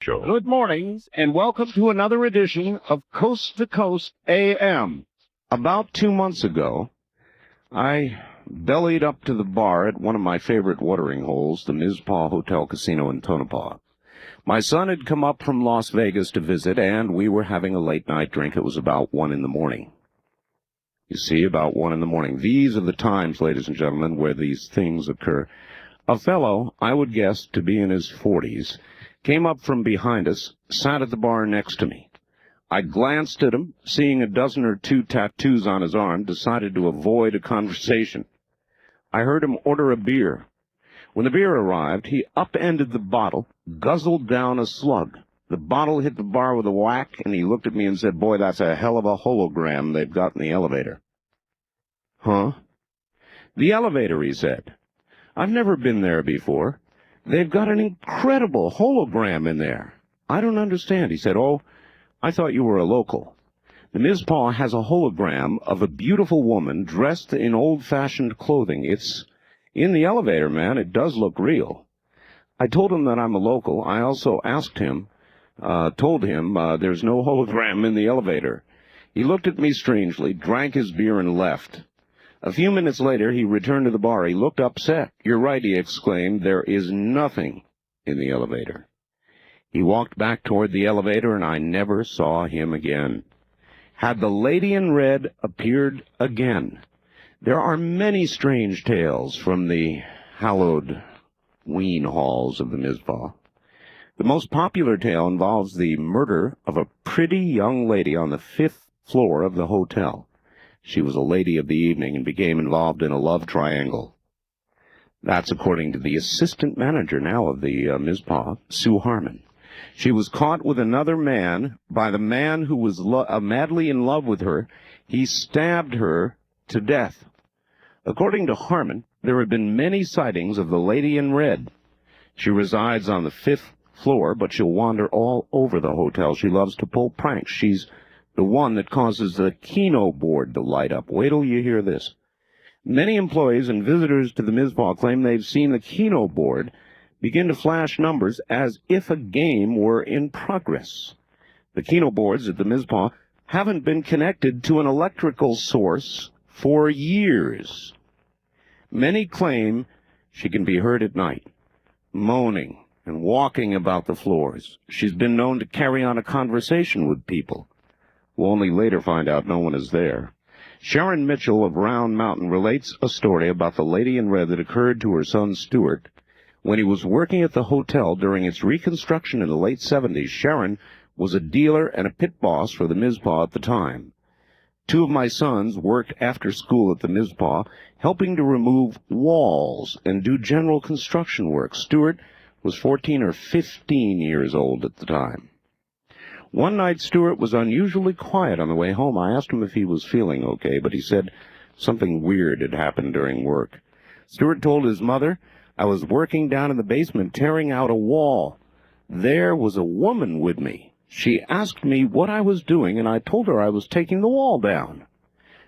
Show. Good mornings, and welcome to another edition of Coast to Coast AM. About 2 months ago, I bellied up to the bar at one of my favorite watering holes, the Mizpah Hotel Casino in Tonopah. My son had come up from Las Vegas to visit, and we were having a late-night drink. It was about 1 in the morning. You see, about 1 in the morning. These are the times, ladies and gentlemen, where these things occur. A fellow, I would guess to be in his 40s, came up from behind us, sat at the bar next to me. I glanced at him, seeing a dozen or two tattoos on his arm, decided to avoid a conversation. I heard him order a beer. When the beer arrived, he upended the bottle, guzzled down a slug. The bottle hit the bar with a whack, and he looked at me and said, "Boy, that's a hell of a hologram they've got in the elevator." Huh? The elevator, he said. I've never been there before. They've got an incredible hologram in there. I don't understand. He said, "Oh, I thought you were a local. The Mizpah has a hologram of a beautiful woman dressed in old-fashioned clothing. It's in the elevator, man. It does look real." I told him that I'm a local. I also told him there's no hologram in the elevator. He looked at me strangely, drank his beer, and left. A few minutes later, he returned to the bar. He looked upset. "You're right," he exclaimed. "There is nothing in the elevator." He walked back toward the elevator, and I never saw him again. Had the lady in red appeared again? There are many strange tales from the hallowed Halloween halls of the Mizpah. The most popular tale involves the murder of a pretty young lady on the 5th floor of the hotel. She was a lady of the evening and became involved in a love triangle. That's according to the assistant manager now of the Mizpah, Sue Harmon. She was caught with another man by the man who was madly in love with her. He stabbed her to death. According to Harmon, there have been many sightings of the lady in red. She resides on the 5th floor, but she'll wander all over the hotel. She loves to pull pranks. She's the one that causes the Keno board to light up. Wait till you hear this. Many employees and visitors to the Mizpah claim they've seen the Keno board begin to flash numbers as if a game were in progress. The Keno boards at the Mizpah haven't been connected to an electrical source for years. Many claim she can be heard at night, moaning and walking about the floors. She's been known to carry on a conversation with people. We'll only later find out no one is there. Sharon Mitchell of Round Mountain relates a story about the lady in red that occurred to her son Stuart when he was working at the hotel during its reconstruction in the late 70s. Sharon was a dealer and a pit boss for the Mizpah at the time. 2 of my sons worked after school at the Mizpah, helping to remove walls and do general construction work. Stuart was 14 or 15 years old at the time. One night, Stuart was unusually quiet on the way home. I asked him if he was feeling okay, but he said something weird had happened during work. Stuart told his mother, "I was working down in the basement tearing out a wall. There was a woman with me. She asked me what I was doing, and I told her I was taking the wall down.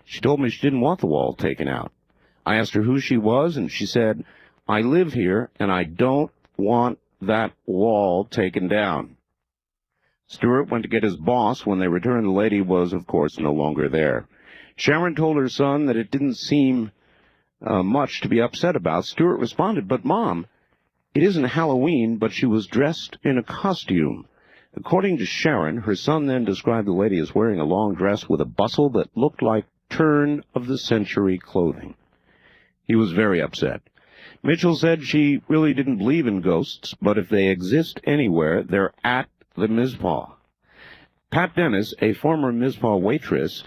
She told me she didn't want the wall taken out. I asked her who she was, and she said, 'I live here, and I don't want that wall taken down.'" Stuart went to get his boss. When they returned, the lady was, of course, no longer there. Sharon told her son that it didn't seem much to be upset about. Stuart responded, "But, Mom, it isn't Halloween, but she was dressed in a costume." According to Sharon, her son then described the lady as wearing a long dress with a bustle that looked like turn-of-the-century clothing. He was very upset. Mitchell said she really didn't believe in ghosts, but if they exist anywhere, they're at the Mizpah. Pat Dennis, a former Mizpah waitress,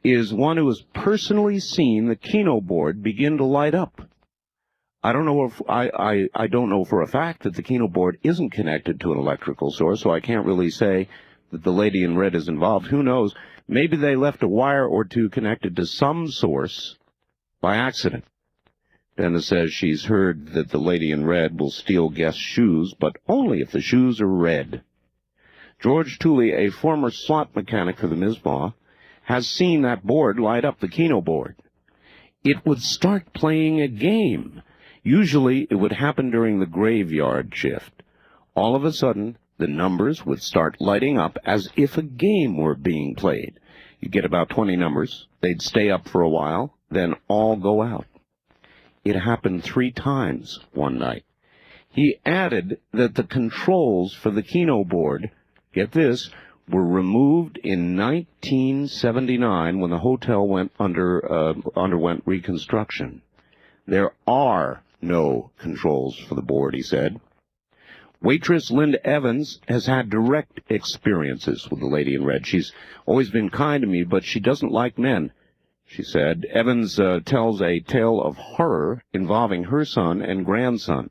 is one who has personally seen the Keno board begin to light up. I don't know for a fact that the Keno board isn't connected to an electrical source, so I can't really say that the lady in red is involved. Who knows? Maybe they left a wire or two connected to some source by accident. Dennis says she's heard that the lady in red will steal guests' shoes, but only if the shoes are red. George Tooley, a former slot mechanic for the Mizpah, has seen that board light up, the Keno board. It would start playing a game. Usually it would happen during the graveyard shift. All of a sudden, the numbers would start lighting up as if a game were being played. You'd get about 20 numbers. They'd stay up for a while, then all go out. It happened 3 times one night. He added that the controls for the Keno board, get this, were removed in 1979 when the hotel underwent reconstruction. There are no controls for the board, he said. Waitress Linda Evans has had direct experiences with the lady in red. She's always been kind to me, but she doesn't like men, she said. Evans tells a tale of horror involving her son and grandson.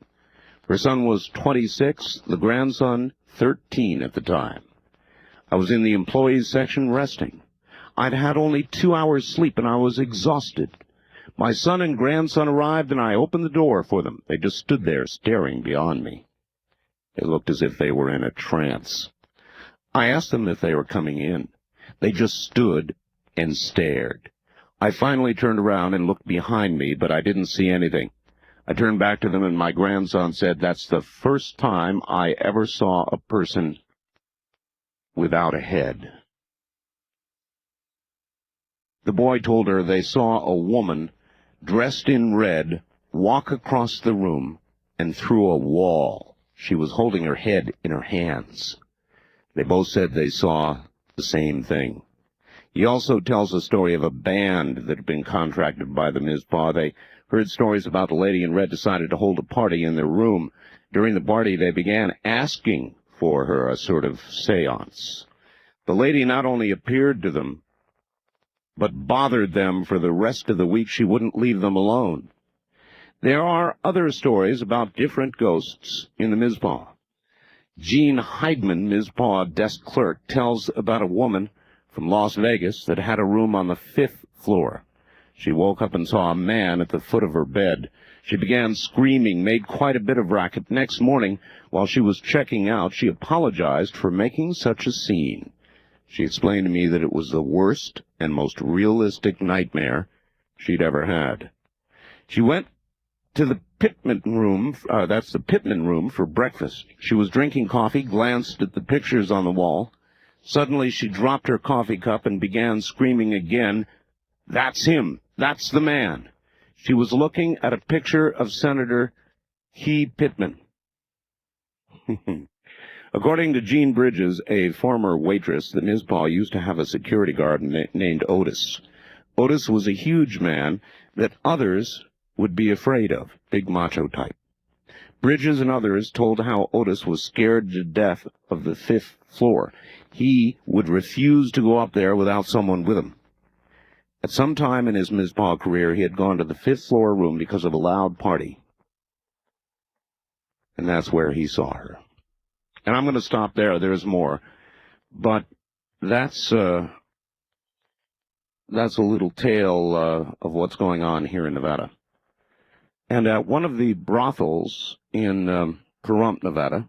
Her son was 26, the grandson 13 at the time. I was in the employees section resting. I'd had only 2 hours sleep and I was exhausted. My son and grandson arrived and I opened the door for them. They just stood there staring beyond me. It looked as if they were in a trance. I asked them if they were coming in. They just stood and stared. I finally turned around and looked behind me, but I didn't see anything. I turned back to them and my grandson said, "That's the first time I ever saw a person without a head." The boy told her they saw a woman dressed in red walk across the room and through a wall. She was holding her head in her hands. They both said they saw the same thing. He also tells a story of a band that had been contracted by the Mizpah. They heard stories about the lady in red decided to hold a party in their room. During the party, they began asking for her, a sort of seance. The lady not only appeared to them, but bothered them for the rest of the week. She wouldn't leave them alone. There are other stories about different ghosts in the Mizpah. Gene Heidman, Mizpah desk clerk, tells about a woman from Las Vegas that had a room on the 5th floor. She woke up and saw a man at the foot of her bed. She began screaming, made quite a bit of racket. Next morning, while she was checking out, she apologized for making such a scene. She explained to me that it was the worst and most realistic nightmare she'd ever had. She went to the Pittman room, that's the Pittman room, for breakfast. She was drinking coffee, glanced at the pictures on the wall. Suddenly she dropped her coffee cup and began screaming again, "That's him! That's the man!" She was looking at a picture of Senator Key Pittman. According to Jean Bridges, a former waitress, the Mizpah used to have a security guard named Otis. Otis was a huge man that others would be afraid of, big macho type. Bridges and others told how Otis was scared to death of the 5th floor. He would refuse to go up there without someone with him. At some time in his Mizpah career, he had gone to the 5th floor room because of a loud party. And that's where he saw her. And I'm going to stop there. There's more. But that's a little tale of what's going on here in Nevada. And at one of the brothels in Pahrump, Nevada,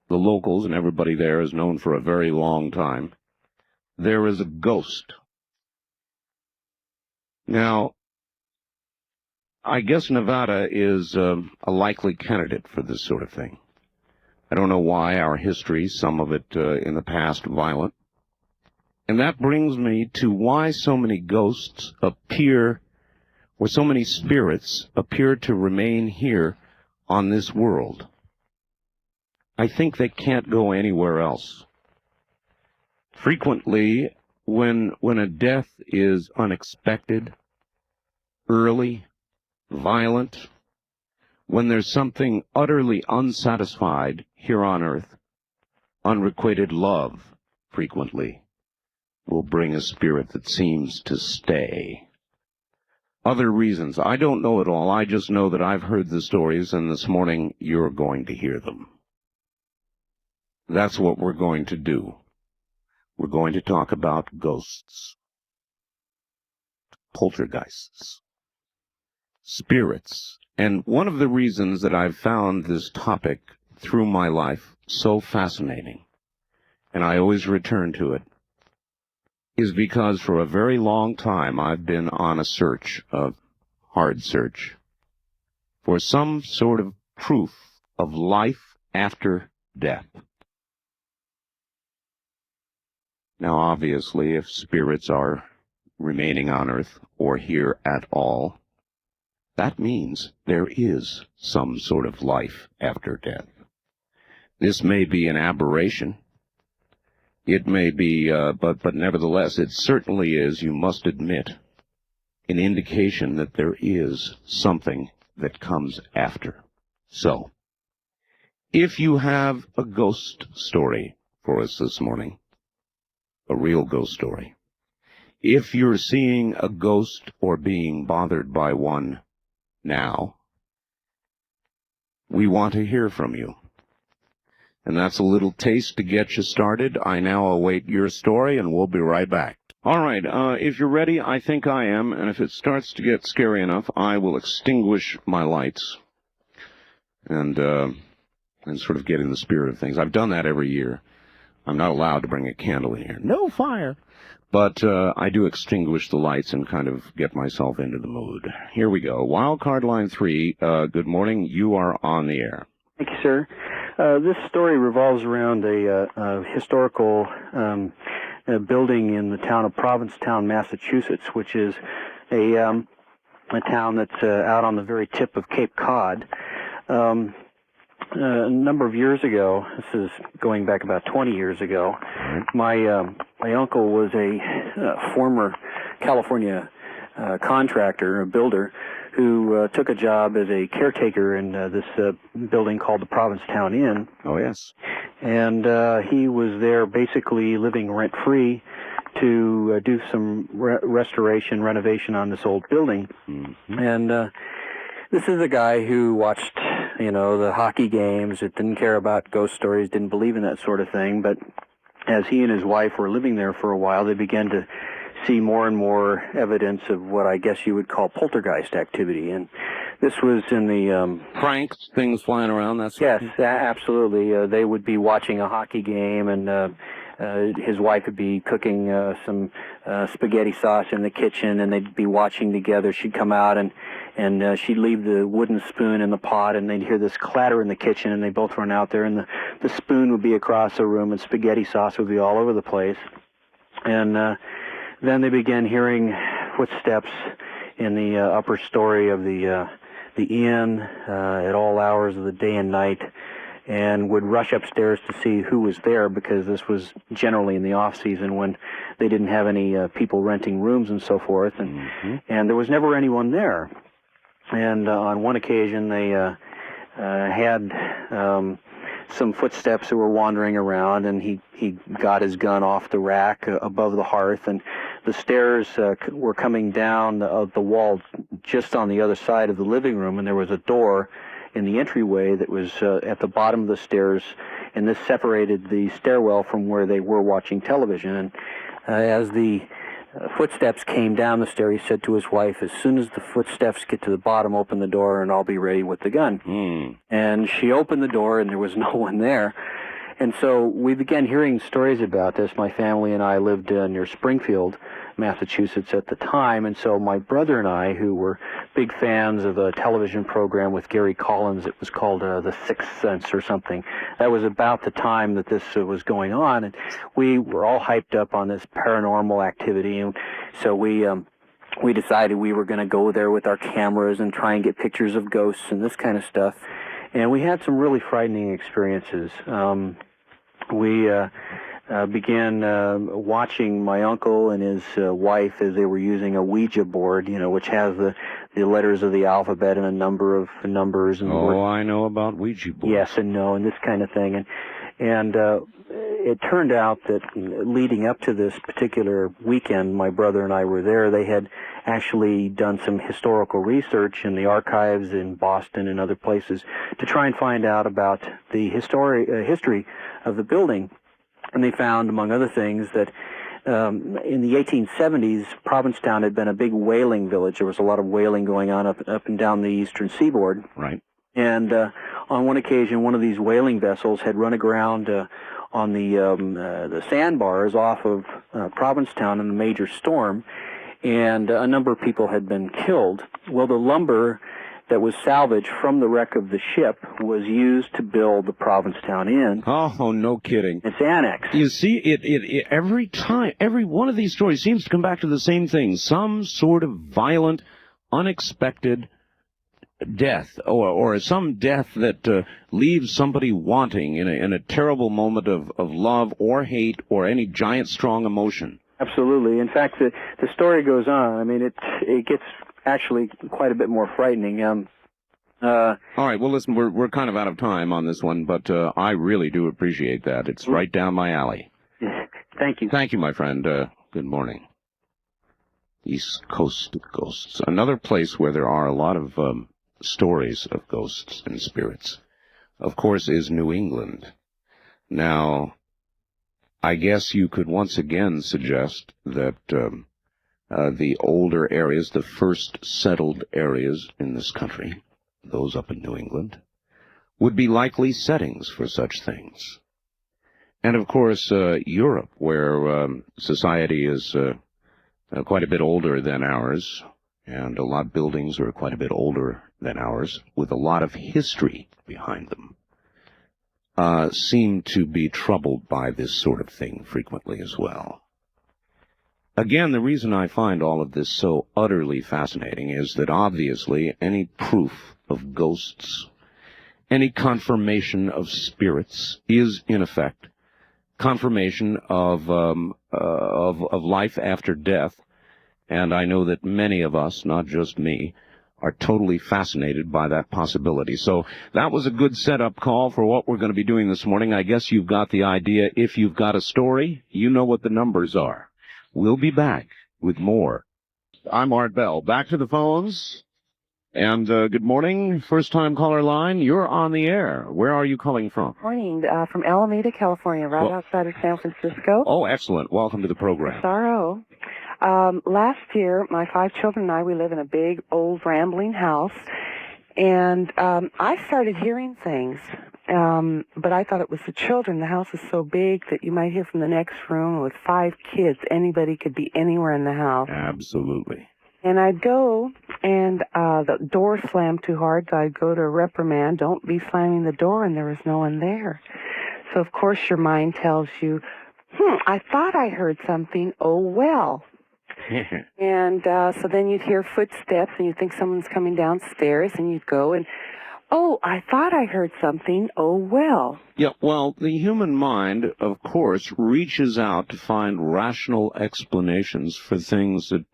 the locals and everybody there is known for a very long time, there is a ghost. Now, I guess Nevada is a likely candidate for this sort of thing. I don't know why. Our history, some of it in the past, violent. And that brings me to why so many ghosts appear, or so many spirits appear to remain here on this world. I think they can't go anywhere else. Frequently, when a death is unexpected, early, violent, when there's something utterly unsatisfied here on earth, unrequited love frequently will bring a spirit that seems to stay. Other reasons, I don't know it all. I just know that I've heard the stories, and this morning you're going to hear them. That's what we're going to do. We're going to talk about ghosts, poltergeists, spirits. And one of the reasons that I've found this topic through my life so fascinating, and I always return to it, is because for a very long time I've been on a search, a hard search, for some sort of proof of life after death. Now, obviously, if spirits are remaining on Earth or here at all, that means there is some sort of life after death. This may be an aberration. It may be, but nevertheless, it certainly is, you must admit, an indication that there is something that comes after. So, if you have a ghost story for us this morning, a real ghost story, if you're seeing a ghost or being bothered by one now, we want to hear from you. And that's a little taste to get you started. I now await your story, and we'll be right back. All right, if you're ready, I think I am, and if it starts to get scary enough, I will extinguish my lights and sort of get in the spirit of things. I've done that every year. I'm not allowed to bring a candle in here. No fire. But I do extinguish the lights and kind of get myself into the mood. Here we go. Wild card line 3, good morning. You are on the air. Thank you, sir. This story revolves around a historical building in the town of Provincetown, Massachusetts, which is a town that's out on the very tip of Cape Cod. A number of years ago, this is going back about 20 years ago, my uncle was a former California contractor, a builder, who took a job as a caretaker in this building called the Provincetown Inn. Oh, yes. And he was there basically living rent-free to do some restoration, renovation on this old building. Mm-hmm. And this is a guy who watched, the hockey games, didn't care about ghost stories, didn't believe in that sort of thing. But as he and his wife were living there for a while, they began to see more and more evidence of what I guess you would call poltergeist activity. And this was in the... pranks, things flying around, that's... Yes, absolutely. They would be watching a hockey game, and his wife would be cooking some spaghetti sauce in the kitchen, and they'd be watching together. She'd come out, and she'd leave the wooden spoon in the pot, and they'd hear this clatter in the kitchen, and they both run out there, and the spoon would be across the room, and spaghetti sauce would be all over the place. And then they began hearing footsteps in the upper story of the inn at all hours of the day and night, and would rush upstairs to see who was there, because this was generally in the off-season when they didn't have any people renting rooms and so forth, and there was never anyone there. And on one occasion they had some footsteps that were wandering around, and he got his gun off the rack above the hearth, and the stairs were coming down the wall just on the other side of the living room, and there was a door in the entryway that was at the bottom of the stairs, and this separated the stairwell from where they were watching television. And as the footsteps came down the stair, he said to his wife, "As soon as the footsteps get to the bottom, open the door and I'll be ready with the gun." And she opened the door, and there was no one there. And so we began hearing stories about this. My family and I lived near Springfield, Massachusetts at the time, and so my brother and I, who were big fans of a television program with Gary Collins, it was called The Sixth Sense or something. That was about the time that this was going on, and we were all hyped up on this paranormal activity, and so we decided we were going to go there with our cameras and try and get pictures of ghosts and this kind of stuff. And we had some really frightening experiences. We began watching my uncle and his wife as they were using a Ouija board, which has the letters of the alphabet and a number of numbers. And I know about Ouija boards. Yes and no and this kind of thing. And it turned out that leading up to this particular weekend, my brother and I were there. They had actually done some historical research in the archives in Boston and other places to try and find out about the history of the building. And they found, among other things, that in the 1870s, Provincetown had been a big whaling village. There was a lot of whaling going on up and down the eastern seaboard. Right. And on one occasion, one of these whaling vessels had run aground on the sandbars off of Provincetown in a major storm, and a number of people had been killed. Well, the lumber that was salvaged from the wreck of the ship was used to build the Provincetown Inn. Oh, no kidding. It's annexed. You see, it every time, every one of these stories seems to come back to the same thing. Some sort of violent, unexpected death, or some death that leaves somebody wanting in a terrible moment of love or hate or any giant strong emotion. Absolutely. In fact, the story goes on. I mean, it gets actually quite a bit more frightening. All right, well, listen, we're kind of out of time on this one, but I really do appreciate that. It's right down my alley. Thank you. Thank you, my friend. Good morning. East Coast Ghosts. Another place where there are a lot of stories of ghosts and spirits, of course, is New England. Now, I guess you could once again suggest that the older areas, the first settled areas in this country, those up in New England, would be likely settings for such things. And, of course, Europe, where society is quite a bit older than ours, and a lot of buildings are quite a bit older than ours, with a lot of history behind them, seem to be troubled by this sort of thing frequently as well. Again, the reason I find all of this so utterly fascinating is that obviously any proof of ghosts, any confirmation of spirits is, in effect, confirmation of life after death. And I know that many of us, not just me, are totally fascinated by that possibility. So that was a good setup call for what we're going to be doing this morning. I guess you've got the idea. If you've got a story, you know what the numbers are. We'll be back with more. I'm Art Bell. Back to the phones. And good morning, first-time caller line. You're on the air. Where are you calling from? Morning, from Alameda, California, right outside of San Francisco. Oh, excellent. Welcome to the program. SRO. Last year, my 5 children and I, we live in a big, old, rambling house, and I started hearing things, but I thought it was the children. The house is so big that you might hear from the next room. With 5 kids, anybody could be anywhere in the house. Absolutely. And I'd go, and the door slammed too hard, so I'd go to reprimand, don't be slamming the door, and there was no one there. So, of course, your mind tells you, I thought I heard something, oh, well. And so then you'd hear footsteps, and you'd think someone's coming downstairs, and you'd go, and, oh, I thought I heard something, oh, well. Yeah, well, the human mind, of course, reaches out to find rational explanations for things that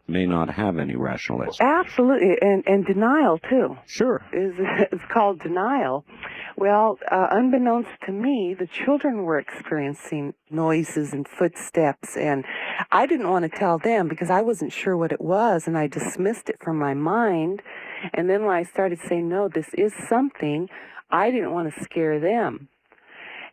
may not have any rational explanation. Absolutely, and denial, too. Sure. It's called denial. Well, unbeknownst to me, the children were experiencing noises and footsteps, and I didn't want to tell them because I wasn't sure what it was, and I dismissed it from my mind. And then when I started saying, no, this is something, I didn't want to scare them.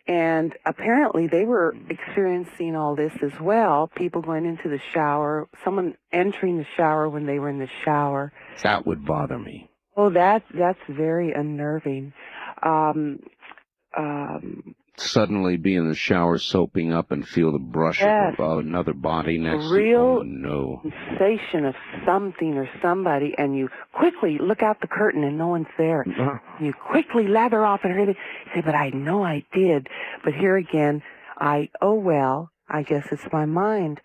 And apparently they were experiencing all this as well, people going into the shower, someone entering the shower when they were in the shower. That would bother me. Oh, that's very unnerving. Suddenly be in the shower soaping up and feel the brush Yes. of another body next to you. Real Oh, no. sensation of something or somebody, and you quickly look out the curtain and no one's there. You quickly lather off and you say, but I know I did. But here again, oh well, I guess it's my mind.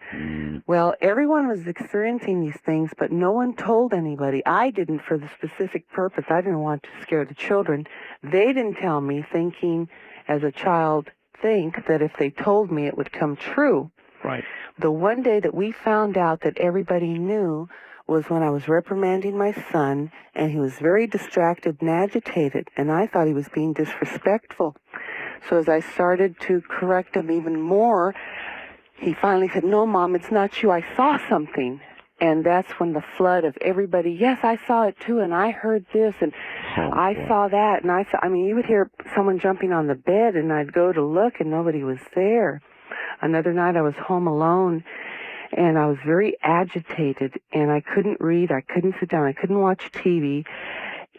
Well, everyone was experiencing these things, but no one told anybody. I didn't for the specific purpose. I didn't want to scare the children. They didn't tell me, thinking as a child that if they told me it would come true. Right. The one day that we found out that everybody knew was when I was reprimanding my son, and he was very distracted and agitated, and I thought he was being disrespectful. So as I started to correct him even more, he finally said, no, Mom, it's not you. I saw something. And that's when the flood of everybody, yes, I saw it too, and I heard this, and I saw that, and you would hear someone jumping on the bed, and I'd go to look, and nobody was there. Another night I was home alone, and I was very agitated, and I couldn't read, I couldn't sit down, I couldn't watch TV.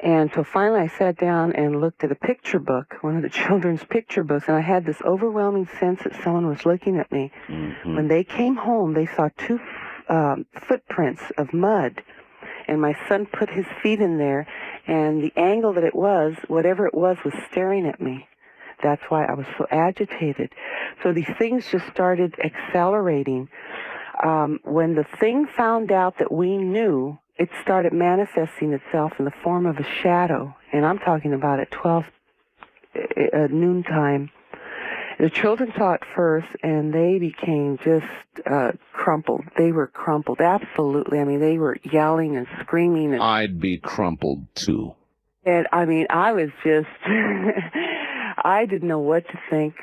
And so finally I sat down and looked at a picture book, one of the children's picture books, and I had this overwhelming sense that someone was looking at me. When they came home, they saw 2 footprints of mud, and my son put his feet in there, and the angle that it was, whatever it was staring at me. That's why I was so agitated. So these things just started accelerating. When the thing found out that we knew, it started manifesting itself in the form of a shadow, and I'm talking about at 12 noontime. The children saw it first, and they became just crumpled. They were crumpled, absolutely. I mean, they were yelling and screaming. And I'd be crumpled, too. And, I mean, I was just, I didn't know what to think.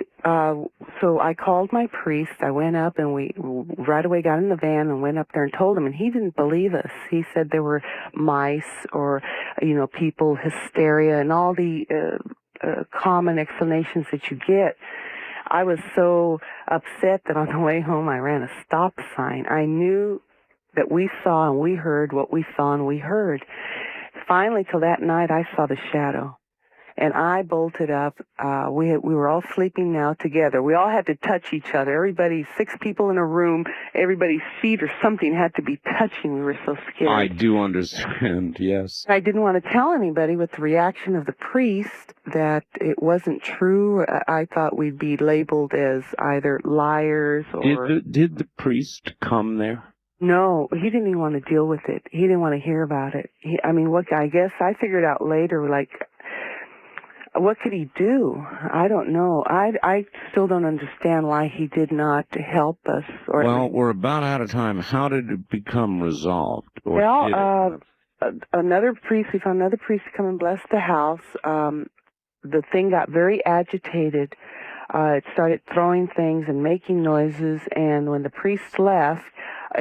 So I called my priest. I went up, and we right away got in the van and went up there and told him, and he didn't believe us. He said there were mice or, people, hysteria, and all the common explanations that you get. I was so upset that on the way home I ran a stop sign. I knew that we saw and we heard what we saw and we heard. Finally, till that night, I saw the shadow. And I bolted up. We were all sleeping now together. We all had to touch each other. Everybody, 6 people in a room, everybody's feet or something had to be touching. We were so scared. I do understand, yes. I didn't want to tell anybody with the reaction of the priest that it wasn't true. I thought we'd be labeled as either liars or... Did the priest come there? No, he didn't even want to deal with it. He didn't want to hear about it. I guess I figured out later, what could he do? I don't know. I still don't understand why he did not help us. Well, we're about out of time. How did it become resolved? Another priest, we found another priest to come and bless the house. The thing got very agitated. It started throwing things and making noises, and when the priest left,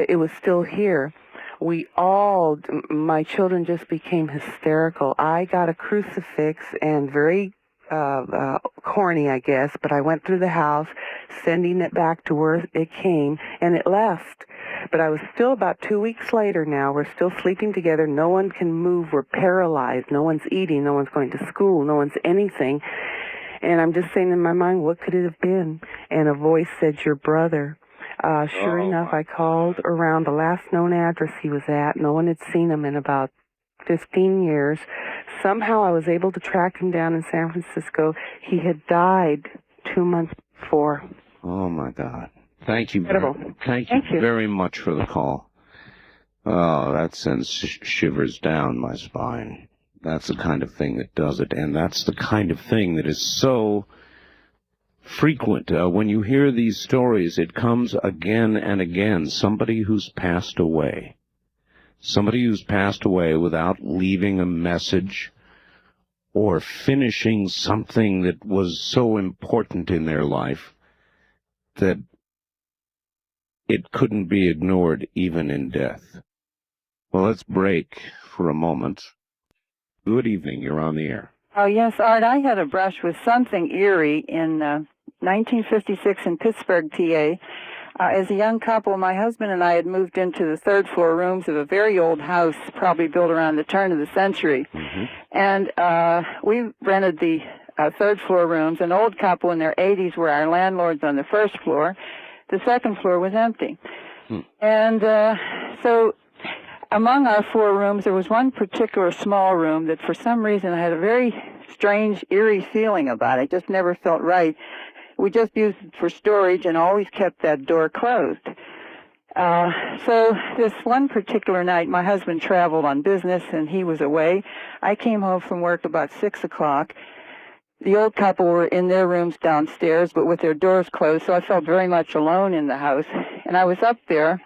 it was still here. My children just became hysterical. I got a crucifix and very corny, I guess, but I went through the house, sending it back to where it came, and it left. But I was still about 2 weeks later now. We're still sleeping together. No one can move. We're paralyzed. No one's eating. No one's going to school. No one's anything. And I'm just saying in my mind, what could it have been? And a voice said, your brother. Sure enough, I called around the last known address he was at. No one had seen him in about 15 years. Somehow I was able to track him down in San Francisco. He had died 2 months before. Oh, my God. Thank you. Incredible. Thank you very much for the call. Oh, that sends shivers down my spine. That's the kind of thing that does it, and that's the kind of thing that is so frequent. When you hear these stories, it comes again and again. Somebody who's passed away. Somebody who's passed away without leaving a message or finishing something that was so important in their life that it couldn't be ignored even in death. Well, let's break for a moment. Good evening. You're on the air. Oh, yes, Art. I had a brush with something eerie in 1956 in Pittsburgh, PA. As a young couple, my husband and I had moved into the third-floor rooms of a very old house, probably built around the turn of the century. Mm-hmm. And we rented the third-floor rooms. An old couple in their 80s were our landlords on the first floor. The second floor was empty. And so among our 4 rooms, there was one particular small room that for some reason I had a very strange, eerie feeling about it. It just never felt right. We just used it for storage and always kept that door closed. So this one particular night, my husband traveled on business and he was away. I came home from work about 6 o'clock. The old couple were in their rooms downstairs, but with their doors closed, so I felt very much alone in the house. And I was up there.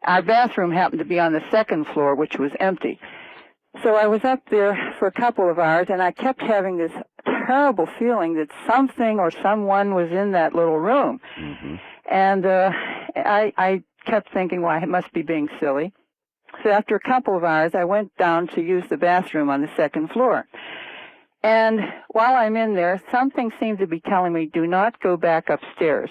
Our bathroom happened to be on the second floor, which was empty. So I was up there for a couple of hours, and I kept having this terrible feeling that something or someone was in that little room. Mm-hmm. And I kept thinking, well, I must be being silly. So after a couple of hours, I went down to use the bathroom on the second floor. And while I'm in there, something seemed to be telling me, do not go back upstairs.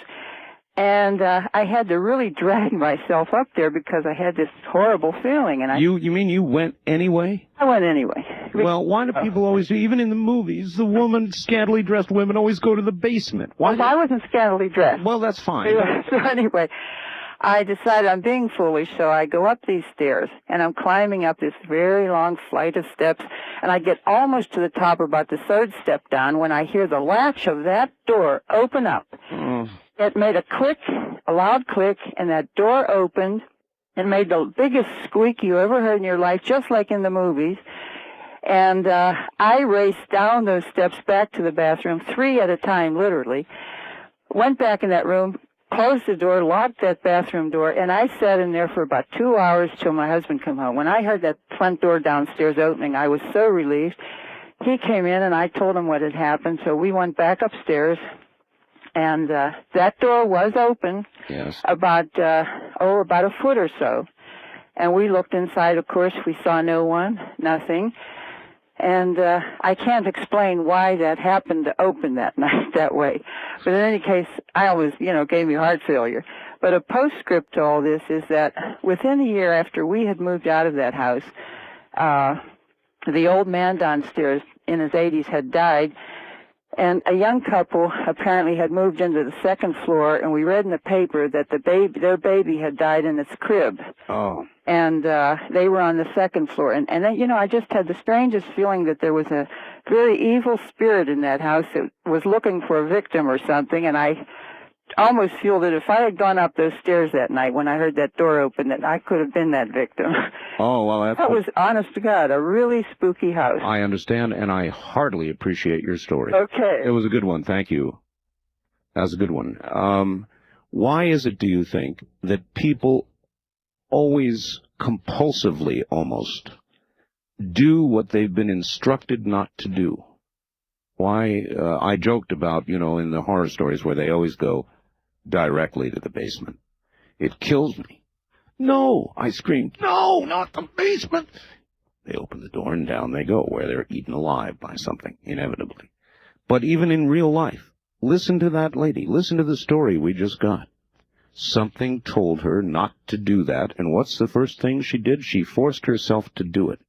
And I had to really drag myself up there because I had this horrible feeling. And You mean you went anyway? I went anyway. Well, why do people always do, even in the movies, the scantily dressed women always go to the basement? Why? Well, I wasn't scantily dressed. Well, that's fine. So anyway, I decided I'm being foolish, so I go up these stairs, and I'm climbing up this very long flight of steps, and I get almost to the top, about the third step down, when I hear the latch of that door open up. It made a click, a loud click, and that door opened. It made the biggest squeak you ever heard in your life, just like in the movies. And I raced down those steps back to the bathroom, 3 at a time, literally. Went back in that room, closed the door, locked that bathroom door, and I sat in there for about 2 hours till my husband came home. When I heard that front door downstairs opening, I was so relieved. He came in, and I told him what had happened, so we went back upstairs, and that door was open. Yes. About a foot or so. And we looked inside, of course. We saw no one, nothing. And I can't explain why that happened to open that night that way. But in any case, I always, gave me heart failure. But a postscript to all this is that within a year after we had moved out of that house, the old man downstairs in his 80s had died. And a young couple apparently had moved into the second floor, and we read in the paper that their baby had died in its crib. Oh. And they were on the second floor. And then, I just had the strangest feeling that there was a very evil spirit in that house that was looking for a victim or something. And I almost feel that if I had gone up those stairs that night when I heard that door open, that I could have been that victim. Oh, well, that was, honest to God, a really spooky house. I understand, and I heartily appreciate your story. Okay. It was a good one. Thank you. That was a good one. Why is it, do you think, that people always compulsively almost do what they've been instructed not to do? Why, I joked about, in the horror stories where they always go directly to the basement. It kills me. No, I screamed, no, not the basement. They open the door and down they go, where they're eaten alive by something, inevitably. But even in real life, listen to that lady. Listen to the story we just got. Something told her not to do that, and what's the first thing she did? She forced herself to do it.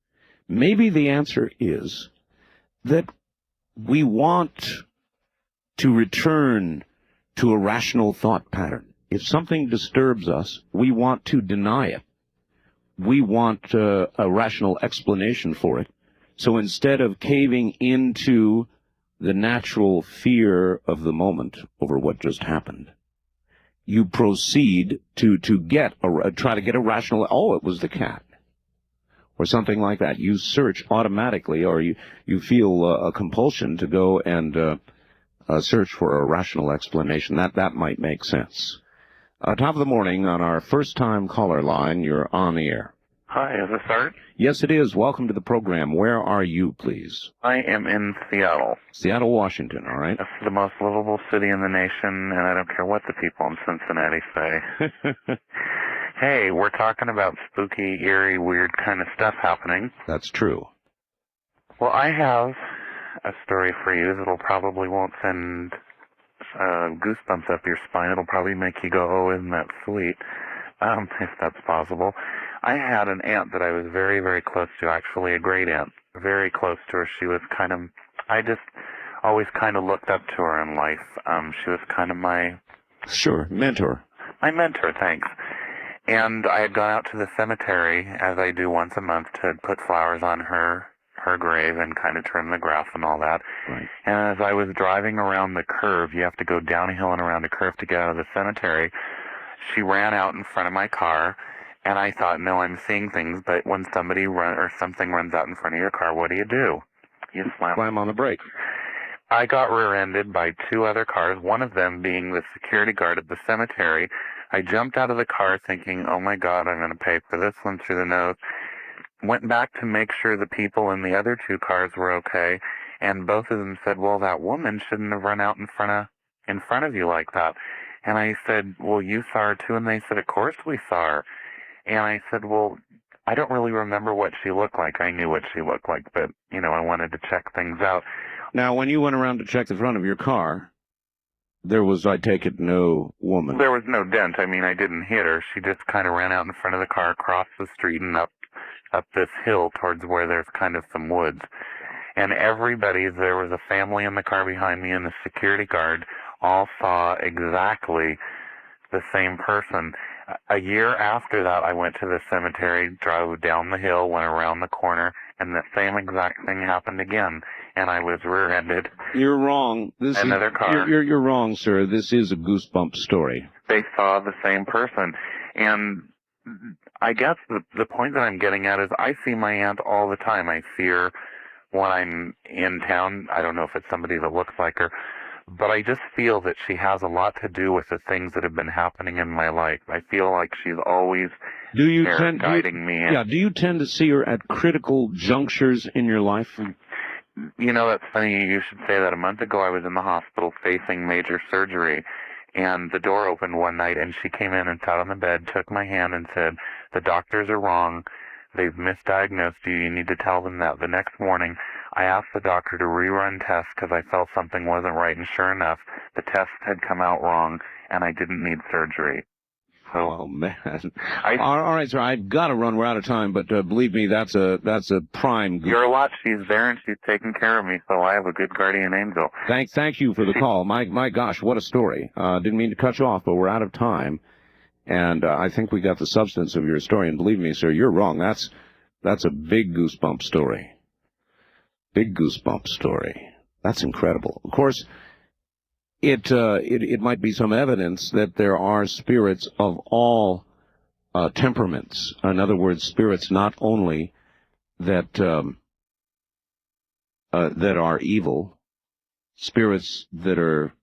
Maybe the answer is that we want to return to a rational thought pattern. If something disturbs us, we want to deny it. We want a rational explanation for it. So instead of caving into the natural fear of the moment over what just happened, you proceed to try to get a rational, oh, it was the cat, or something like that. You search automatically, or you feel a compulsion to go and search for a rational explanation. That might make sense. Top of the morning on our first-time caller line. You're on the air. Hi, is this Art? Yes, it is. Welcome to the program. Where are you, please? I am in Seattle. Seattle, Washington, all right? It's the most livable city in the nation, and I don't care what the people in Cincinnati say. Hey, we're talking about spooky, eerie, weird kind of stuff happening. That's true. Well, I have a story for you that'll probably won't send goosebumps up your spine. It'll probably make you go, oh, isn't that sweet, if that's possible. I had an aunt that I was very, very close to, actually a great aunt, very close to her. She was I just always kind of looked up to her in life. She was kind of my... Sure, mentor. My mentor, thanks. And I had gone out to the cemetery, as I do once a month, to put flowers on her grave and kind of trim the grass and all that. Right. And as I was driving around the curve, you have to go down a hill and around a curve to get out of the cemetery, she ran out in front of my car, and I thought, no, I'm seeing things, but when something runs out in front of your car, what do? You slam on the brake. I got rear-ended by 2 other cars, one of them being the security guard at the cemetery. I jumped out of the car thinking, oh my God, I'm going to pay for this one through the nose. Went back to make sure the people in the other 2 cars were okay, and both of them said, well, that woman shouldn't have run out in front of you like that. And I said, well, you saw her too? And they said, of course we saw her. And I said, well, I don't really remember what she looked like. I knew what she looked like, but, I wanted to check things out. Now, when you went around to check the front of your car, there was, I take it, no woman. There was no dent. I mean, I didn't hit her. She just kind of ran out in front of the car, across the street, and up this hill towards where there's kind of some woods. And there was a family in the car behind me and the security guard all saw exactly the same person. A year after that, I went to the cemetery, drove down the hill, went around the corner, and the same exact thing happened again. And I was rear-ended. You're wrong. Another car. You're wrong, sir. This is a goosebump story. They saw the same person. And I guess the point that I'm getting at is I see my aunt all the time. I see her when I'm in town. I don't know if it's somebody that looks like her, but I just feel that she has a lot to do with the things that have been happening in my life. I feel like she's always guiding me. Yeah, do you tend to see her at critical junctures in your life? You know, that's funny you should say that. A month ago, I was in the hospital facing major surgery, and the door opened one night, and she came in and sat on the bed, took my hand, and said, "The doctors are wrong. They've misdiagnosed you. You need to tell them that." The next morning, I asked the doctor to rerun tests because I felt something wasn't right, and sure enough, the tests had come out wrong, and I didn't need surgery. Oh, man. All right, sir, I've got to run. We're out of time, but believe me, that's a prime... You're a lot. She's there, and she's taking care of me, so I have a good guardian angel. Thank you for the call. My gosh, what a story. Didn't mean to cut you off, but we're out of time. And I think we got the substance of your story. And believe me, sir, you're wrong. That's a big goosebump story. Big goosebump story. That's incredible. Of course, it might be some evidence that there are spirits of all temperaments. In other words, spirits not only that are evil, spirits that are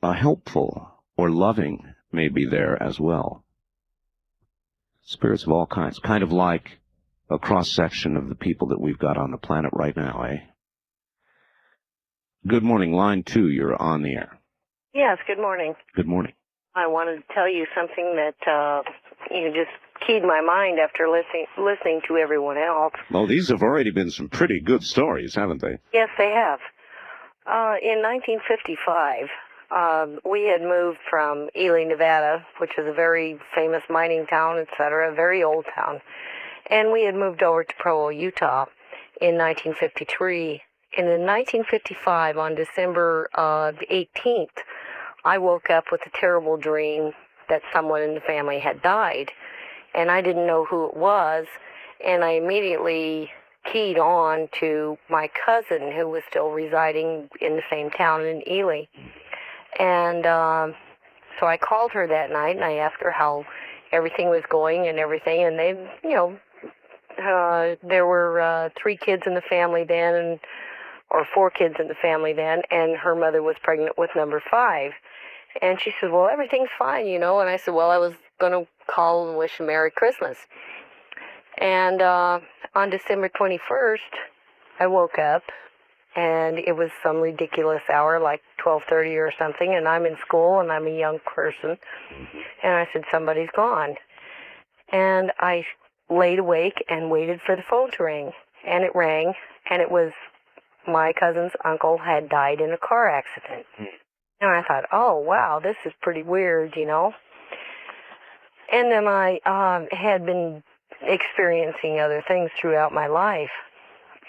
helpful or loving may be there as well. Spirits of all kinds, kind of like a cross-section of the people that we've got on the planet right now, eh? Good morning, line 2, you're on the air. Yes, good morning. Good morning. I wanted to tell you something that just keyed my mind after listening to everyone else. Well, these have already been some pretty good stories, haven't they? Yes, they have. In 1955, we had moved from Ely, Nevada, which is a very famous mining town, etc., a very old town, and we had moved over to Provo, Utah in 1953. And in 1955, on December 18th, I woke up with a terrible dream that someone in the family had died, and I didn't know who it was, and I immediately keyed on to my cousin who was still residing in the same town in Ely. And so I called her that night, and I asked her how everything was going and everything, and they, there were 3 kids in the family then, or 4 kids in the family then, and her mother was pregnant with number 5. And she said, well, everything's fine, and I said, well, I was going to call and wish a Merry Christmas. And on December 21st, I woke up, and it was some ridiculous hour, like 12:30 or something, and I'm in school, and I'm a young person. And I said, somebody's gone. And I laid awake and waited for the phone to ring. And it rang, and it was my cousin's uncle had died in a car accident. And I thought, oh, wow, this is pretty weird, And then I had been experiencing other things throughout my life.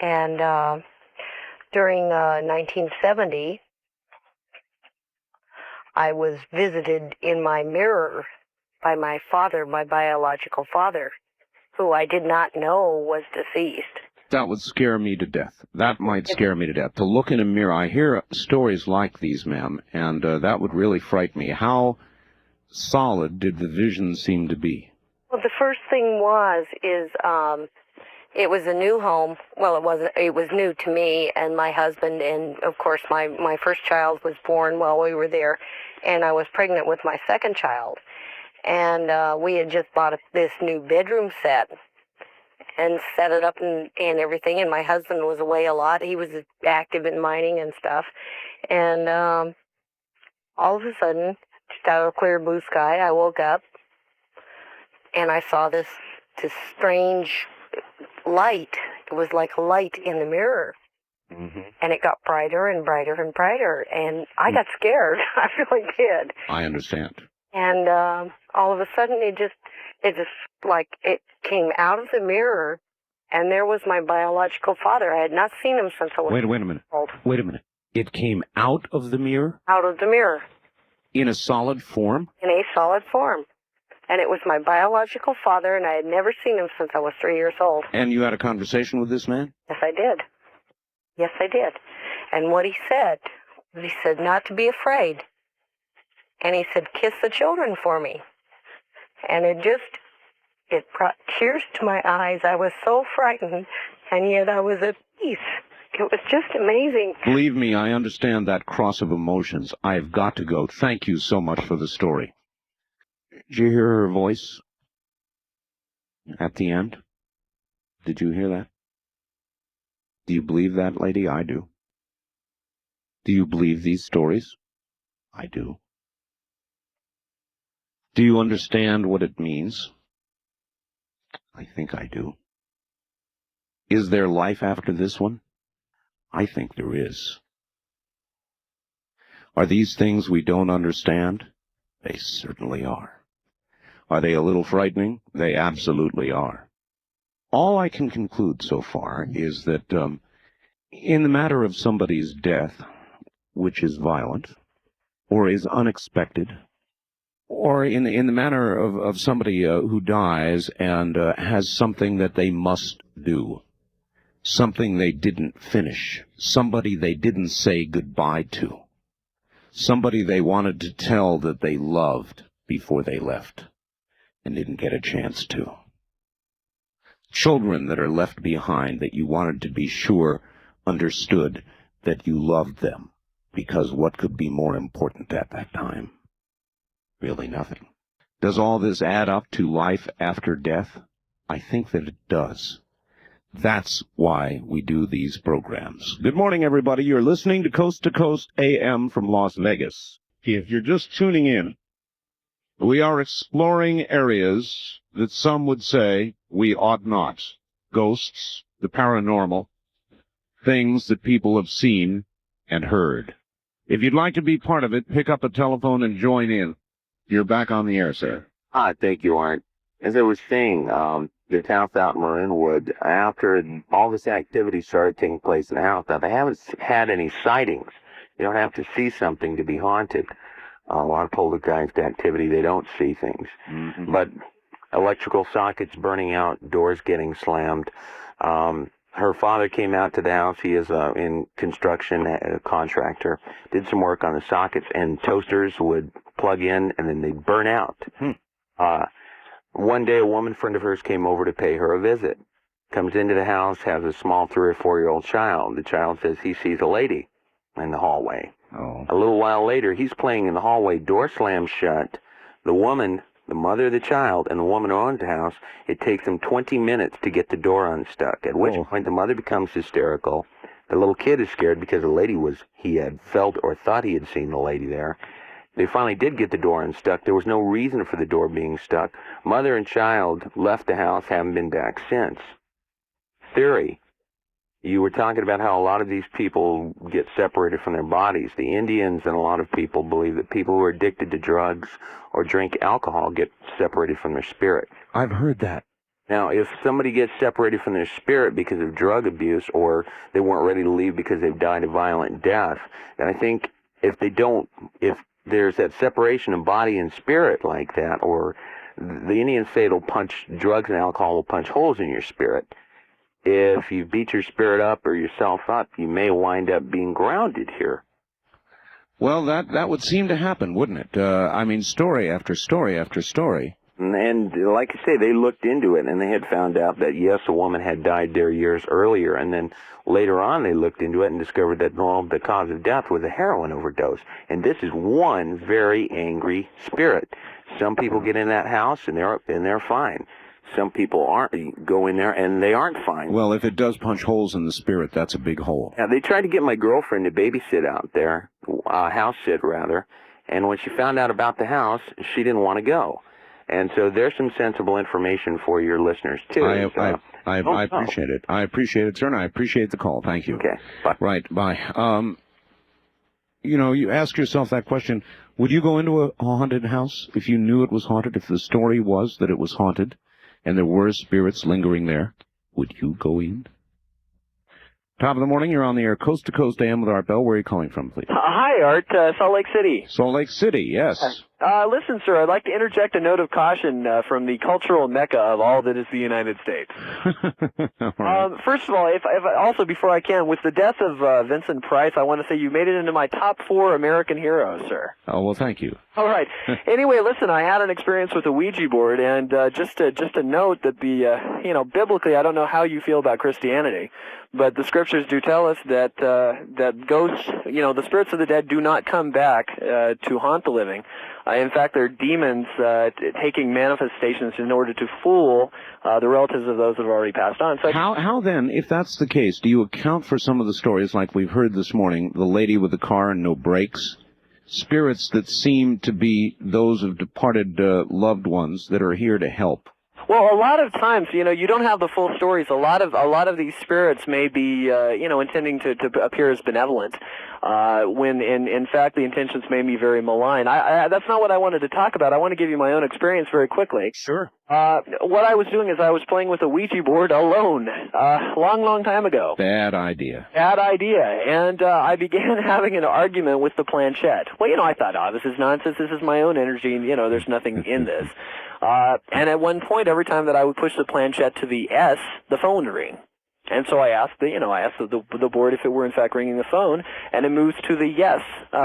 And during 1970, I was visited in my mirror by my father, my biological father, who I did not know was deceased. That would scare me to death. That might scare me to death. To look in a mirror, I hear stories like these, ma'am, and that would really frighten me. How solid did the vision seem to be? Well, the first thing is it was a new home. Well, it was new to me and my husband, and of course my first child was born while we were there, and I was pregnant with my second child. And we had just bought this new bedroom set and set it up and everything, and my husband was away a lot. He was active in mining and stuff. And all of a sudden, just out of a clear blue sky, I woke up, and I saw this strange light. It was like a light in the mirror. Mm-hmm. And it got brighter and brighter and brighter, and I got scared. I really did. I understand. And all of a sudden, it just like it came out of the mirror, and there was my biological father. I had not seen him since I was Wait a minute. old. Wait a minute. It came out of the mirror? Out of the mirror. In a solid form? In a solid form. And it was my biological father, and I had never seen him since I was 3 years old. And you had a conversation with this man? Yes, I did. Yes, I did. And what he said not to be afraid. And he said, kiss the children for me. And it brought tears to my eyes. I was so frightened, and yet I was at peace. It was just amazing. Believe me, I understand that cross of emotions. I've got to go. Thank you so much for the story. Did you hear her voice at the end? Did you hear that? Do you believe that, lady? I do. Do you believe these stories? I do. Do you understand what it means? I think I do. Is there life after this one? I think there is. Are these things we don't understand? They certainly are. Are they a little frightening? They absolutely are. All I can conclude so far is that in the matter of somebody's death, which is violent, or is unexpected, or in the manner of somebody who dies and has something that they must do, something they didn't finish, somebody they didn't say goodbye to, somebody they wanted to tell that they loved before they left and didn't get a chance to. Children that are left behind that you wanted to be sure understood that you loved them, because what could be more important at that time? Really nothing. Does all this add up to life after death? I think that it does. That's why we do these programs. Good morning, everybody. You're listening to Coast AM from Las Vegas. If you're just tuning in, we are exploring areas that some would say we ought not. Ghosts, the paranormal, things that people have seen and heard. If you'd like to be part of it, pick up a telephone and join in. You're back on the air, sir. Thank you, Art. As I was saying, the house out in Marinewood, after all this activity started taking place in the house, now they haven't had any sightings. You don't have to see something to be haunted. A lot of poltergeist activity, they don't see things. Mm-hmm. But electrical sockets burning out, doors getting slammed. Her father came out to the house. He is in construction, a contractor. Did some work on the sockets, and toasters would plug in, and then they'd burn out. One day, a woman friend of hers came over to pay her a visit. Comes into the house, has a small 3 or 4-year-old child. The child says he sees a lady in the hallway. Oh. A little while later, he's playing in the hallway, door slams shut. The woman, the mother of the child, and the woman who owned the house, it takes them 20 minutes to get the door unstuck, at which point the mother becomes hysterical. The little kid is scared because the lady he had felt or thought he had seen the lady there. They finally did get the door unstuck. There was no reason for the door being stuck. Mother and child left the house, haven't been back since. Theory. You were talking about how a lot of these people get separated from their bodies. The Indians and a lot of people believe that people who are addicted to drugs or drink alcohol get separated from their spirit. I've heard that. Now, if somebody gets separated from their spirit because of drug abuse, or they weren't ready to leave because they've died a violent death, then I think if there's that separation of body and spirit like that, or the Indians say drugs and alcohol will punch holes in your spirit. If you beat your spirit up or yourself up, you may wind up being grounded here. Well, that would seem to happen, wouldn't it? I mean, story after story after story. And like I say, they looked into it, and they had found out that, yes, a woman had died there years earlier, and then later on they looked into it and discovered that the cause of death was a heroin overdose. And this is one very angry spirit. Some people get in that house, and they're fine. Some people go in there, and they aren't fine. Well, if it does punch holes in the spirit, that's a big hole. Yeah, they tried to get my girlfriend to babysit out there, house sit rather, and when she found out about the house, she didn't want to go. And so there's some sensible information for your listeners, too. I appreciate it. I appreciate it, sir, and I appreciate the call. Thank you. Okay, bye. Right, bye. You ask yourself that question, would you go into a haunted house if you knew it was haunted, if the story was that it was haunted, and there were spirits lingering there? Would you go in? Top of the morning, you're on the air, Coast to Coast AM with Art Bell. Where are you calling from, please? Hi, Art. Salt Lake City. Salt Lake City, yes. Listen, sir, I'd like to interject a note of caution from the cultural mecca of all that is the United States. All right. First of all, if also before I can, with the death of Vincent Price, I want to say you made it into my top 4 American heroes, sir. Oh, well, thank you. All right. Anyway, listen, I had an experience with a Ouija board, and just to note that biblically, I don't know how you feel about Christianity, but the scriptures do tell us that that ghosts, the spirits of the dead do not come back to haunt the living. In fact, they're demons taking manifestations in order to fool the relatives of those that have already passed on. So How then, if that's the case, do you account for some of the stories like we've heard this morning, the lady with the car and no brakes, spirits that seem to be those of departed loved ones that are here to help? Well, a lot of times, you don't have the full stories. A lot of these spirits may be, intending to appear as benevolent, when in fact the intentions may be very malign. That's not what I wanted to talk about. I want to give you my own experience very quickly. Sure. What I was doing is I was playing with a Ouija board alone, long time ago. Bad idea. Bad idea. And I began having an argument with the planchette. Well, I thought, this is nonsense. This is my own energy, and, there's nothing in this. And at one point, every time that I would push the planchette to the S, the phone would ring. And so I asked the board if it were in fact ringing the phone, and it moves to the yes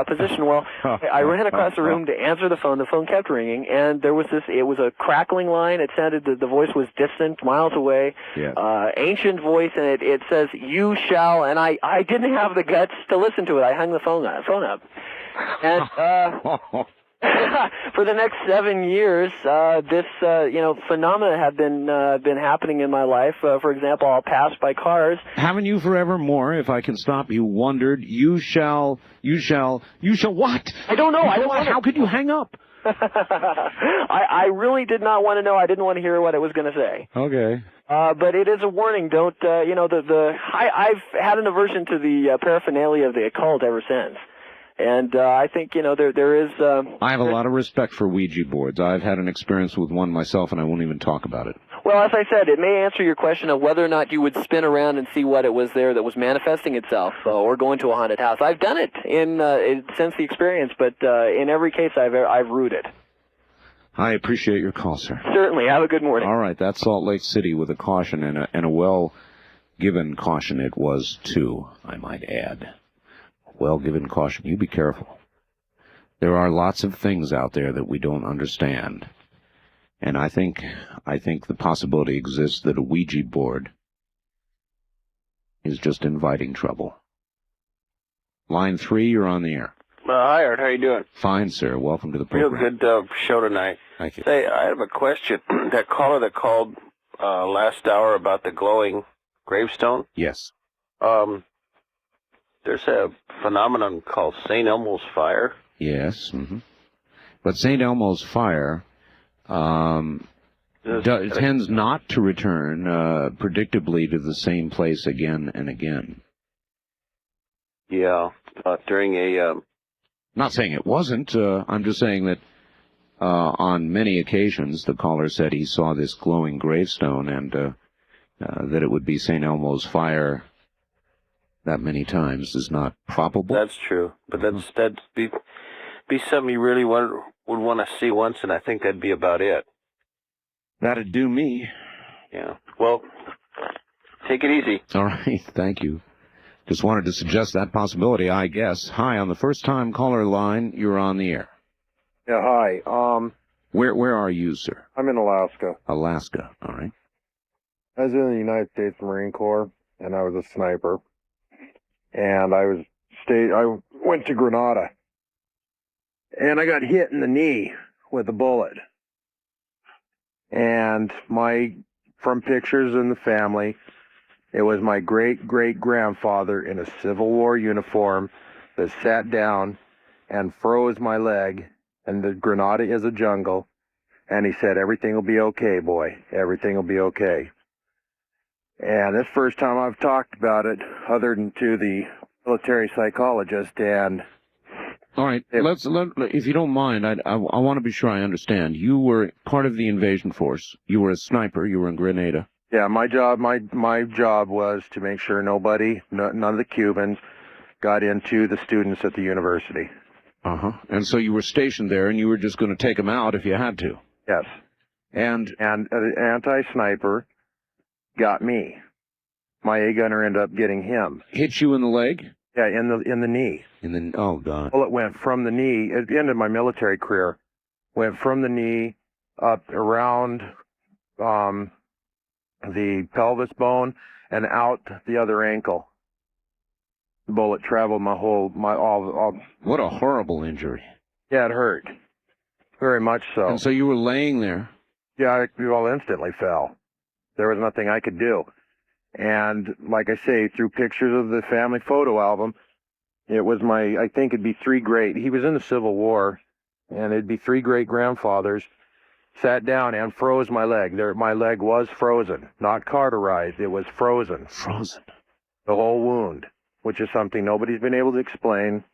position. Well, I ran across the room to answer the phone. The phone kept ringing, and there was it was a crackling line. It sounded, the voice was distant, miles away, ancient voice, and it says, "You shall," and I didn't have the guts to listen to it. I hung the phone up. And, for the next 7 years, this phenomena have been happening in my life. For example, I'll pass by cars. Haven't you forevermore, if I can stop you, wondered, you shall what? I don't know. I don't know. How could you hang up? I really did not want to know. I didn't want to hear what it was going to say. Okay. But it is a warning. Don't, I've had an aversion to the paraphernalia of the occult ever since. And I think, there is... I have a lot of respect for Ouija boards. I've had an experience with one myself, and I won't even talk about it. Well, as I said, it may answer your question of whether or not you would spin around and see what it was there that was manifesting itself, or go into a haunted house. I've done it since the experience, but in every case I've rooted. I appreciate your call, sir. Certainly. Have a good morning. All right, that's Salt Lake City with a caution, and a well-given caution it was, too, I might add. Well-given caution. You be careful. There are lots of things out there that we don't understand. And I think the possibility exists that a Ouija board is just inviting trouble. Line 3, you're on the air. Hi, Art. How you doing? Fine, sir. Welcome to the Real program. good show tonight. Thank you. Hey, I have a question. That caller that called last hour about the glowing gravestone. Yes. There's a phenomenon called St. Elmo's fire. Yes. Mm-hmm. But St. Elmo's fire tends not to return predictably to the same place again and again. Yeah. During a... Not saying it wasn't. I'm just saying that on many occasions the caller said he saw this glowing gravestone and that it would be St. Elmo's fire that many times is not probable. That's true. But that'd be something you really would want to see once, and I think that'd be about it. That'd do me. Yeah. Well, take it easy. All right. Thank you. Just wanted to suggest that possibility, I guess. Hi, on the first-time caller line, you're on the air. Yeah, hi. Where are you, sir? I'm in Alaska. Alaska. All right. I was in the United States Marine Corps, and I was a sniper. And I went to Grenada, and I got hit in the knee with a bullet. And from pictures in the family, it was my great-great-grandfather in a Civil War uniform that sat down and froze my leg. And the Grenada is a jungle. And he said, "Everything will be okay, boy. Everything will be okay." And this first time I've talked about it, other than to the military psychologist, and... All right, if you don't mind, I want to be sure I understand. You were part of the invasion force. You were a sniper. You were in Grenada. Yeah, my job was to make sure none of the Cubans got into the students at the university. Uh-huh. And so you were stationed there, and you were just going to take them out if you had to. Yes. And an anti-sniper got me. My A-gunner ended up getting him. Hit you in the leg? Yeah, in the knee. Oh, God. Well, it went from the knee. At the end of my military career, went from the knee up around the pelvis bone and out the other ankle. The bullet traveled all. What a horrible injury. Yeah, it hurt. Very much so. And so you were laying there. Yeah, I all instantly fell. There was nothing I could do. And like I say, through pictures of the family photo album, it was I think it'd be he was in the Civil War, and it'd be 3 great-grandfathers sat down and froze my leg. My leg was frozen, not cauterized. It was frozen. Frozen. The whole wound, which is something nobody's been able to explain.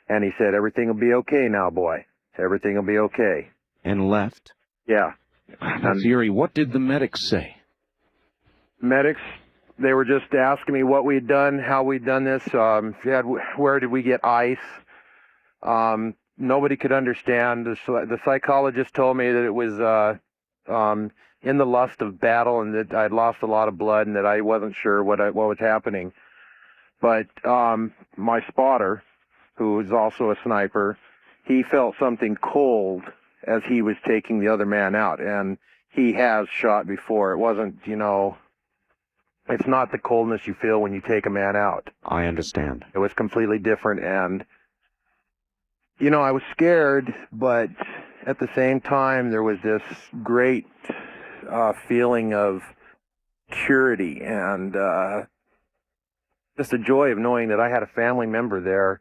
And he said, everything will be okay now, boy. Everything will be okay. And left? Yeah. That's eerie. What did the medics say? Medics, they were just asking me what we'd done, how we'd done this, where did we get ice. Nobody could understand. The psychologist told me that it was in the lust of battle and that I'd lost a lot of blood and that I wasn't sure what was happening. But my spotter, who was also a sniper, he felt something cold as he was taking the other man out. And he has shot before. It wasn't, it's not the coldness you feel when you take a man out. I understand. It was completely different. And I was scared, but at the same time, there was this great feeling of purity and just the joy of knowing that I had a family member there,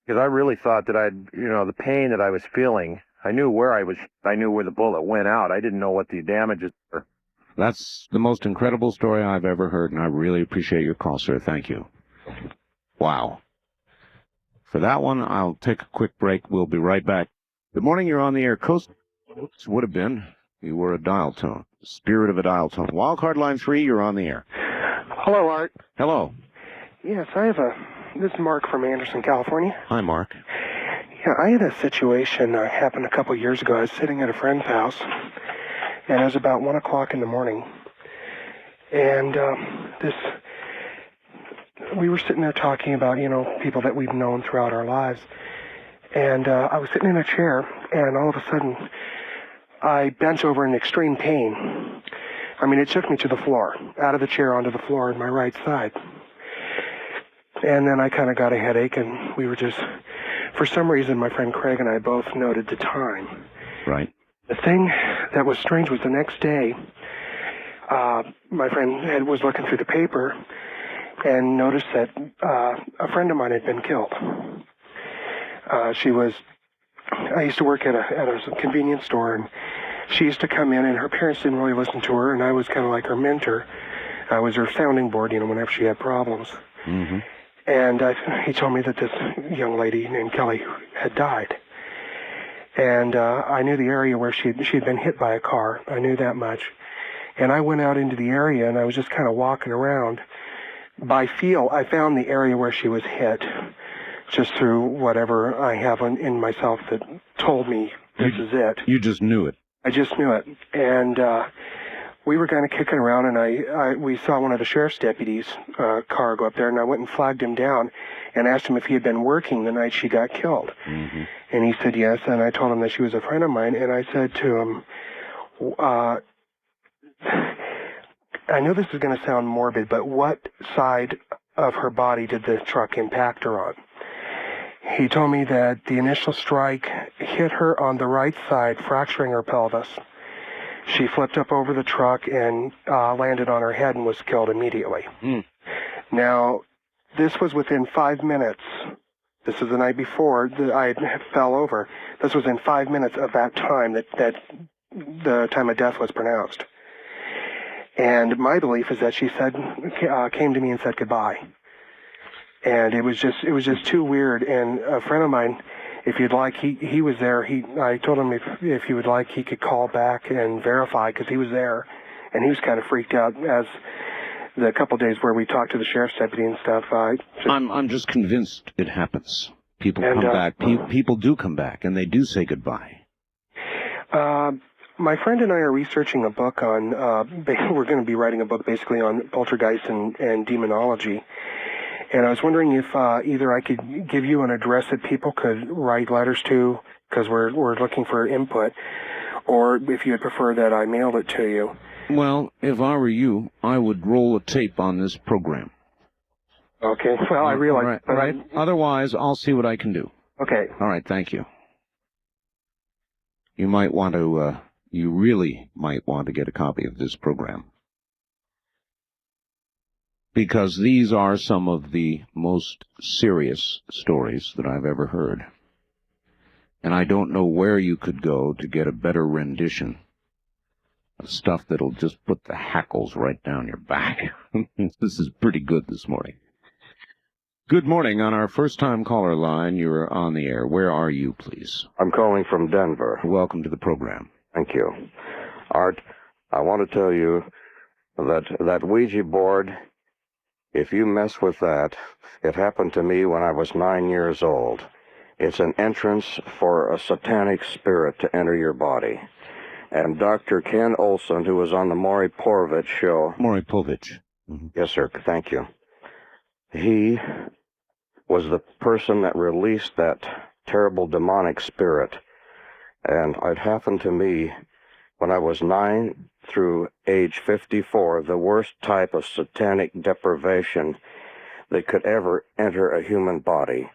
because I really thought that the pain that I was feeling, I knew where the bullet went out. I didn't know what the damages were. That's the most incredible story I've ever heard, and I really appreciate your call, sir. Thank you. Wow. For that one, I'll take a quick break. We'll be right back. Good morning. You're on the air. Coast would have been. You were a dial tone. Spirit of a dial tone. Wildcard line 3, you're on the air. Hello, Art. Hello. Yes, this is Mark from Anderson, California. Hi, Mark. Yeah, I had a situation happened a couple years ago. I was sitting at a friend's house, and it was about 1 o'clock in the morning. And we were sitting there talking about, people that we've known throughout our lives. And I was sitting in a chair, and all of a sudden, I bent over in extreme pain. I mean, it took me to the floor, out of the chair onto the floor on my right side. And then I kind of got a headache, and we were just, for some reason, my friend Craig and I both noted the time. Right. The thing that was strange was the next day, my friend was looking through the paper and noticed that a friend of mine had been killed. I used to work at a convenience store, and she used to come in, and her parents didn't really listen to her, and I was kind of like her mentor. I was her sounding board, whenever she had problems. Mm-hmm. And he told me that this young lady named Kelly had died. And I knew the area where she had been hit by a car. I knew that much. And I went out into the area, and I was just kind of walking around. By feel, I found the area where she was hit, just through whatever I have in myself that told me this is it. You just knew it. I just knew it. And we were kind of kicking around, and we saw one of the sheriff's deputies' car go up there, and I went and flagged him down and asked him if he had been working the night she got killed. Mm-hmm. And he said yes, and I told him that she was a friend of mine, and I said to him, I know this is going to sound morbid, but what side of her body did the truck impact her on? He told me that the initial strike hit her on the right side, fracturing her pelvis. She flipped up over the truck and landed on her head and was killed immediately. Mm. Now, this was within 5 minutes. This is the night before I fell over. This was in 5 minutes of that time that the time of death was pronounced. And my belief is that she came to me and said goodbye. And it was just too weird. And a friend of mine, if you'd like, he was there. I told him if he would like, he could call back and verify, because he was there, and he was kind of freaked out as the couple days where we talked to the sheriff's deputy and stuff. I'm just convinced it happens. People And, come back. People do come back, and they do say goodbye. My friend and I are researching a book on, we're going to be writing a book basically on poltergeist and demonology. And I was wondering if either I could give you an address that people could write letters to, because we're looking for input, or if you'd prefer that I mailed it to you. Well, if I were you, I would roll a tape on this program. Okay. Well, I realize. Right. Otherwise, I'll see what I can do. Okay. All right. Thank you. You might want to. You really might want to get a copy of this program, because these are some of the most serious stories that I've ever heard. And I don't know where you could go to get a better rendition of stuff that'll just put the hackles right down your back. This is pretty good this morning. Good morning. On our first-time caller line, you're on the air. Where are you, please? I'm calling from Denver. Welcome to the program. Thank you. Art, I want to tell you that Ouija board, if you mess with that, it happened to me when I was 9 years old. It's an entrance for a satanic spirit to enter your body. And Dr. Ken Olson, who was on the Maury Povich show... Maury Povich. Mm-hmm. Yes, sir. Thank you. He was the person that released that terrible demonic spirit. And it happened to me when I was 9 through age 54, the worst type of satanic deprivation that could ever enter a human body.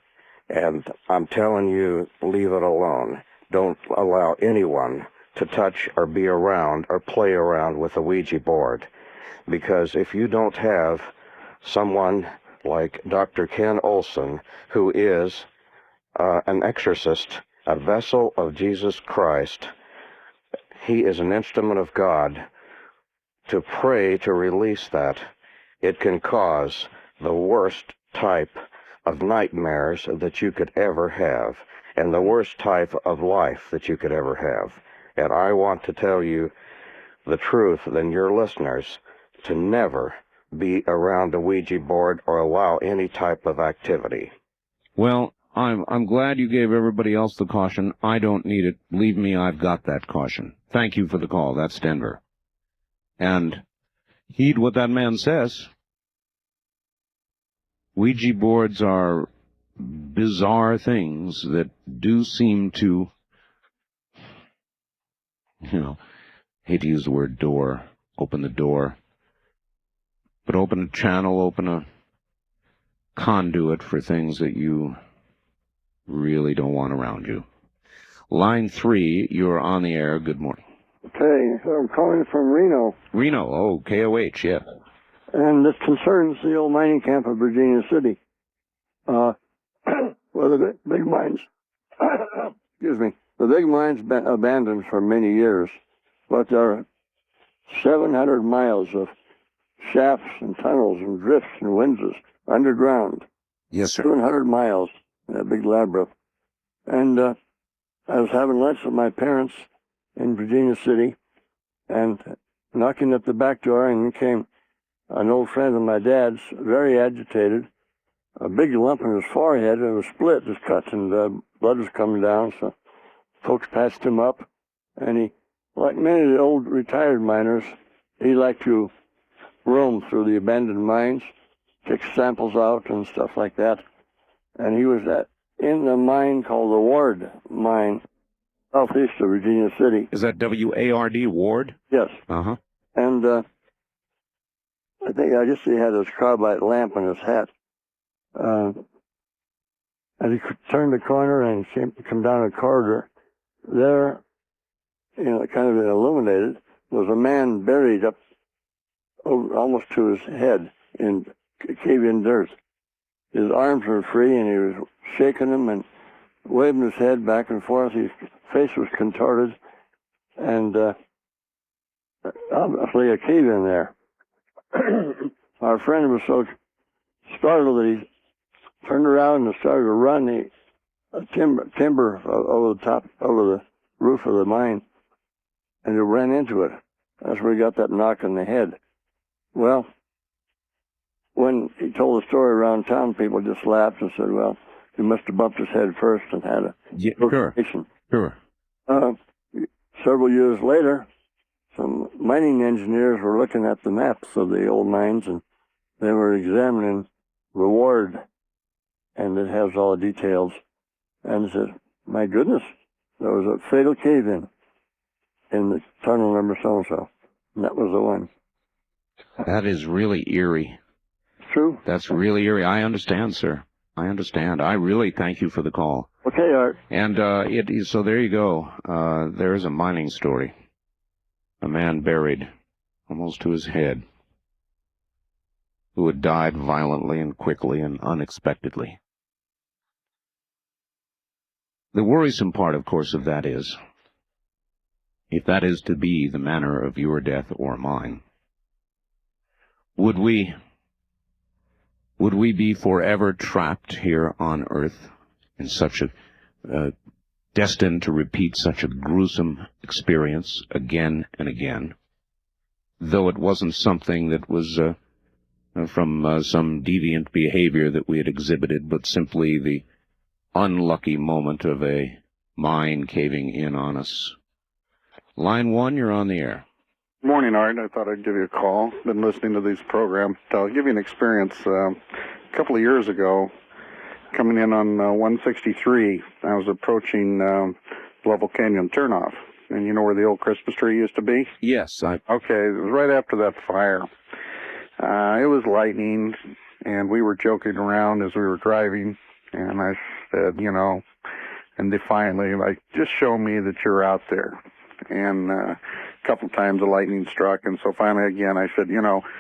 And I'm telling you, leave it alone. Don't allow anyone to touch or be around or play around with a Ouija board. Because if you don't have someone like Dr. Ken Olson, who is an exorcist, a vessel of Jesus Christ, he is an instrument of God, to pray to release that, it can cause the worst type of nightmares that you could ever have, and the worst type of life that you could ever have. And I want to tell you the truth, and your listeners, to never be around a Ouija board or allow any type of activity. Well, I'm glad you gave everybody else the caution. I don't need it. Believe me, I've got that caution. Thank you for the call. That's Denver. And heed what that man says. Ouija boards are bizarre things that do seem to, hate to use the word door, open the door, but open a channel, open a conduit for things that you really don't want around you. Line 3, you're on the air. Good morning. Okay, so I'm calling from Reno. Reno, oh, KOH, yeah. And this concerns the old mining camp of Virginia City. Well, the big mines, excuse me, the big mines been abandoned for many years, but there are 700 miles of shafts and tunnels and drifts and winzes underground. Yes, sir. 700 miles, that big labyrinth. And I was having lunch with my parents in Virginia City, and knocking at the back door, and came an old friend of my dad's, very agitated, a big lump in his forehead, and it was split, just cut, and blood was coming down, so folks patched him up, and he, like many of the old retired miners, he liked to roam through the abandoned mines, take samples out and stuff like that, and he was in the mine called the Ward Mine, southeast of Virginia City. Is that W-A-R-D, Ward? Yes. Uh-huh. And I guess he had his carbide lamp in his hat. As he turned the corner and come down a corridor, there, kind of illuminated, was a man buried up over, almost to his head in cave-in dirt. His arms were free, and he was shaking them and waving his head back and forth. His face was contorted, and obviously a cave in there. Our friend was so startled that he turned around and started to run the timber over the roof of the mine, and he ran into it. That's where he got that knock on the head. Well, when he told the story around town, people just laughed and said, well, he must have bumped his head first and had a hallucination. Sure. Several years later, some mining engineers were looking at the maps of the old mines, and they were examining Reward, and it has all the details. And they said, my goodness, there was a fatal cave-in in the tunnel number so-and-so. And that was the one. That is really eerie. True. That's really eerie. I understand, sir. I understand. I really thank you for the call. Okay, Art. And so there you go. There is a mining story. A man buried almost to his head, who had died violently and quickly and unexpectedly. The worrisome part, of course, of that is, if that is to be the manner of your death or mine, would we be forever trapped here on Earth in such a destined to repeat such a gruesome experience again and again, though it wasn't something that was from some deviant behavior that we had exhibited, but simply the unlucky moment of a mine caving in on us? Line 1, you're on the air. Morning, Art. I thought I'd give you a call. Been listening to these programs. I'll give you an experience. A couple of years ago, coming in on 163, I was approaching Level Canyon turnoff. And you know where the old Christmas tree used to be? Yes. Okay, it was right after that fire. It was lightning, and we were joking around as we were driving, and I said, and defiantly, like, just show me that you're out there. And a couple times the lightning struck, and so finally again I said,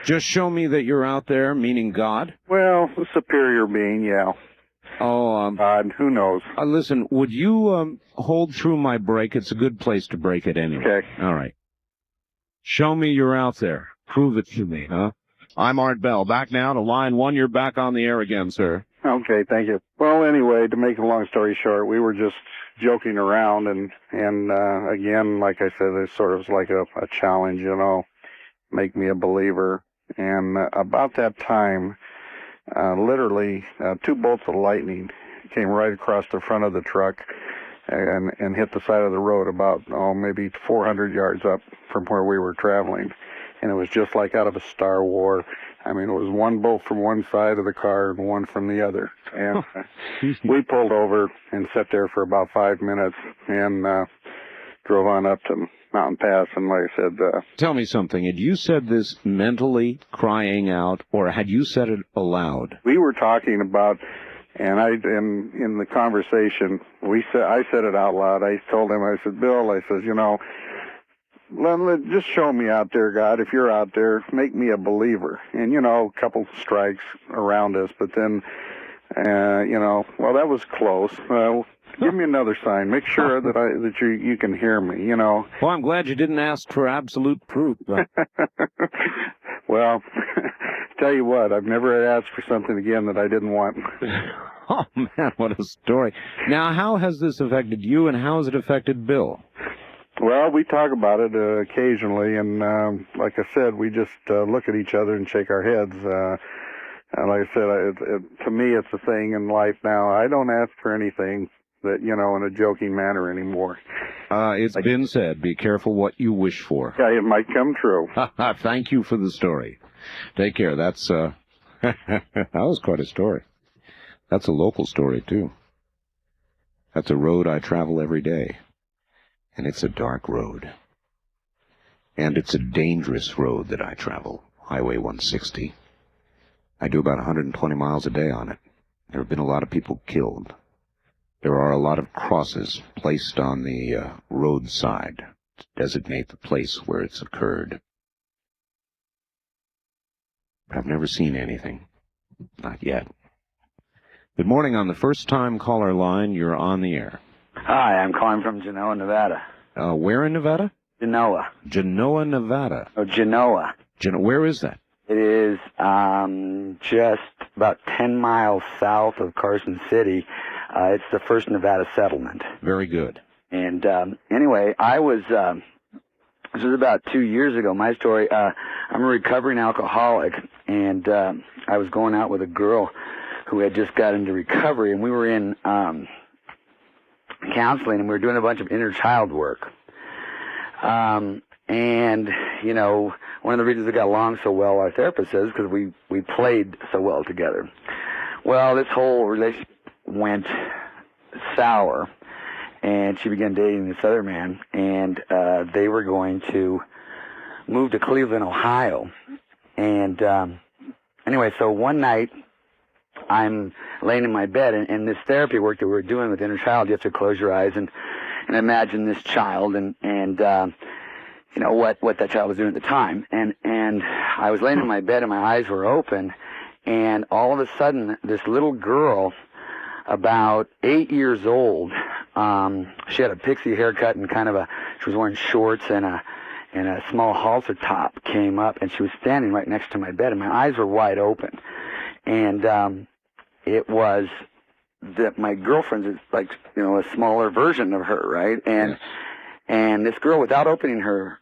Just show me that you're out there, meaning God? Well, the superior being, yeah. Oh, God, who knows? Listen, would you hold through my break? It's a good place to break it anyway. Okay. All right. Show me you're out there. Prove it to me, huh? I'm Art Bell. Back now to line 1. You're back on the air again, sir. Okay, thank you. Well, anyway, to make a long story short, we were just joking around, and again, like I said, it sort of was like a challenge, make me a believer. And about that time, literally, 2 bolts of lightning came right across the front of the truck and hit the side of the road about, maybe 400 yards up from where we were traveling. And it was just like out of a Star Wars. I mean, it was one bolt from one side of the car and one from the other. And we pulled over and sat there for about 5 minutes and drove on up to Mountain Pass. And like I said... Tell me something. Had you said this mentally, crying out, or had you said it aloud? We were talking about... And in the conversation, I said it out loud. I told him, I said, Bill, I says, just show me out there, God. If you're out there, make me a believer. And, a couple strikes around us. But then, well, that was close. Give me another sign. Make sure that you can hear me, Well, I'm glad you didn't ask for absolute proof. Well, tell you what, I've never asked for something again that I didn't want. Oh, man, what a story. Now, how has this affected you, and how has it affected Bill? Well, we talk about it occasionally, and like I said, we just look at each other and shake our heads. And like I said, to me, it's a thing in life now. I don't ask for anything that, in a joking manner anymore. It's been said, be careful what you wish for. Yeah, it might come true. Thank you for the story. Take care. That's, that was quite a story. That's a local story, too. That's a road I travel every day. And it's a dark road. And it's a dangerous road that I travel, Highway 160. I do about 120 miles a day on it. There have been a lot of people killed. There are a lot of crosses placed on the roadside to designate the place where it's occurred. I've never seen anything. Not yet. Good morning. On the first-time caller line, you're on the air. Hi, I'm calling from Genoa, Nevada. Where in Nevada? Genoa. Genoa, Nevada. Oh, Genoa. Where is that? It is just about 10 miles south of Carson City. It's the first Nevada settlement. Very good. And anyway, I was This was about 2 years ago. My story, I'm a recovering alcoholic, and I was going out with a girl who had just got into recovery, and we were in counseling, and we were doing a bunch of inner child work. And, you know, one of the reasons we got along so well, our therapist says, because we played so well together. Well, this whole relationship went sour, and she began dating this other man, and they were going to move to Cleveland, Ohio. And anyway, so one night, I'm laying in my bed, and this therapy work that we were doing with inner child, you have to close your eyes and imagine this child and you know, what that child was doing at the time. And I was laying in my bed, and my eyes were open, and all of a sudden, this little girl, about 8 years old, she had a pixie haircut and she was wearing shorts and a small halter top, came up, and she was standing right next to my bed, and my eyes were wide open. And it was that my girlfriend is like, you know, a smaller version of her, right? And this girl, without opening her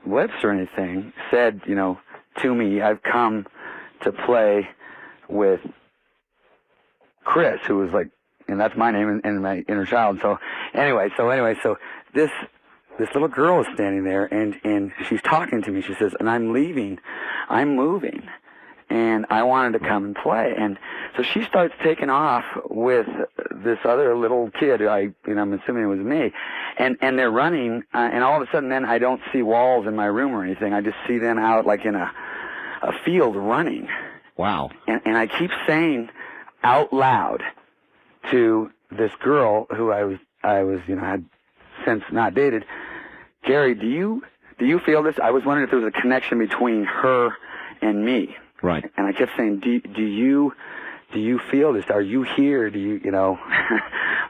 lips or anything, said, you know, to me, I've come to play with Chris, who was like, and that's my name and my inner child. So anyway, so this little girl is standing there, and she's talking to me. She says, and I'm leaving, I'm moving, and I wanted to come and play. And so she starts taking off with this other little kid. I'm assuming it was me, and they're running. And all of a sudden, then I don't see walls in my room or anything. I just see them out like in a field running. Wow. And I keep saying out loud to this girl who I was had since not dated, Gary, do you feel this? I was wondering if there was a connection between her and me. Right. And I kept saying, do you feel this? Are you here? Do you know,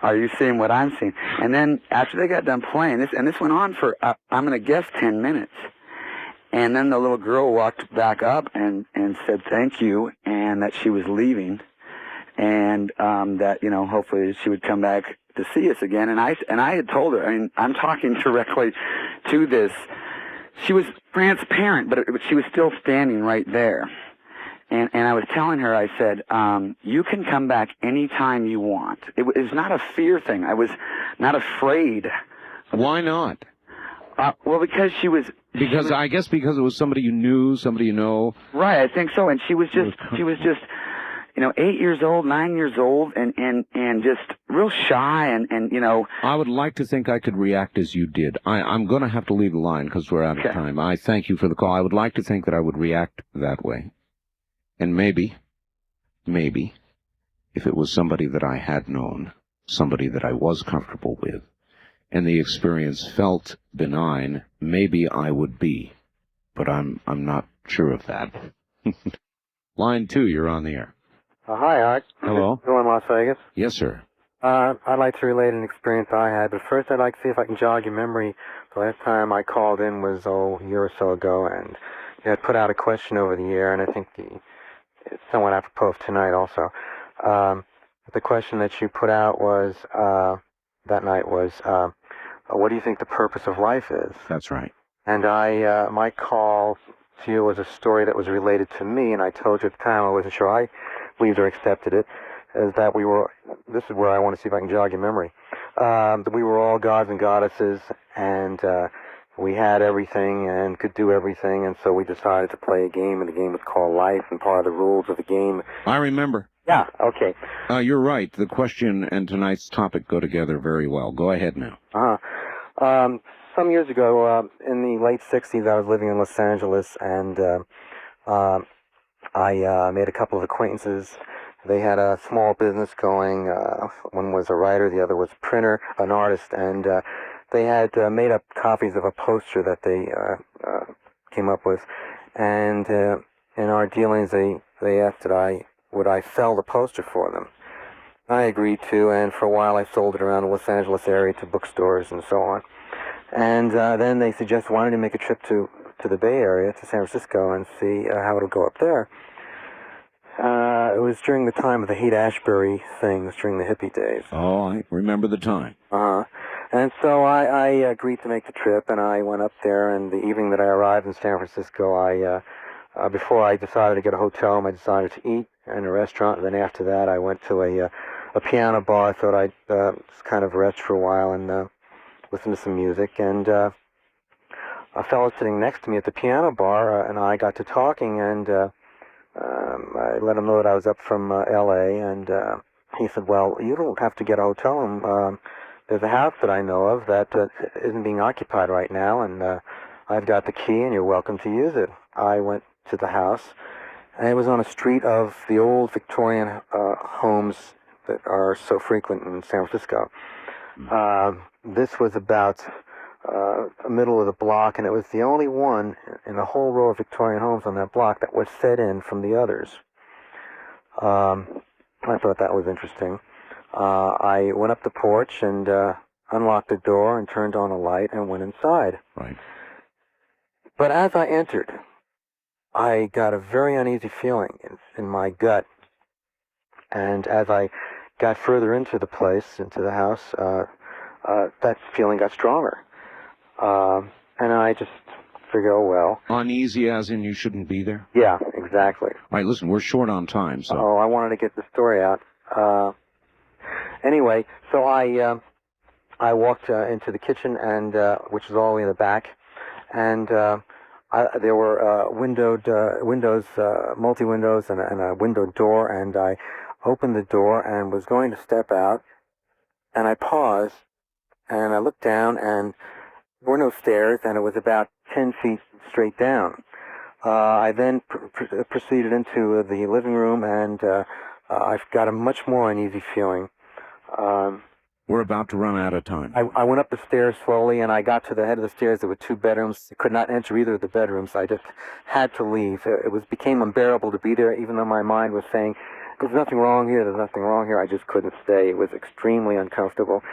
are you seeing what I'm seeing? And then after they got done playing this, and this went on for, I'm going to guess 10 minutes. And then the little girl walked back up and said thank you, and that she was leaving, and that, you know, hopefully she would come back to see us again. And I had told her, I mean, I'm talking directly to this. She was transparent, but she was still standing right there. And I was telling her, I said, you can come back anytime you want. It was not a fear thing. I was not afraid. Why not? Well, because she was... I guess because it was somebody you knew, somebody you know. Right, I think so. And she was just, you know, 8 years old, 9 years old, and just real shy, and you know. I would like to think I could react as you did. I'm going to have to leave the line because we're out of time. I thank you for the call. I would like to think that I would react that way. And maybe, if it was somebody that I had known, somebody that I was comfortable with, and the experience felt benign, maybe I would be. But I'm not sure of that. Line 2, you're on the air. Hi, Art. Hello. Still in Las Vegas? Yes, sir. I'd like to relate an experience I had, but first I'd like to see if I can jog your memory. The last time I called in was, a year or so ago, and you had put out a question over the air, and I think it's somewhat apropos of tonight also. The question that you put out was, that night was, what do you think the purpose of life is? That's right. And my call to you was a story that was related to me, and I told you at the time I wasn't sure I believed or accepted it, is that this is where I want to see if I can jog your memory, that we were all gods and goddesses, and we had everything and could do everything, and so we decided to play a game, and the game was called Life, and part of the rules of the game... I remember. Yeah, okay. You're right. The question and tonight's topic go together very well. Go ahead now. Some years ago, in the late 60s, I was living in Los Angeles, and I made a couple of acquaintances. They had a small business going. One was a writer, the other was a printer, an artist, and they had made up copies of a poster that they came up with. And in our dealings, they asked that would I sell the poster for them. I agreed to, and for a while I sold it around the Los Angeles area to bookstores and so on. And then they suggested, why don't you make a trip to the Bay Area, to San Francisco, and see how it'll go up there. It was during the time of the Haight-Ashbury things, during the hippie days. Oh, I remember the time. And And so I agreed to make the trip, and I went up there, and the evening that I arrived in San Francisco, before I decided to get a hotel room, I decided to eat in a restaurant, and then after that I went to a piano bar. I thought I'd just kind of rest for a while and listen to some music, and a fellow sitting next to me at the piano bar and I got to talking, and I let him know that I was up from L.A., and he said, well, you don't have to get a hotel room. There's a house that I know of that isn't being occupied right now, and I've got the key, and you're welcome to use it. I went to the house, and it was on a street of the old Victorian homes that are so frequent in San Francisco. This was about the middle of the block, and it was the only one in the whole row of Victorian homes on that block that was set in from the others. I thought that was interesting. I went up the porch and unlocked the door and turned on a light and went inside. Right. But as I entered, I got a very uneasy feeling in my gut. And as I got further into the place, into the house, that feeling got stronger. And I just figured, oh, well. Uneasy as in you shouldn't be there? Yeah, exactly. All right, listen, we're short on time, so... Oh, I wanted to get the story out. Anyway, so I walked into the kitchen, and which is all the way in the back, and there were windows, multi-windows, and a window door, and I opened the door and was going to step out, and I paused, and I looked down, and there were no stairs, and it was about 10 feet straight down. I then proceeded into the living room, and I've got a much more uneasy feeling. We're about to run out of time. I went up the stairs slowly, and I got to the head of the stairs. There were 2 bedrooms. I could not enter either of the bedrooms. I just had to leave. It became unbearable to be there, even though my mind was saying, there's nothing wrong here, there's nothing wrong here. I just couldn't stay. It was extremely uncomfortable.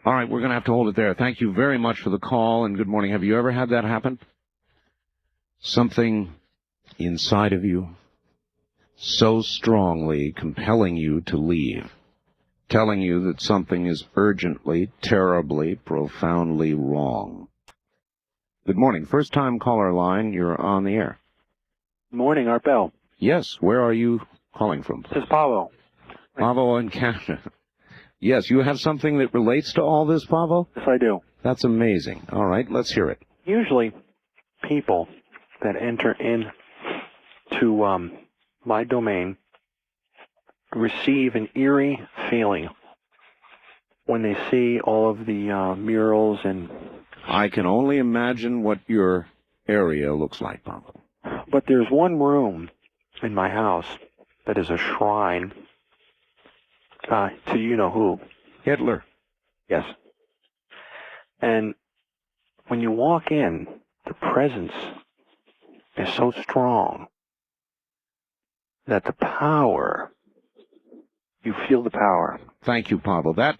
All right, we're going to have to hold it there. Thank you very much for the call, and good morning. Have you ever had that happen? Something inside of you so strongly compelling you to leave, telling you that something is urgently, terribly, profoundly wrong. Good morning. First-time caller line, you're on the air. Morning, Art Bell. Yes, where are you calling from? This is Pavo. Pavo in Canada. Yes, you have something that relates to all this, Pavo? Yes, I do. That's amazing. All right, let's hear it. Usually, people that enter into my domain receive an eerie feeling when they see all of the murals and... I can only imagine what your area looks like, Pavo. But there's one room in my house that is a shrine to you-know-who. Hitler. Yes. And when you walk in, the presence is so strong that the power, you feel the power. Thank you, Pavo. That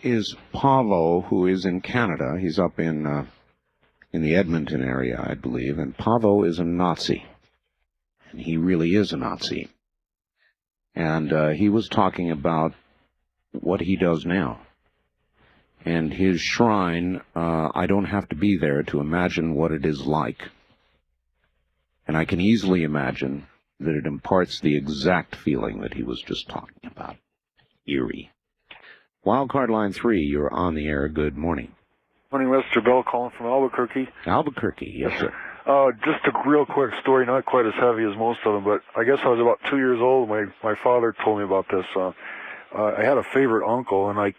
is Pavo, who is in Canada. He's up in the Edmonton area, I believe, and Pavo is a Nazi. And he really is a Nazi. And he was talking about what he does now. And his shrine, I don't have to be there to imagine what it is like. And I can easily imagine that it imparts the exact feeling that he was just talking about. Eerie. Wildcard line 3, you're on the air. Good morning. Morning, Mr. Bell, calling from Albuquerque. Albuquerque, yes, sir. Just a real quick story, not quite as heavy as most of them, but I guess I was about 2 years old. My father told me about this. I had a favorite uncle, and I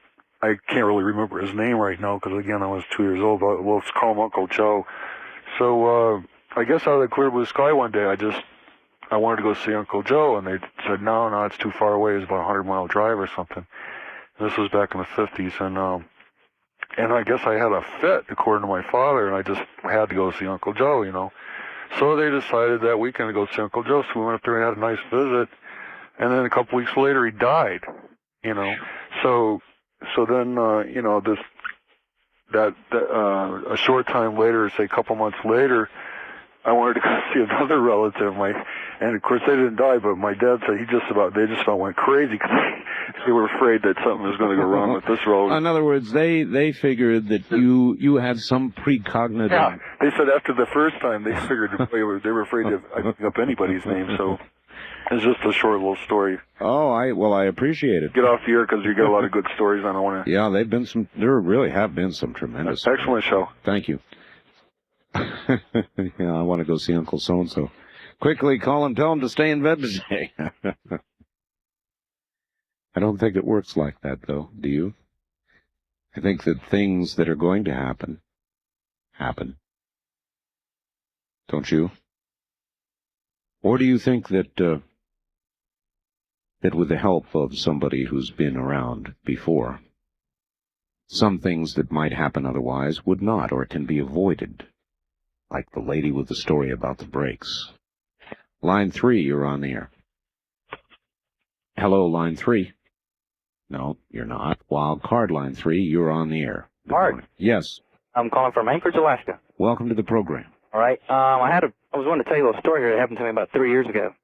can't really remember his name right now because, again, I was 2 years old, but let's call him Uncle Joe. So I guess out of the clear blue sky one day, I wanted to go see Uncle Joe, and they said, no, it's too far away. It's about a 100-mile drive or something. And this was back in the 50s, and I guess I had a fit, according to my father, and I just had to go see Uncle Joe, you know. So they decided that weekend to go see Uncle Joe, so we went up there and had a nice visit. And then a couple weeks later, he died, you know. So then, you know, a short time later, say a couple months later, I wanted to go see another relative. And of course they didn't die, but my dad said they just about went crazy because they were afraid that something was going to go wrong with this road. In other words, they figured that you had some precognitive. Yeah, they said after the first time they figured they were afraid of picking up anybody's name. So it's just a short little story. Oh, I appreciate it. Get off the air because you got a lot of good stories. I don't want to. Yeah, there really have been some tremendous. Excellent show. Thank you. Yeah, I want to go see Uncle So-and-so. Quickly call him, tell him to stay in bed today. I don't think it works like that, though, do you? I think that things that are going to happen. Don't you? Or do you think that, that with the help of somebody who's been around before, some things that might happen otherwise would not, or can be avoided? Like the lady with the story about the brakes. Line 3, you're on the air. Hello, line 3. No, you're not. Wild card line 3, you're on the air. Art. Yes. I'm calling from Anchorage, Alaska. Welcome to the program. All right. I was wanting to tell you a little story here that happened to me about 3 years ago.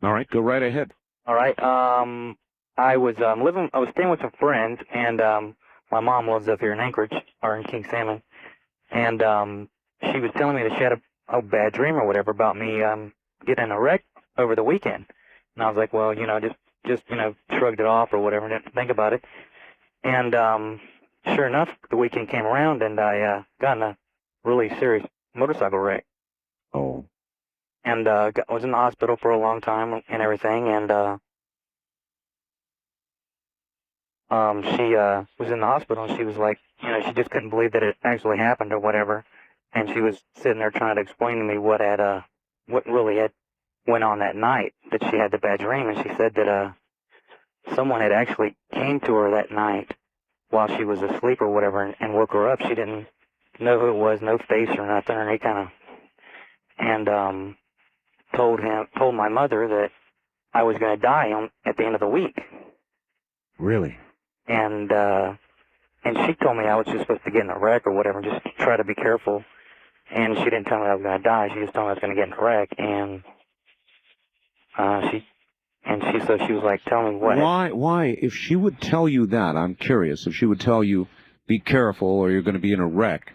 All right, go right ahead. All right. I was staying with some friends, and my mom lives up here in Anchorage, or in King Salmon, and she was telling me that she had a bad dream or whatever about me getting in a wreck over the weekend. And I was like, well, just shrugged it off or whatever, didn't think about it. And sure enough, the weekend came around, and I got in a really serious motorcycle wreck. Oh. And was in the hospital for a long time and everything, and she was in the hospital, and she was like, she just couldn't believe that it actually happened or whatever. And she was sitting there trying to explain to me what really had went on that night, that she had the bad dream. And she said that someone had actually came to her that night while she was asleep or whatever, and woke her up. She didn't know who it was, no face or nothing, or any kind of, and told my mother that I was going to die at the end of the week. Really? And she told me I was just supposed to get in a wreck or whatever, just try to be careful. And she didn't tell me I was going to die. She just told me I was going to get in a wreck. And she was like, tell me what. Why? If she would tell you that, I'm curious. If she would tell you, be careful or you're going to be in a wreck,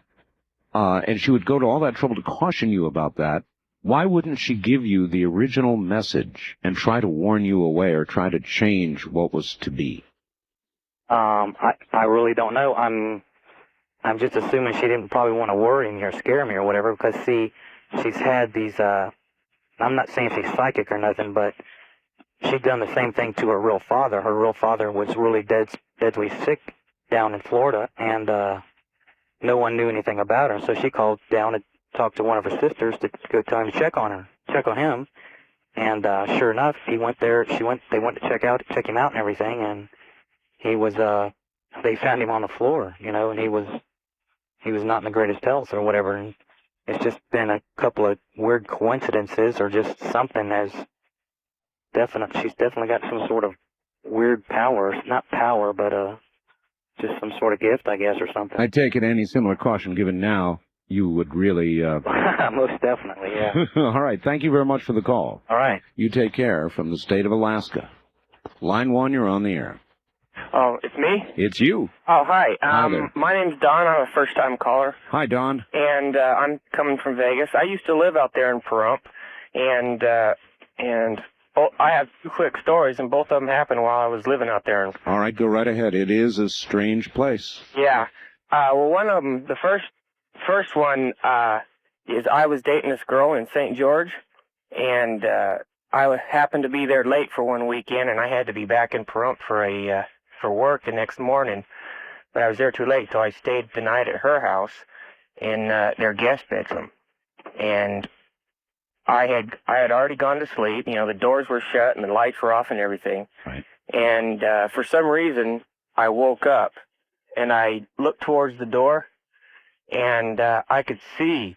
and she would go to all that trouble to caution you about that, why wouldn't she give you the original message and try to warn you away or try to change what was to be? I really don't know. I'm just assuming she didn't probably want to worry me or scare me or whatever, because she's had these, I'm not saying she's psychic or nothing, but she'd done the same thing to her real father. Her real father was really deadly sick down in Florida, and no one knew anything about her. So she called down and talked to one of her sisters to go tell him to check on him. And sure enough, he went there. They went to check him out and everything, and he was they found him on the floor, and he was not in the greatest health or whatever. And it's just been a couple of weird coincidences, or just something as definite. She's definitely got some sort of weird power, not power, but just some sort of gift, I guess, or something. I take it any similar caution given now, you would really... Most definitely, yeah. All right, thank you very much for the call. All right. You take care from the state of Alaska. Line 1, you're on the air. Oh, it's me? It's you. Oh, hi. Hi there. My name's Don. I'm a first-time caller. Hi, Don. And I'm coming from Vegas. I used to live out there in Pahrump, and I have two quick stories, and both of them happened while I was living out there. All right, go right ahead. It is a strange place. Yeah. Well, one of them, the first one is I was dating this girl in St. George, and I happened to be there late for one weekend, and I had to be back in Pahrump for work the next morning. But I was there too late, so I stayed the night at her house in their guest bedroom. And I had already gone to sleep. The doors were shut and the lights were off and everything. Right. And for some reason, I woke up and I looked towards the door, and I could see,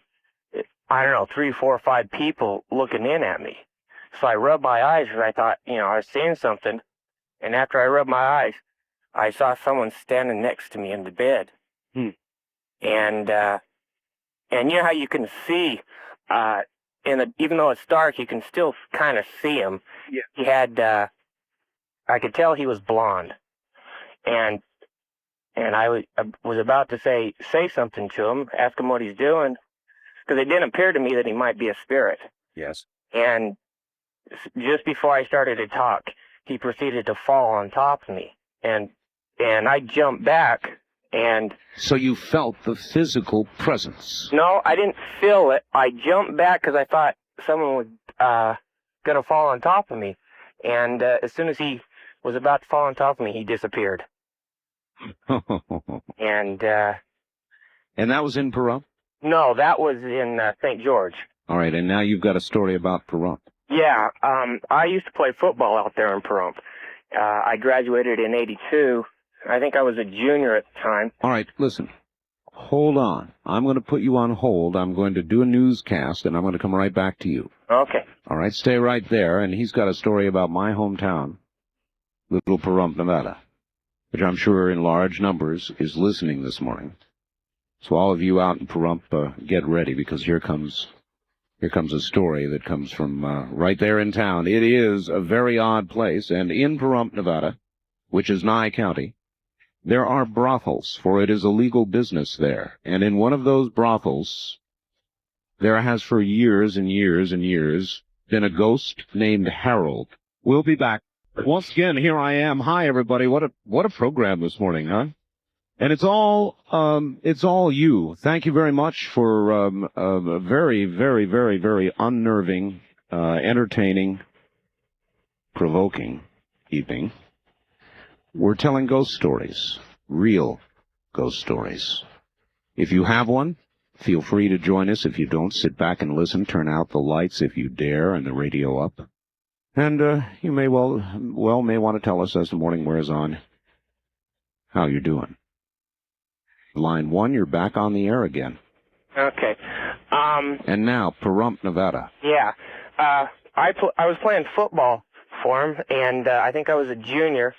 3, 4, 5 people looking in at me. So I rubbed my eyes, and I thought, I was seeing something. And after I rubbed my eyes, I saw someone standing next to me in the bed. And And you know how you can see, even though it's dark, you can still kind of see him. Yeah. He had, I could tell he was blonde. And I was about to say something to him, ask him what he's doing, because it didn't appear to me that he might be a spirit. Yes. And just before I started to talk, he proceeded to fall on top of me. And I jumped back, and... So you felt the physical presence? No, I didn't feel it. I jumped back because I thought someone was going to fall on top of me. And as soon as he was about to fall on top of me, he disappeared. And that was in Pahrump? No, that was in St. George. All right, and now you've got a story about Pahrump. Yeah, I used to play football out there in Pahrump. I graduated in '82. I think I was a junior at the time. All right, listen. Hold on. I'm going to put you on hold. I'm going to do a newscast, and I'm going to come right back to you. Okay. All right, stay right there, and he's got a story about my hometown, Little Pahrump, Nevada, which I'm sure in large numbers is listening this morning. So all of you out in Pahrump, get ready, because here comes a story that comes from right there in town. It is a very odd place, and in Pahrump, Nevada, which is Nye County, there are brothels, for it is a legal business there. And in one of those brothels, there has for years and years and years been a ghost named Harold. We'll be back. Once again, here I am. Hi, everybody. What a program this morning, huh? And it's all you. Thank you very much for a very, very, very, very unnerving, entertaining, provoking evening. We're telling ghost stories, real ghost stories. If you have one, feel free to join us. If you don't, sit back and listen. Turn out the lights if you dare and the radio up. And you may may want to tell us as the morning wears on how you're doing. Line 1, you're back on the air again. Okay. And now, Pahrump, Nevada. Yeah. I was playing football for him, and I think I was a junior,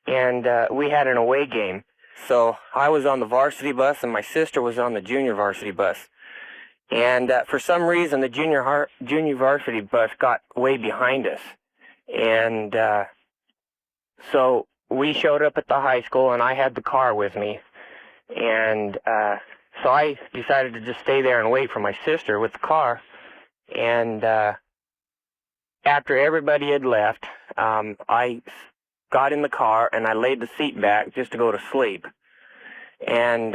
and we had an away game. So I was on the varsity bus, and my sister was on the junior varsity bus. And for some reason, the junior varsity bus got way behind us. And so we showed up at the high school, and I had the car with me. And so I decided to just stay there and wait for my sister with the car. And after everybody had left, I got in the car and I laid the seat back just to go to sleep. And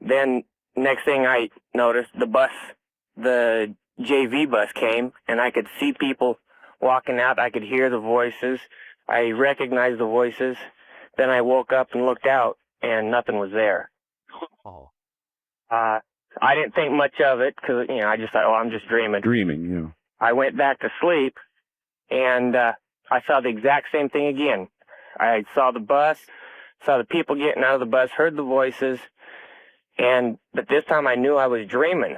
then next thing I noticed, the JV bus came, and I could see people walking out. I could hear the voices. I recognized the voices. Then I woke up and looked out, and nothing was there. Oh. I didn't think much of it because, I just thought, I'm just dreaming. Dreaming, yeah. I went back to sleep, and I saw the exact same thing again. I saw the bus, saw the people getting out of the bus, heard the voices, but this time I knew I was dreaming,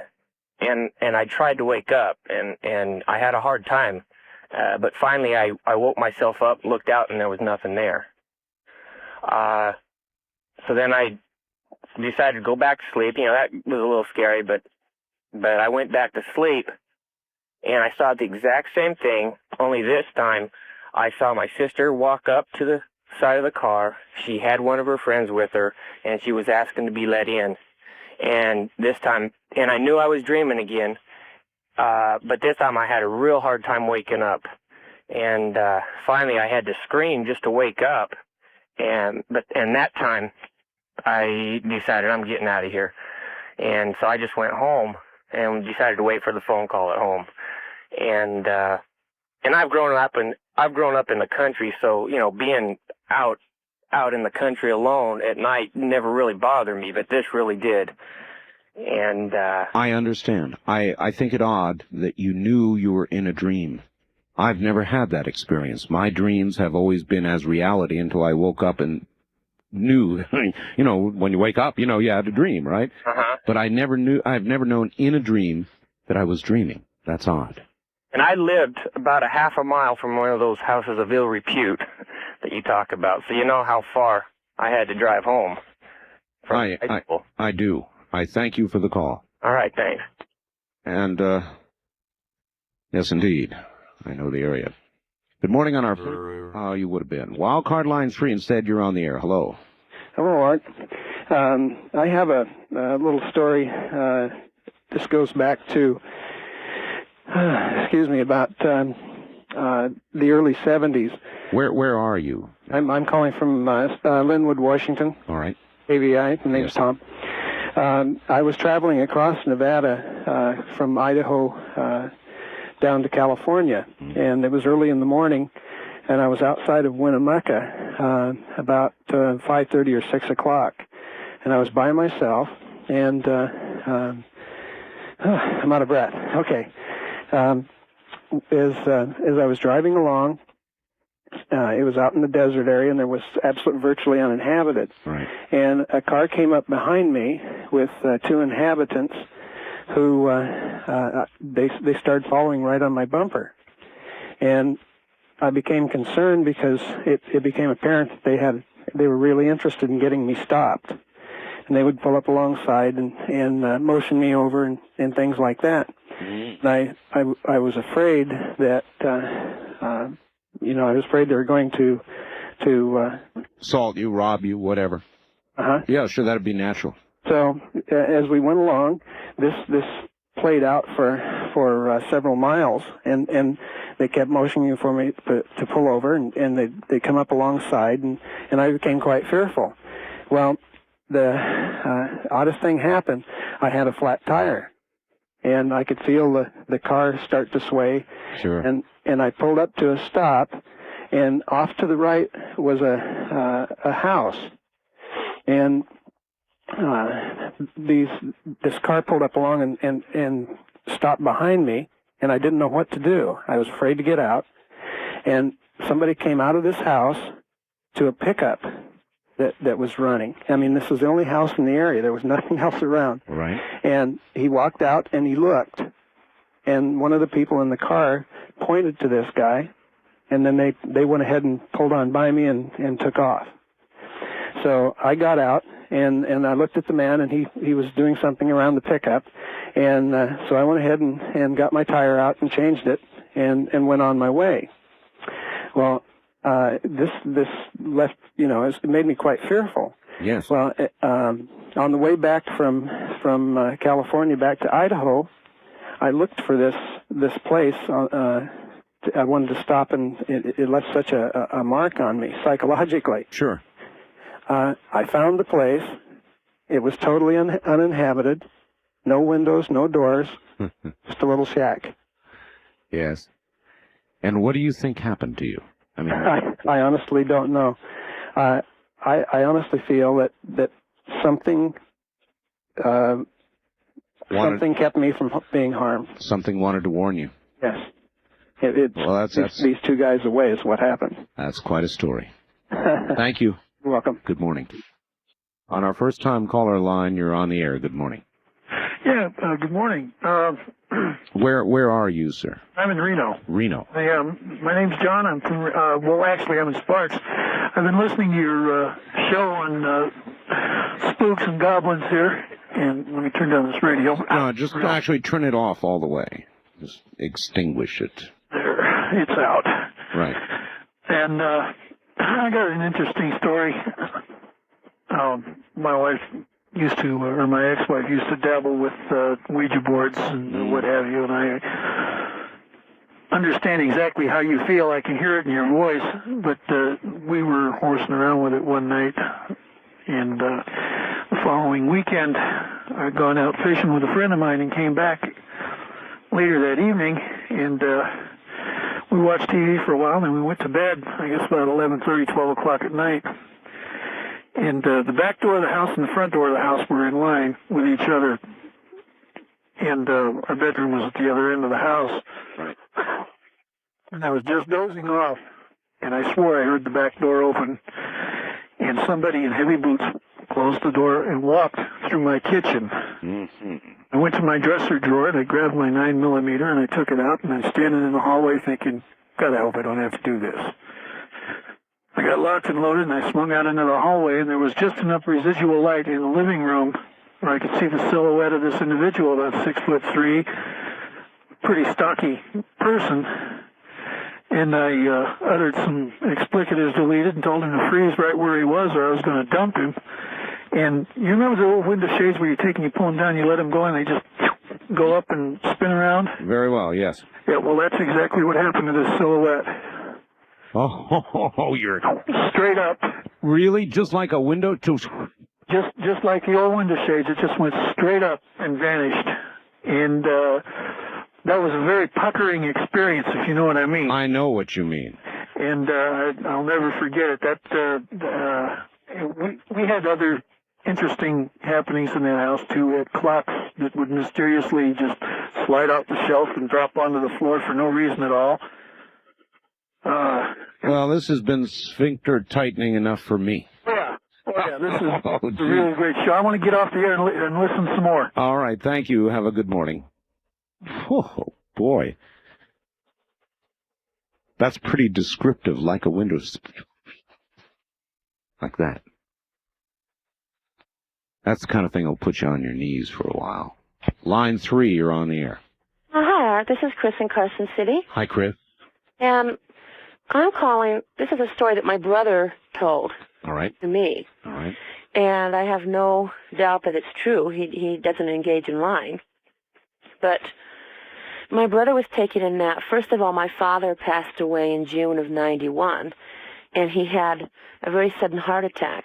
and I tried to wake up, and I had a hard time. But finally I woke myself up, looked out, and there was nothing there. So then I decided to go back to sleep. That was a little scary, but I went back to sleep, and I saw the exact same thing, only this time I saw my sister walk up to the side of the car. She had one of her friends with her, and she was asking to be let in. And this time, and I knew I was dreaming again, but this time I had a real hard time waking up. And finally I had to scream just to wake up. And that time I decided I'm getting out of here. And so I just went home and decided to wait for the phone call at home. And I've grown up in the country, so being out in the country alone at night never really bothered me, but this really did. And I understand. I think it odd that you knew you were in a dream. I've never had that experience. My dreams have always been as reality until I woke up and knew. When you wake up, you had a dream, right? Uh-huh. But I've never known in a dream that I was dreaming. That's odd. And I lived about a half a mile from one of those houses of ill repute that you talk about, so you know how far I had to drive home from high school. I do. I thank you for the call. All right, thanks. And, yes, indeed. I know the area. Good morning on our... Oh, you would have been. Wild card line's free. Instead, you're on the air. Hello. Hello, Art. I have a little story. This goes back to, about the early 70s. Where are you? I'm calling from Linwood, Washington. All right. AVI. My name's Tom. I was traveling across Nevada from Idaho down to California, and it was early in the morning, and I was outside of Winnemucca about 5:30 or 6 o'clock, and I was by myself, and I'm out of breath. Okay. As I was driving along, it was out in the desert area, and there was virtually uninhabited. Right. And a car came up behind me with two inhabitants who they started following right on my bumper. And I became concerned because it became apparent that they were really interested in getting me stopped. And they would pull up alongside and motion me over and things like that. And I was afraid that I was afraid they were going to assault you, rob you, whatever. Yeah, sure, that'd be natural. So as we went along, this played out for several miles, and they kept motioning for me to pull over, and they come up alongside, and I became quite fearful. Well, the oddest thing happened. I had a flat tire, and I could feel the car start to sway. Sure. And I pulled up to a stop, and off to the right was a house, and this car pulled up along and stopped behind me, and I didn't know what to do. I was afraid to get out, and somebody came out of this house to a pickup that was running. I mean, this was the only house in the area. There was nothing else around. Right. And he walked out and he looked, and one of the people in the car pointed to this guy, and then they went ahead and pulled on by me and took off. So I got out, and I looked at the man, and he was doing something around the pickup, and so I went ahead and got my tire out and changed it and went on my way. Well, this left, it made me quite fearful. Yes. Well, on the way back from California back to Idaho, I looked for this place. I wanted to stop, and it left such a mark on me psychologically. Sure. I found the place. It was totally uninhabited. No windows, no doors, just a little shack. Yes. And what do you think happened to you? I mean, I honestly don't know. I honestly feel that something something kept me from being harmed. Something wanted to warn you. Yes. Well, these two guys away is what happened. That's quite a story. Thank you. You're welcome. Good morning. On our first-time caller line, you're on the air. Good morning. Yeah, good morning. Where are you, sir? I'm in Reno. Reno. My name's John. I'm from, I'm in Sparks. I've been listening to your show on spooks and goblins here, and let me turn down this radio. No, just actually turn it off all the way. Just extinguish it. There, it's out. Right. And I got an interesting story. My wife used to, or my ex-wife used to dabble with Ouija boards and what have you, and I understand exactly how you feel. I can hear it in your voice, but we were horsing around with it one night, and the following weekend I'd gone out fishing with a friend of mine and came back later that evening, and we watched TV for a while, and then we went to bed, I guess about 11:30, 12 o'clock at night. And the back door of the house and the front door of the house were in line with each other. And our bedroom was at the other end of the house. Right. And I was just dozing off, and I swore I heard the back door open. And somebody in heavy boots closed the door and walked through my kitchen. Mm-hmm. I went to my dresser drawer, and I grabbed my 9mm, and I took it out, and I was standing in the hallway thinking, God, I hope I don't have to do this. I got locked and loaded, and I swung out into the hallway, and there was just enough residual light in the living room where I could see the silhouette of this individual, about 6'3", pretty stocky person. And I uttered some explicatives deleted and told him to freeze right where he was or I was going to dump him. And you remember the old window shades where you pull them down, you let them go, and they just go up and spin around? Very well, yes. Yeah, well, that's exactly what happened to this silhouette. Oh, you're... Straight up. Really? Just like a window? Just like the old window shades, it just went straight up and vanished. And that was a very puckering experience, if you know what I mean. I know what you mean. And I'll never forget it. We had other interesting happenings in that house, too. We had clocks that would mysteriously just slide off the shelf and drop onto the floor for no reason at all. Well, this has been sphincter tightening enough for me. Yeah. Oh, yeah, this is a really great show. I want to get off the air and listen some more. All right, thank you. Have a good morning. Oh, boy. That's pretty descriptive, like a window... Like that. That's the kind of thing that'll put you on your knees for a while. Line 3, you're on the air. Hi, Art. This is Chris in Carson City. Hi, Chris. And I'm calling. This is a story that my brother told All right. to me. All right. And I have no doubt that it's true. He doesn't engage in lying. But my brother was taking a nap. First of all, my father passed away in June of '91, and he had a very sudden heart attack.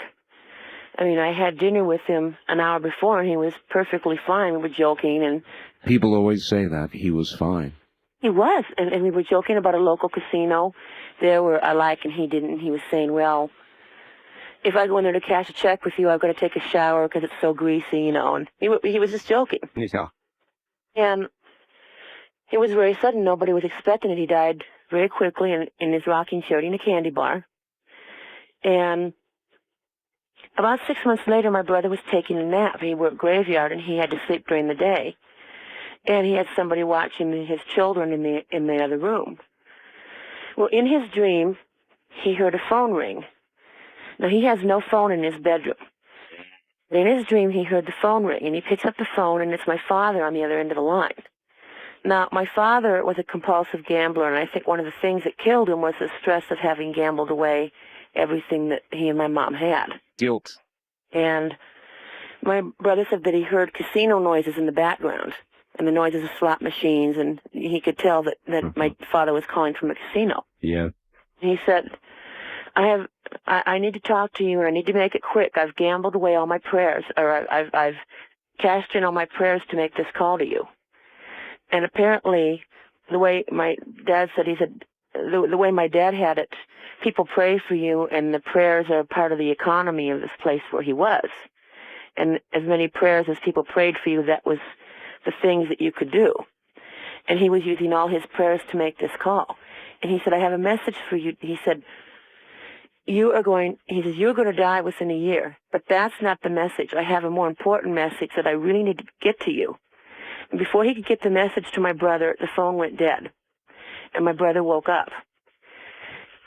I mean, I had dinner with him an hour before, and he was perfectly fine. We were joking, and People always say that. He was fine. he was. And we were joking about a local casino there where I like and he didn't. He was saying, well, if I go in there to cash a check with you, I've got to take a shower because it's so greasy, you know. And he was just joking. Yeah. And it was very sudden. Nobody was expecting it. He died very quickly in his rocking chair in a candy bar. And about 6 months later, my brother was taking a nap. He worked graveyard, and he had to sleep during the day. And he had somebody watching his children in the other room. Well, in his dream, he heard a phone ring. Now, he has no phone in his bedroom. But in his dream, he heard the phone ring, and he picks up the phone, and it's my father on the other end of the line. Now, my father was a compulsive gambler, and I think one of the things that killed him was the stress of having gambled away everything that he and my mom had. Guilt. And my brother said that he heard casino noises in the background, and the noises of slot machines, and he could tell that my father was calling from a casino. Yeah. He said, I need to talk to you, and I need to make it quick. I've gambled away all my prayers, or I've cashed in all my prayers to make this call to you. And apparently, the way my dad said, he said, the way my dad had it, people pray for you, and the prayers are part of the economy of this place where he was. And as many prayers as people prayed for you, that was the things that you could do. And he was using all his prayers to make this call. And he said, I have a message for you. He said, you're going to die within a year. But that's not the message. I have a more important message that I really need to get to you. And before he could get the message to my brother, the phone went dead. And my brother woke up.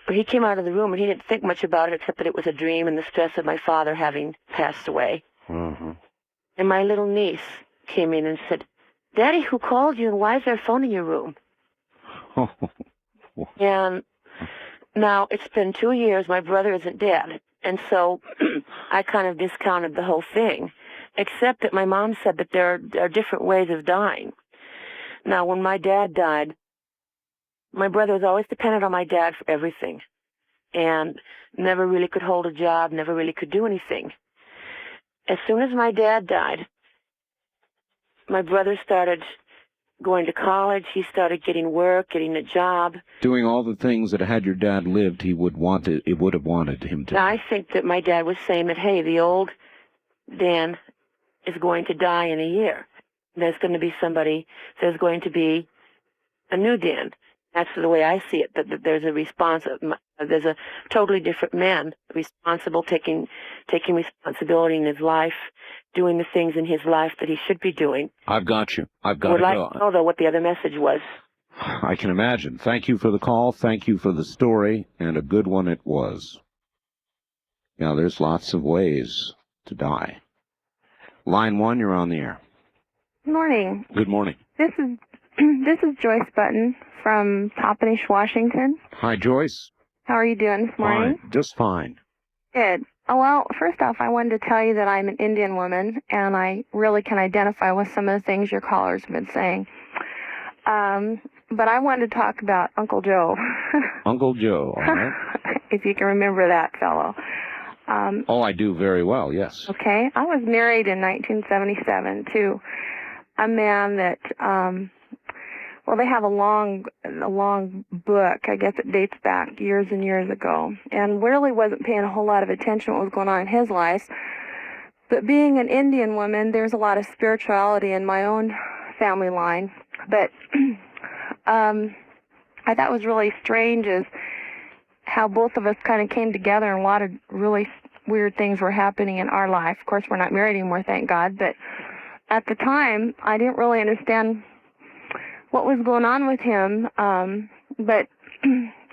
But he came out of the room, and he didn't think much about it except that it was a dream and the stress of my father having passed away. Mm-hmm. And my little niece came in and said, Daddy, who called you, and why is there a phone in your room? And now it's been 2 years. My brother isn't dead. And so I kind of discounted the whole thing, except that my mom said that there are different ways of dying. Now, when my dad died, my brother was always dependent on my dad for everything, and never really could hold a job, never really could do anything. As soon as my dad died, my brother started going to college. He started getting work, getting a job. Doing all the things that had your dad lived, it would have wanted him to. Now, I think that my dad was saying that, hey, the old Dan is going to die in a year. There's going to be a new Dan. That's the way I see it, that there's there's a totally different man, responsible, taking responsibility in his life, doing the things in his life that he should be doing. I've got you. I've got Would to like go. to know, though, what the other message was. I can imagine. Thank you for the call. Thank you for the story, and a good one it was. Now, there's lots of ways to die. Line 1, you're on the air. Morning. Good morning. This is Joyce Button from Toppenish, Washington. Hi, Joyce. How are you doing this morning? Fine. Just fine. Good. Oh, well, first off, I wanted to tell you that I'm an Indian woman, and I really can identify with some of the things your callers have been saying. But I wanted to talk about Uncle Joe. Uncle Joe, all right. If you can remember that fellow. Oh, I do very well, yes. Okay. I was married in 1977 to a man that, well, they have a long book. I guess it dates back years and years ago, and really wasn't paying a whole lot of attention to what was going on in his life. But being an Indian woman, there's a lot of spirituality in my own family line. But I thought was really strange is how both of us kind of came together, and a lot of really weird things were happening in our life. Of course, we're not married anymore, thank God. But at the time, I didn't really understand what was going on with him. But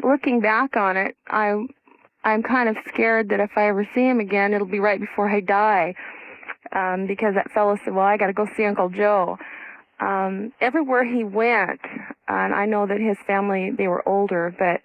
looking back on it, I'm kind of scared that if I ever see him again, it'll be right before I die. Because that fellow said, well, I got to go see Uncle Joe. Everywhere he went, and I know that his family, they were older, but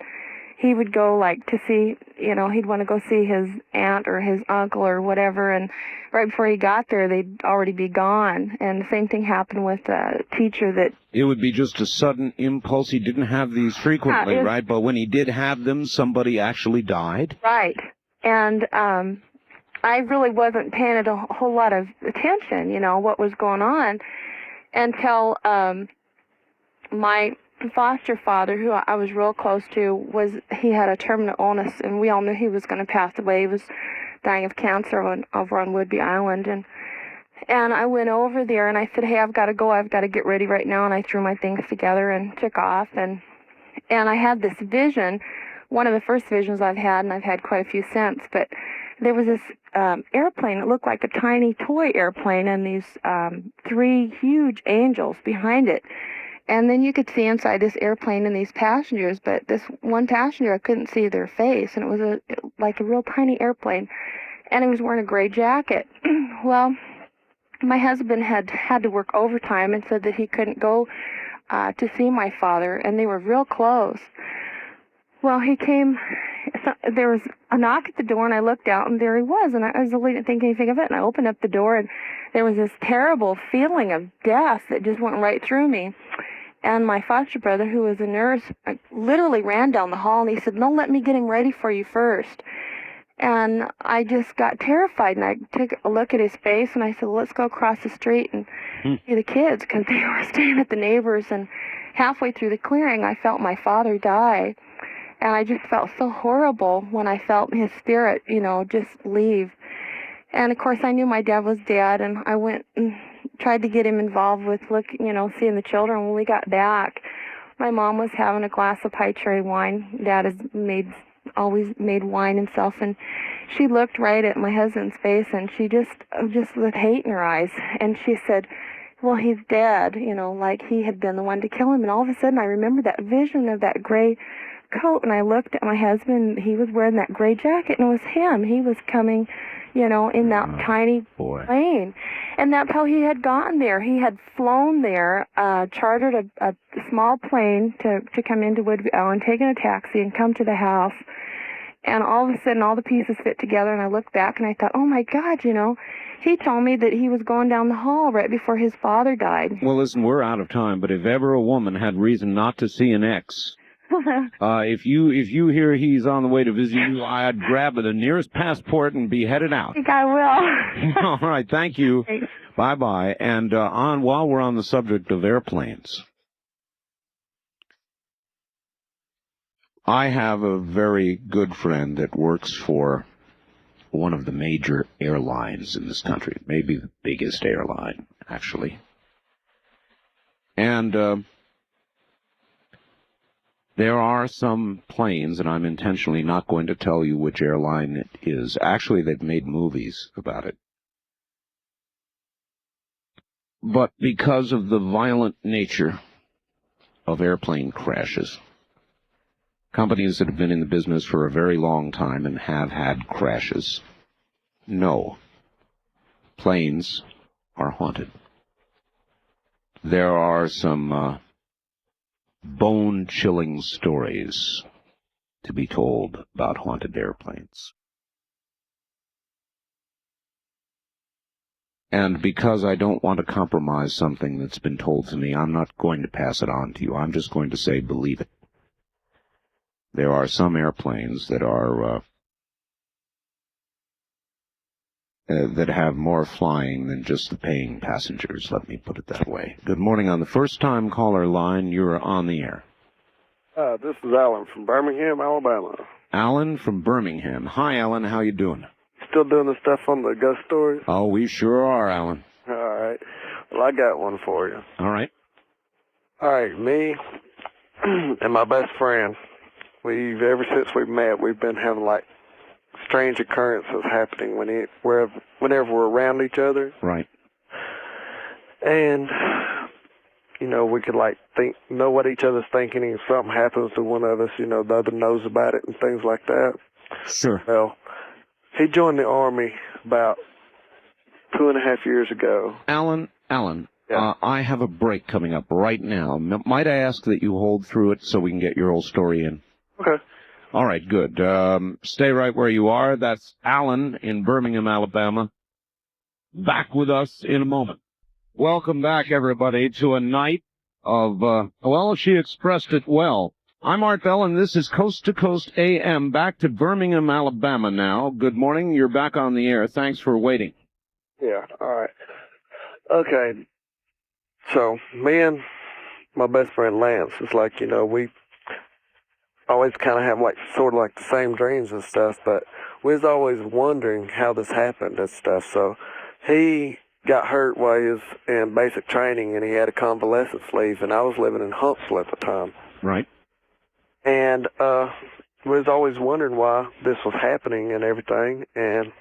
he would go like to see, he'd want to go see his aunt or his uncle or whatever, and right before he got there, they'd already be gone. And the same thing happened with a teacher that... It would be just a sudden impulse. He didn't have these frequently, right? But when he did have them, somebody actually died? Right. And I really wasn't paying it a whole lot of attention, what was going on, until my foster father, who I was real close to, he had a terminal illness, and we all knew he was going to pass away. He was dying of cancer over on Whidbey Island, and I went over there, and I said, hey, I've got to go, I've got to get ready right now, and I threw my things together and took off, and I had this vision, one of the first visions I've had, and I've had quite a few since, but there was this airplane. It looked like a tiny toy airplane, and these 3 huge angels behind it. And then you could see inside this airplane and these passengers, but this one passenger, I couldn't see their face, and it was like a real tiny airplane, and he was wearing a gray jacket. Well, my husband had to work overtime and said that he couldn't go to see my father, and they were real close. Well, he came, there was a knock at the door, and I looked out, and there he was, and I really didn't think anything of it, and I opened up the door, and there was this terrible feeling of death that just went right through me. And my foster brother, who was a nurse, literally ran down the hall, and he said, no, let me get him ready for you first. And I just got terrified, and I took a look at his face, and I said, well, let's go across the street and see the kids, because they were staying at the neighbors. And halfway through the clearing, I felt my father die. And I just felt so horrible when I felt his spirit, just leave. And, of course, I knew my dad was dead, and I went and tried to get him involved with, seeing the children. When we got back, my mom was having a glass of high cherry wine. Dad has always made wine himself, and she looked right at my husband's face, and she just with hate in her eyes, and she said, well, he's dead, like he had been the one to kill him. And all of a sudden, I remember that vision of that gray coat, and I looked at my husband. He was wearing that gray jacket, and it was him. He was coming, in that tiny plane. And that's how he had gotten there. He had flown there, chartered a small plane to come into Whidbey Island, taken a taxi, and come to the house. And all of a sudden, all the pieces fit together, and I looked back, and I thought, oh, my God, he told me that he was going down the hall right before his father died. Well, listen, we're out of time, but if ever a woman had reason not to see an ex... if you hear he's on the way to visit you, I'd grab the nearest passport and be headed out. I think I will. All right, thank you. Thanks. Bye-bye. And while we're on the subject of airplanes, I have a very good friend that works for one of the major airlines in this country, maybe the biggest airline, actually. And there are some planes, and I'm intentionally not going to tell you which airline it is. Actually, they've made movies about it. But because of the violent nature of airplane crashes, companies that have been in the business for a very long time and have had crashes know planes are haunted. There are some bone-chilling stories to be told about haunted airplanes. And because I don't want to compromise something that's been told to me, I'm not going to pass it on to you. I'm just going to say, believe it. There are some airplanes that are that have more flying than just the paying passengers, let me put it that way. Good morning. On the first-time caller line, you're on the air. This is Alan from Birmingham, Alabama. Alan from Birmingham. Hi, Alan. How you doing? Still doing the stuff on the ghost stories? Oh, we sure are, Alan. All right. Well, I got one for you. All right. All right, me and my best friend, ever since we met, we've been having, like, strange occurrences happening whenever we're around each other. Right. And, you know, we could, like, know what each other's thinking, and if something happens to one of us, you know, the other knows about it and things like that. Sure. Well, he joined the Army about 2.5 years ago. Alan, Yeah. I have a break coming up right now. Might I ask that you hold through it so we can get your whole story in? Okay. All right, good. Stay right where you are. That's Alan in Birmingham, Alabama. Back with us in a moment. Welcome back, everybody, to a night of, well, she expressed it well. I'm Art Bell, and this is Coast to Coast AM, back to Birmingham, Alabama now. Good morning. You're back on the air. Thanks for waiting. Yeah, all right. Okay. So, me and my best friend Lance, it's like, you know, we always kind of have, like, sort of like the same dreams and stuff, but we was always wondering how this happened and stuff. So, he got hurt while he was in basic training, and he had a convalescent sleeve, and I was living in Huntsville at the time. Right. And we was always wondering why this was happening and everything. And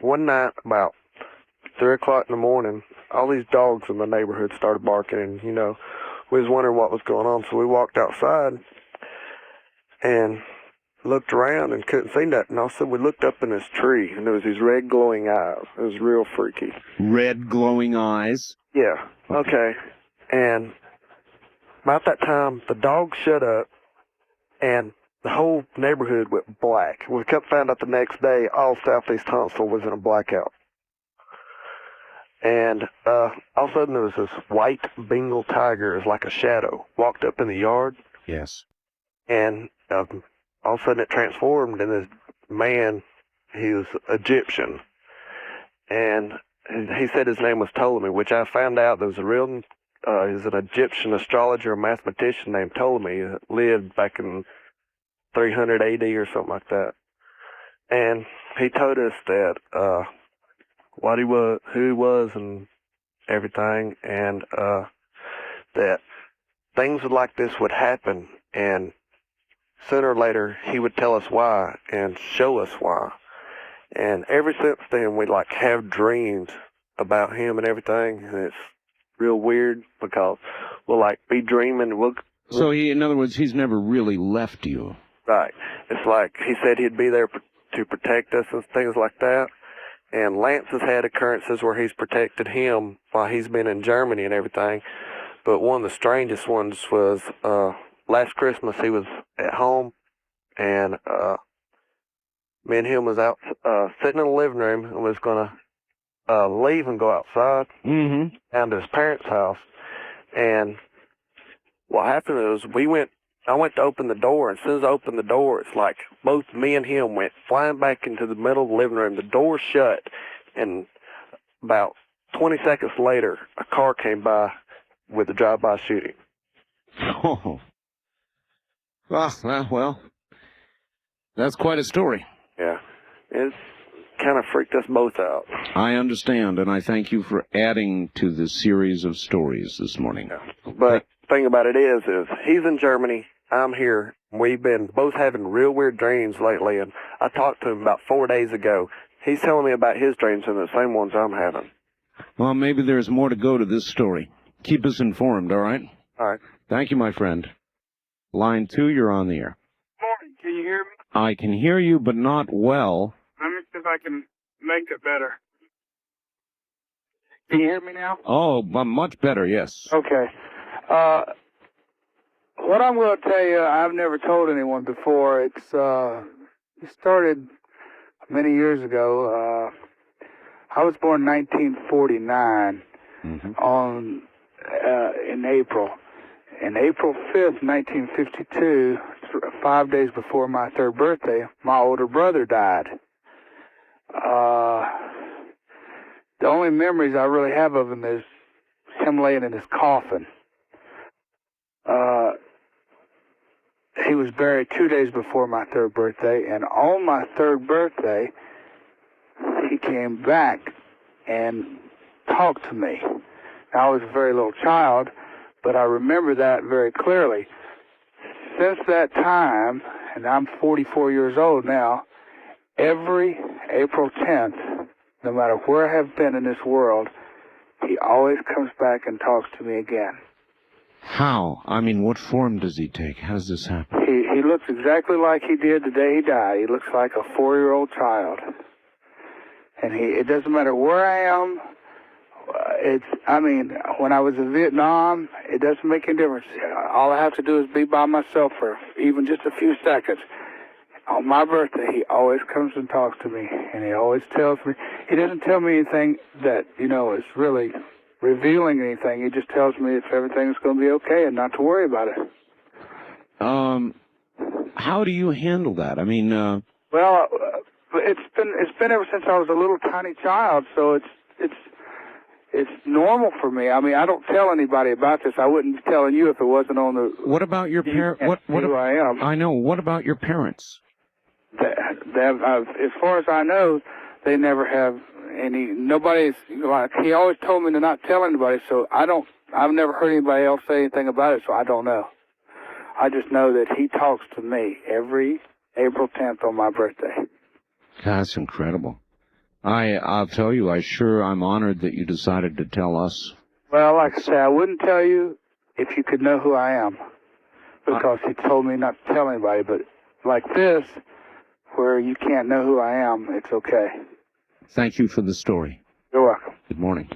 one night, about 3 o'clock in the morning, all these dogs in the neighborhood started barking, and, you know, we was wondering what was going on. So we walked outside and looked around and couldn't see nothing. All of a sudden, we looked up in this tree, and there was these red glowing eyes. It was real freaky. Red glowing eyes? Yeah. Okay. And about that time, the dogs shut up, and the whole neighborhood went black. We found out the next day, all southeast Huntsville was in a blackout. And all of a sudden, there was this white Bengal tiger, as like a shadow, walked up in the yard. Yes. And all of a sudden, it transformed, and this man, he was Egyptian. And he said his name was Ptolemy, which I found out there was a real, he's an Egyptian astrologer, a mathematician named Ptolemy, that lived back in 300 AD or something like that. And he told us that what he was, who he was, and everything, and that things like this would happen, and sooner or later he would tell us why and show us why. And ever since then, we like have dreams about him and everything, and it's real weird because we'll like be dreaming. So he, in other words, he's never really left you. Right. It's like he said he'd be there to protect us and things like that. And Lance has had occurrences where he's protected him while he's been in Germany and everything. But one of the strangest ones was last Christmas he was at home, and me and him was out sitting in the living room and was going to leave and go outside down to his parents' house. And what happened was I went to open the door, and as soon as I opened the door, it's like both me and him went flying back into the middle of the living room. The door shut, and about 20 seconds later, a car came by with a drive-by shooting. Oh. Well, that's quite a story. Yeah. It kind of freaked us both out. I understand, and I thank you for adding to the series of stories this morning. Yeah. But the thing about it is he's in Germany, I'm here. We've been both having real weird dreams lately, and I talked to him about 4 days ago. He's telling me about his dreams and the same ones I'm having. Well, maybe there's more to go to this story. Keep us informed, all right? All right. Thank you, my friend. Line 2, you're on the air. Morning, can you hear me? I can hear you, but not well. Let me see if I can make it better. Can you hear me now? Oh, much better, yes. Okay. What I'm going to tell you, I've never told anyone before. It started many years ago. I was born in 1949 in April. And April 5th, 1952, 5 days before my 3rd birthday, my older brother died. The only memories I really have of him is him laying in his coffin. He was buried 2 days before my 3rd birthday, and on my 3rd birthday, he came back and talked to me. Now, I was a very little child, but I remember that very clearly. Since that time, and I'm 44 years old now, every April 10th, no matter where I have been in this world, he always comes back and talks to me again. How? I mean, what form does he take? How does this happen? He looks exactly like he did the day he died. He looks like a 4-year-old child. And it doesn't matter where I am. When I was in Vietnam, it doesn't make any difference. All I have to do is be by myself for even just a few seconds. On my birthday, he always comes and talks to me, and he always tells me. He doesn't tell me anything that, is really revealing anything. He just tells me if everything's going to be okay and not to worry about it. How do you handle that? I mean, Well, it's been ever since I was a little tiny child, so it's normal for me. I mean, I don't tell anybody about this. I wouldn't be telling you if it wasn't on the. What about your parents? Who I am. I know. What about your parents? As far as I know, they never have any. Nobody's like. He always told me to not tell anybody, so I've never heard anybody else say anything about it, so I don't know. I just know that he talks to me every April 10th on my birthday. That's incredible. I'll tell you, I'm honored that you decided to tell us. Well, like I say, I wouldn't tell you if you could know who I am, because he told me not to tell anybody. But like this, where you can't know who I am, it's okay. Thank you for the story. You're welcome. Good morning.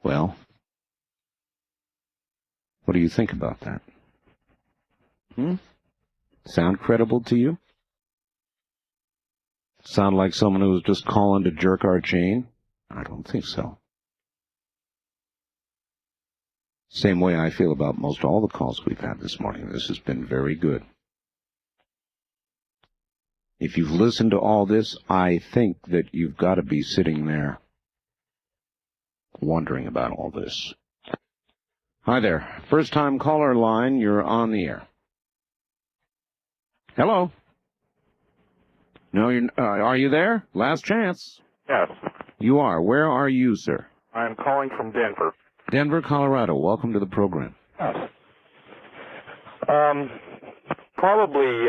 Well, what do you think about that? Sound credible to you? Sound like someone who was just calling to jerk our chain? I don't think so. Same way I feel about most all the calls we've had this morning. This has been very good. If you've listened to all this, I think that you've got to be sitting there wondering about all this. Hi there. First-time caller line, you're on the air. Hello? No, are you there? Last chance. Yes. You are. Where are you, sir? I'm calling from Denver. Denver, Colorado. Welcome to the program. Yes. Probably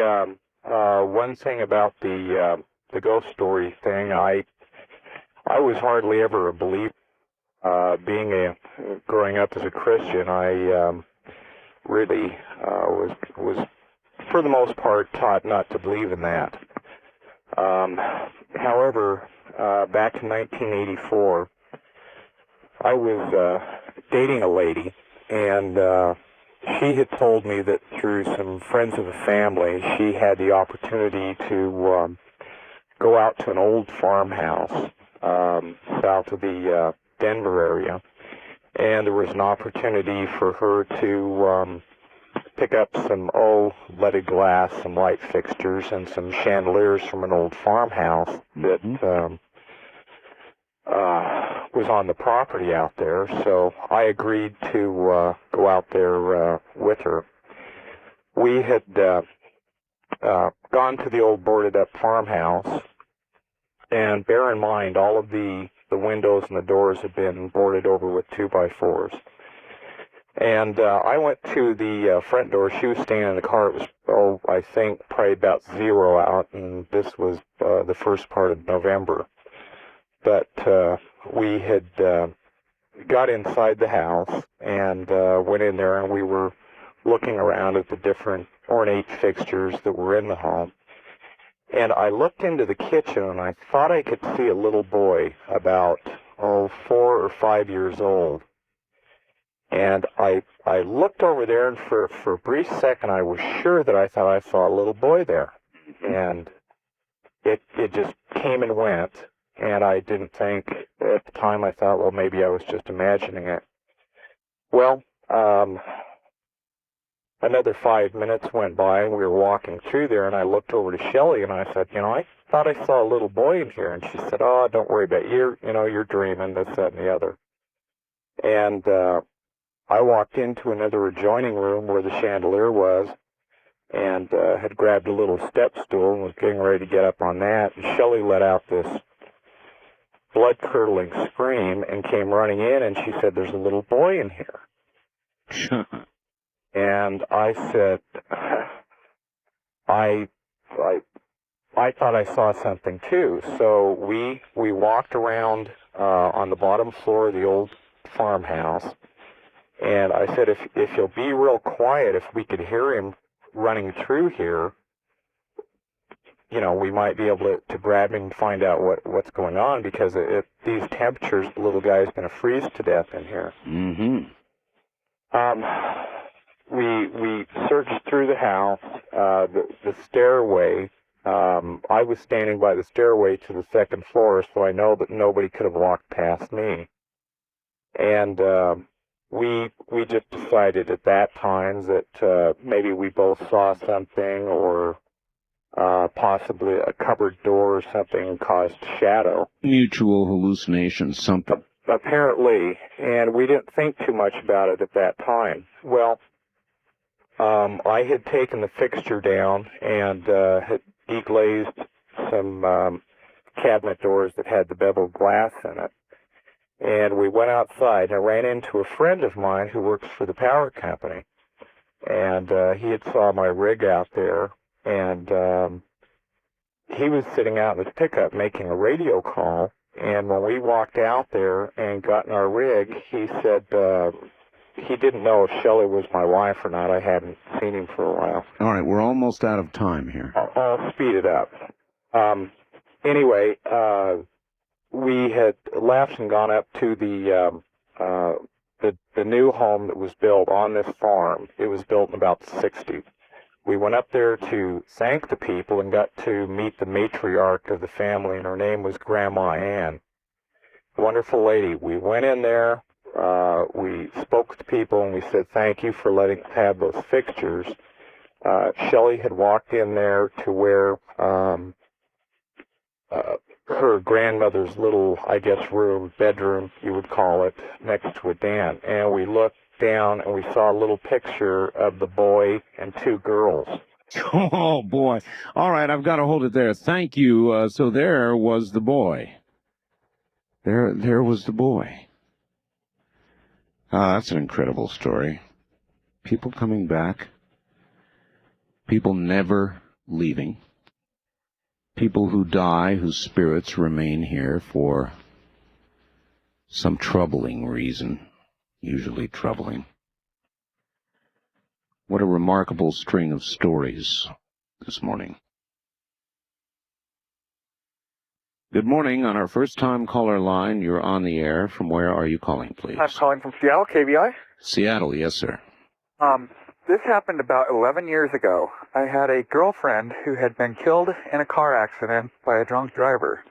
one thing about the ghost story thing, I was hardly ever a believer. Growing up as a Christian, I really was for the most part taught not to believe in that. However, back in 1984, I was dating a lady, and she had told me that through some friends of the family, she had the opportunity to go out to an old farmhouse south of the Denver area, and there was an opportunity for her to pick up some old leaded glass, some light fixtures, and some chandeliers from an old farmhouse that was on the property out there. So I agreed to go out there with her. We had gone to the old boarded-up farmhouse, and bear in mind, all of the windows and the doors had been boarded over with 2x4s. And I went to the front door. She was staying in the car. It was, I think, probably about 0 out, and this was the first part of November. But we had got inside the house and went in there, and we were looking around at the different ornate fixtures that were in the home. And I looked into the kitchen, and I thought I could see a little boy about, 4 or 5 years old. And I looked over there, and for a brief second, I was sure that I thought I saw a little boy there. And it just came and went, and I didn't think, at the time I thought, well, maybe I was just imagining it. Well, another 5 minutes went by, and we were walking through there, and I looked over to Shelley, and I said, I thought I saw a little boy in here. And she said, oh, don't worry about it. You're dreaming, this, that, and the other. And I walked into another adjoining room where the chandelier was, and had grabbed a little step stool and was getting ready to get up on that. And Shelley let out this blood-curdling scream and came running in, and she said, there's a little boy in here. And I said, I thought I saw something too. So we walked around on the bottom floor of the old farmhouse, and I said, if you'll be real quiet, if we could hear him running through here, we might be able to grab him and find out what's going on, because at these temperatures, the little guy's going to freeze to death in here. Mm-hmm. We searched through the house, the stairway. I was standing by the stairway to the second floor, so I know that nobody could have walked past me. And we just decided at that time that maybe we both saw something, or possibly a cupboard door or something caused shadow. Mutual hallucination, something. Apparently, and we didn't think too much about it at that time. Well, I had taken the fixture down and had deglazed some cabinet doors that had the beveled glass in it. And we went outside, and I ran into a friend of mine who works for the power company. And he had saw my rig out there, and he was sitting out in his pickup making a radio call. And when we walked out there and got in our rig, he said he didn't know if Shelley was my wife or not. I hadn't seen him for a while. All right, we're almost out of time here. I'll speed it up. Anyway, we had left and gone up to the new home that was built on this farm. It was built in about the 60s. We went up there to thank the people and got to meet the matriarch of the family, and her name was Grandma Ann. Wonderful lady. We went in there, we spoke to people, and we said thank you for letting us have those fixtures. Shelley had walked in there to where her grandmother's little, I guess, bedroom, you would call it, next to a den. And we looked down and we saw a little picture of the boy and 2 girls. Oh, boy. All right, I've got to hold it there. Thank you. So there was the boy. There was the boy. That's an incredible story. People coming back. People never leaving. People who die, whose spirits remain here for some troubling reason. Usually troubling. What a remarkable string of stories this morning. Good morning. On our first-time caller line, you're on the air. From where are you calling, please? I'm calling from Seattle, KBI. Seattle, yes, sir. This happened about 11 years ago. I had a girlfriend who had been killed in a car accident by a drunk driver.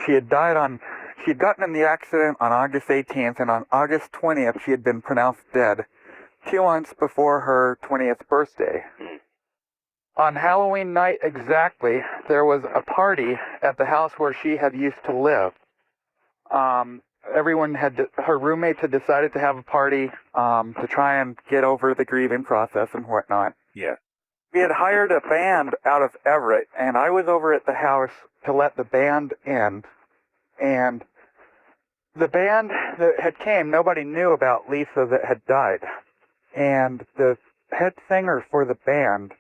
She had gotten in the accident on August 18th, and on August 20th, she had been pronounced dead 2 months before her 20th birthday. On Halloween night exactly, there was a party at the house where she had used to live. Her roommates had decided to have a party to try and get over the grieving process and whatnot. Yeah. We had hired a band out of Everett, and I was over at the house to let the band in. And the band that had came, nobody knew about Lisa that had died. And the head singer for the band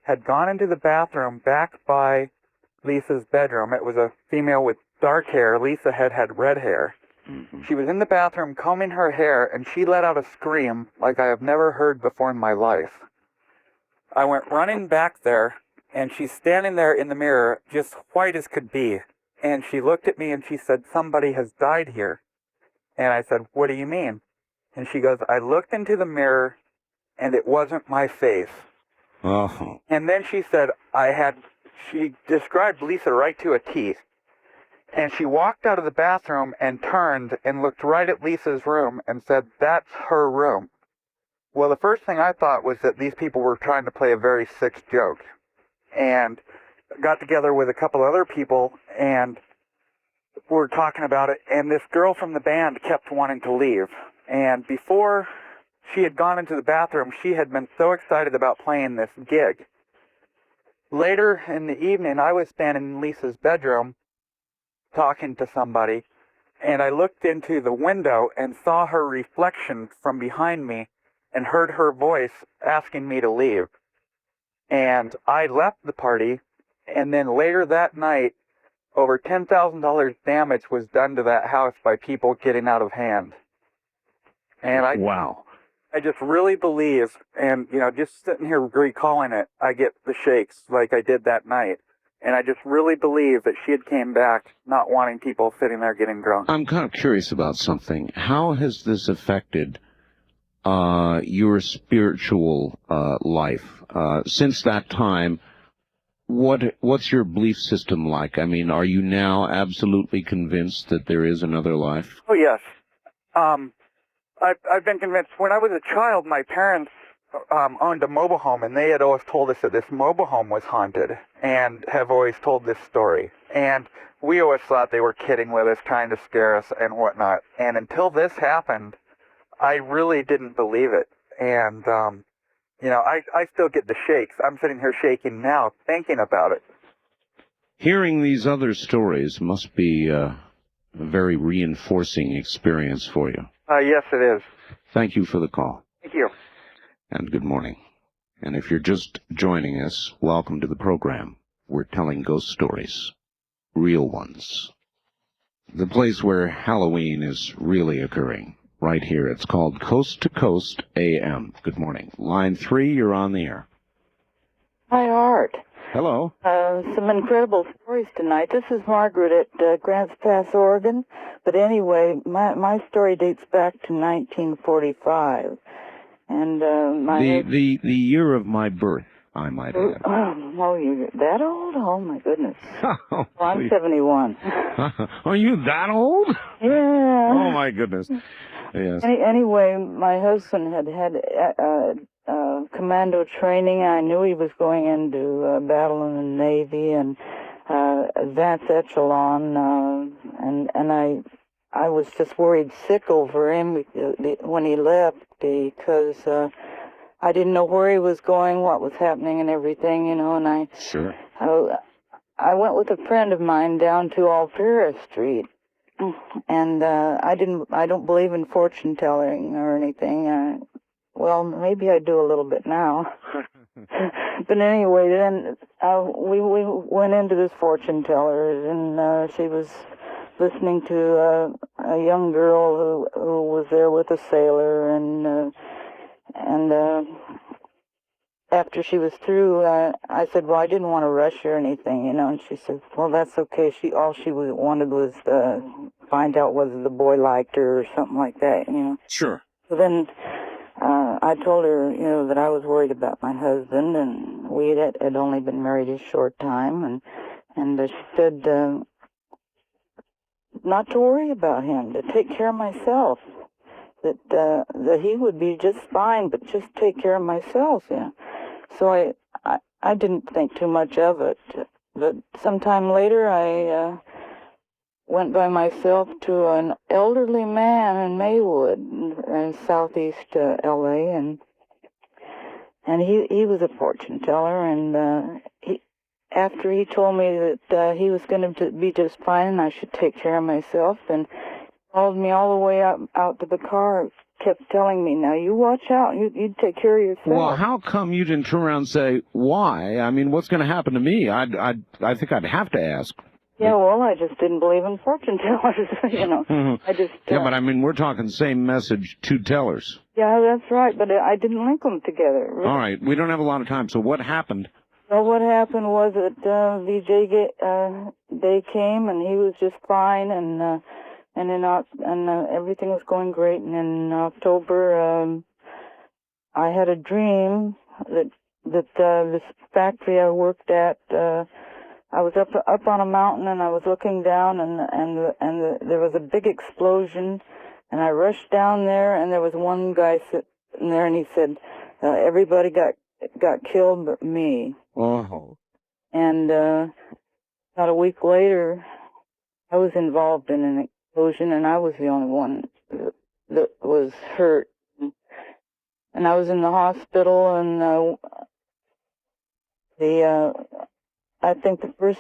had gone into the bathroom back by Lisa's bedroom. It was a female with dark hair. Lisa had red hair. Mm-hmm. She was in the bathroom combing her hair, and she let out a scream like I have never heard before in my life. I went running back there, and she's standing there in the mirror, just white as could be. And she looked at me and she said, "Somebody has died here." And I said, "What do you mean?" And she goes, "I looked into the mirror and it wasn't my face." Oh. And then she said, she described Lisa right to a T. And she walked out of the bathroom and turned and looked right at Lisa's room and said, "That's her room." Well, the first thing I thought was that these people were trying to play a very sick joke. And got together with a couple other people and were talking about it. And this girl from the band kept wanting to leave. And before she had gone into the bathroom, she had been so excited about playing this gig. Later in the evening, I was standing in Lisa's bedroom talking to somebody, and I looked into the window and saw her reflection from behind me and heard her voice asking me to leave. And I left the party, and then later that night, over $10,000 damage was done to that house by people getting out of hand. And I just really believe, and, just sitting here recalling it, I get the shakes like I did that night. And I just really believe that she had came back not wanting people sitting there getting drunk. I'm kind of curious about something. How has this affected your spiritual life? Since that time, what's your belief system like? I mean, are you now absolutely convinced that there is another life? Oh, yes. I've been convinced. When I was a child, my parents owned a mobile home, and they had always told us that this mobile home was haunted, and have always told this story. And we always thought they were kidding with us, trying to scare us and whatnot. And until this happened, I really didn't believe it. And, I still get the shakes. I'm sitting here shaking now, thinking about it. Hearing these other stories must be a very reinforcing experience for you. Yes, it is. Thank you for the call. Thank you. And good morning. And if you're just joining us, welcome to the program. We're telling ghost stories. Real ones. The place where Halloween is really occurring. Right here. It's called Coast to Coast AM. Good morning. Line 3, you're on the air. Hi, Art. Hello. Some incredible stories tonight. This is Margaret at Grants Pass, Oregon. But anyway, my story dates back to 1945. And the year of my birth, I might add. Oh, you're that old? Oh, my goodness. Well, I'm 71. Are you that old? Yeah. Oh, my goodness. Yes. Anyway, my husband had commando training. I knew he was going into battle in the Navy and advanced echelon, and I was just worried sick over him when he left because I didn't know where he was going, what was happening, and everything, and Sure. I went with a friend of mine down to Alpera Street. And I don't believe in fortune telling or anything. Well, maybe I do a little bit now. But anyway, then we went into this fortune teller, and she was listening to a young girl who was there with a sailor, and after she was through, I said, well, I didn't want to rush or anything, and she said, well, that's okay. All she wanted was find out whether the boy liked her or something like that, Sure. So then I told her, that I was worried about my husband, and we had only been married a short time, and she said not to worry about him, to take care of myself, that he would be just fine, but just take care of myself, So I didn't think too much of it, but sometime later I went by myself to an elderly man in Maywood, in southeast L.A., and he was a fortune teller, and after he told me that he was going to be just fine and I should take care of myself, and called me all the way out to the car, kept telling me, now you watch out, you take care of yourself. Well, how come you didn't turn around and say, why? I mean, what's going to happen to me? I think I'd have to ask. Yeah, well, I just didn't believe in fortune tellers, I just... Yeah, but I mean, we're talking same message, two tellers. Yeah, that's right, but I didn't link them together. Really. All right, we don't have a lot of time, so what happened? Well, what happened was that they came and he was just fine, and everything was going great. And in October, I had a dream that this factory I worked at, I was up on a mountain, and I was looking down, and there was a big explosion, and I rushed down there, and there was one guy sitting there, and he said, everybody got killed but me. Oh. And about a week later, I was involved in an explosion, and I was the only one that was hurt. And I was in the hospital, and I think the first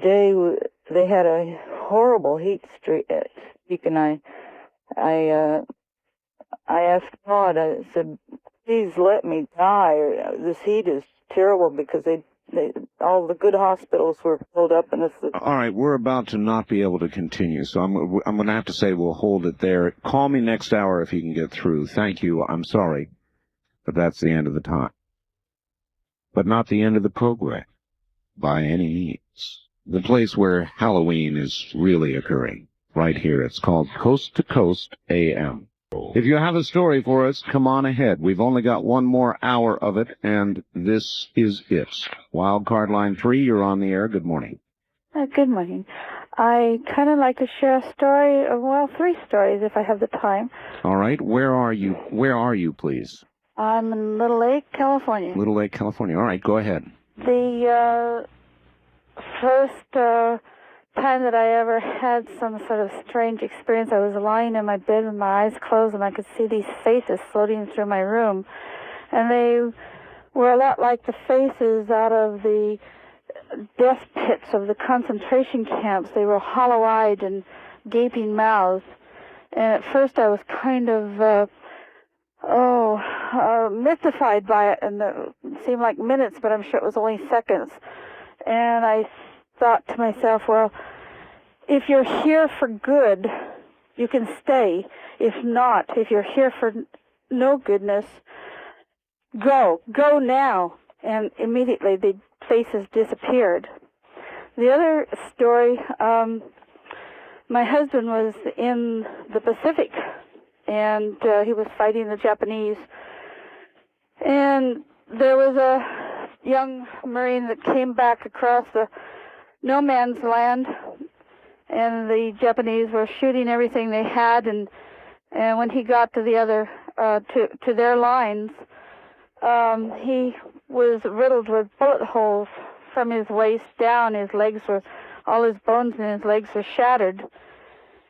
day they had a horrible heat streak, and I asked God. I said, "Please let me die. This heat is terrible," because all the good hospitals were filled up, and All right, we're about to not be able to continue, so I'm going to have to say we'll hold it there. Call me next hour if you can get through. Thank you. I'm sorry, but that's the end of the time. But not the end of the program, by any means. The place where Halloween is really occurring, right here. It's called Coast to Coast AM. If you have a story for us, come on ahead. We've only got one more hour of it, and this is it. Wildcard line 3, you're on the air. Good morning. Good morning. I kind of like to share a story, well, 3 stories if I have the time. All right, where are you? Where are you, please? I'm in Little Lake, California. Little Lake, California. All right, go ahead. The first time that I ever had some sort of strange experience, I was lying in my bed with my eyes closed, and I could see these faces floating through my room. And they were a lot like the faces out of the death pits of the concentration camps. They were hollow-eyed and gaping mouths. And at first I was kind of mystified by it, and it seemed like minutes, but I'm sure it was only seconds. And I thought to myself, well, if you're here for good, you can stay. If not, if you're here for no goodness, go now. And immediately the faces disappeared. The other story, my husband was in the Pacific, and he was fighting the Japanese. And there was a young Marine that came back across the no man's land, and the Japanese were shooting everything they had, and when he got to the other to their lines, he was riddled with bullet holes from his waist down. All his bones in his legs were shattered.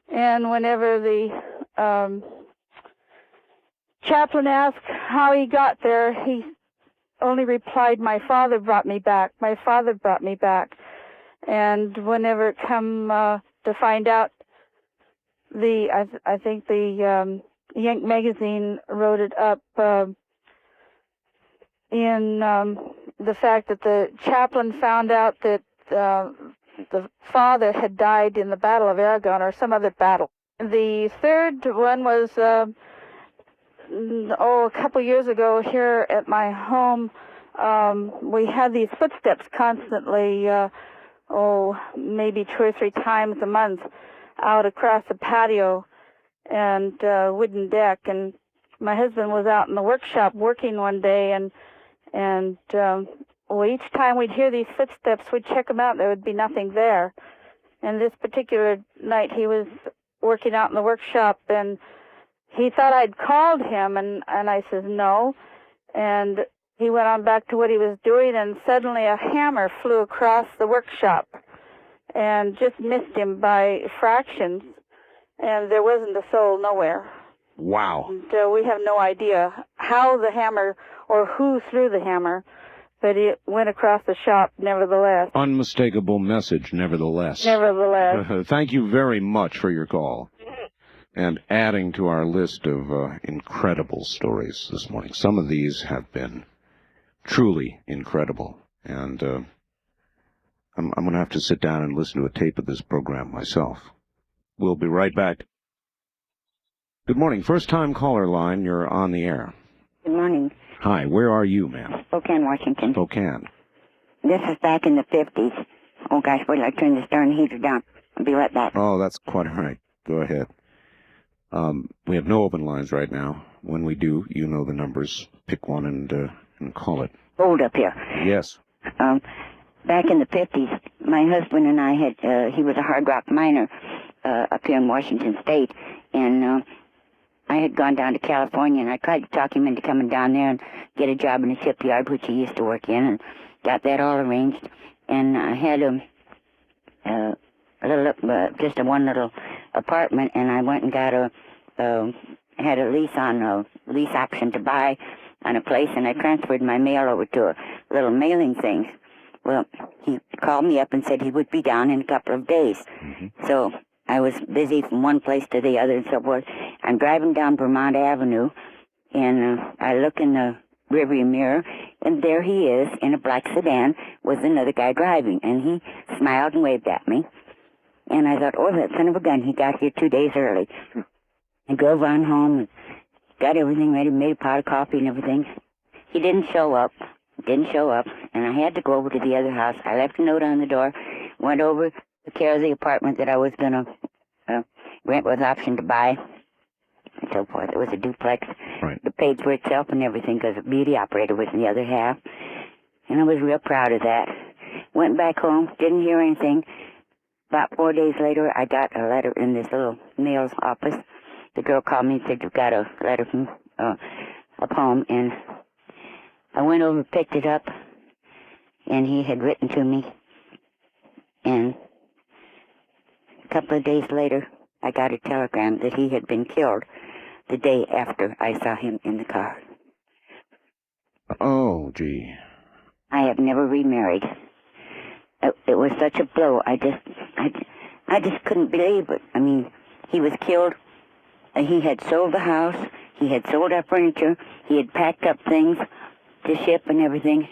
And whenever the chaplain asked how he got there, he only replied, "My father brought me back. My father brought me back." And whenever it come to find out, I think the Yank magazine wrote it up in the fact that the chaplain found out that the father had died in the Battle of Aragon or some other battle. The third one was a couple years ago here at my home. We had these footsteps constantly, maybe 2 or 3 times a month out across the patio and wooden deck. And my husband was out in the workshop working one day, and each time we'd hear these footsteps, we'd check them out. There would be nothing there. And this particular night, he was working out in the workshop, and he thought I'd called him, and I said no. And he went on back to what he was doing, and suddenly a hammer flew across the workshop and just missed him by fractions, and there wasn't a soul nowhere. Wow. And we have no idea how the hammer or who threw the hammer, but it went across the shop nevertheless. Unmistakable message, nevertheless. Nevertheless. Thank you very much for your call and adding to our list of incredible stories this morning. Some of these have been truly incredible, and I'm going to have to sit down and listen to a tape of this program myself. We'll be right back. Good morning. First-time caller line, you're on the air. Good morning. Hi, where are you, ma'am? Spokane, Washington. Spokane. This is back in the 50s. Oh, gosh, wait till I turn this darn heater down. I'll be right back. Oh, that's quite all right. Go ahead. We have no open lines right now. When we do, you know the numbers. Pick one and call it. Hold up here. Yes. Back in the 50s, my husband and I had, he was a hard rock miner up here in Washington State, and I had gone down to California, and I tried to talk him into coming down there and get a job in a shipyard, which he used to work in, and got that all arranged. And I had a little, just a one little apartment, and I went and got had a lease option to buy on a place, and I transferred my mail over to a little mailing thing. Well, he called me up and said he would be down in a couple of days. So I was busy from one place to the other and so forth. I'm driving down Vermont Avenue, and I look in the rearview mirror, and there he is in a black sedan with another guy driving, and he smiled and waved at me. And I thought, oh, that son of a gun, he got here 2 days early. I drove on home and got everything ready, made a pot of coffee and everything. He didn't show up, and I had to go over to the other house. I left a note on the door, went over to care of the apartment that I was going to rent with option to buy, and so forth. It was a duplex. Right. It paid for itself and everything because the beauty operator was in the other half. And I was real proud of that. Went back home, didn't hear anything. About 4 days later, I got a letter in this little mail's office. The girl called me and said, you've got a letter from a poem, and I went over and picked it up, and he had written to me. And a couple of days later, I got a telegram that he had been killed the day after I saw him in the car. Oh, gee. I have never remarried. It was such a blow. I just couldn't believe it. I mean, he was killed. He had sold the house. He had sold our furniture. He had packed up things to ship and everything.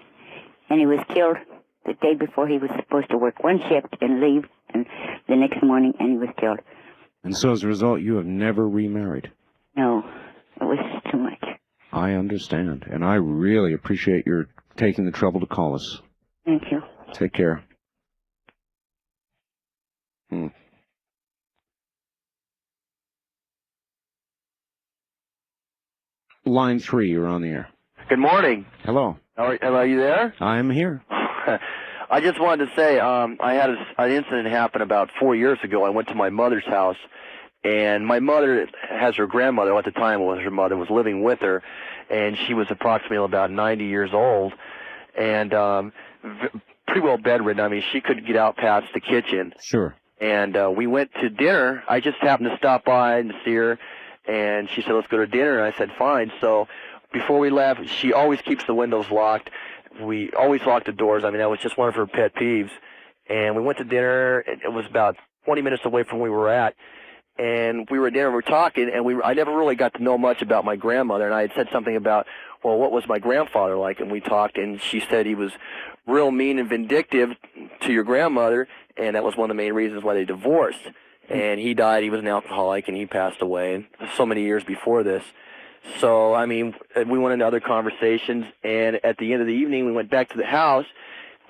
And he was killed the day before he was supposed to work one shift and leave, and the next morning, and he was killed. And so as a result, you have never remarried? No, it was too much. I understand, and I really appreciate your taking the trouble to call us. Thank you. Take care. Line 3, you're on the air. Good morning. Hello. Are you there? I'm here. I just wanted to say I had an incident happen about 4 years ago. I went to my mother's house, and my mother has her grandmother, at the time was her mother, was living with her, and she was approximately about 90 years old, and pretty well bedridden. I mean, she couldn't get out past the kitchen. Sure. And we went to dinner. I just happened to stop by and see her, and she said, let's go to dinner. And I said, fine. So before we left, she always keeps the windows locked. We always lock the doors. I mean, that was just one of her pet peeves. And we went to dinner. It was about 20 minutes away from where we were at. And we were at dinner, we were talking, and I never really got to know much about my grandmother. And I had said something about, well, what was my grandfather like? And we talked, and she said he was real mean and vindictive to your grandmother, and that was one of the main reasons why they divorced. And he died, he was an alcoholic, and he passed away so many years before this. So, I mean, we went into other conversations, and at the end of the evening, we went back to the house.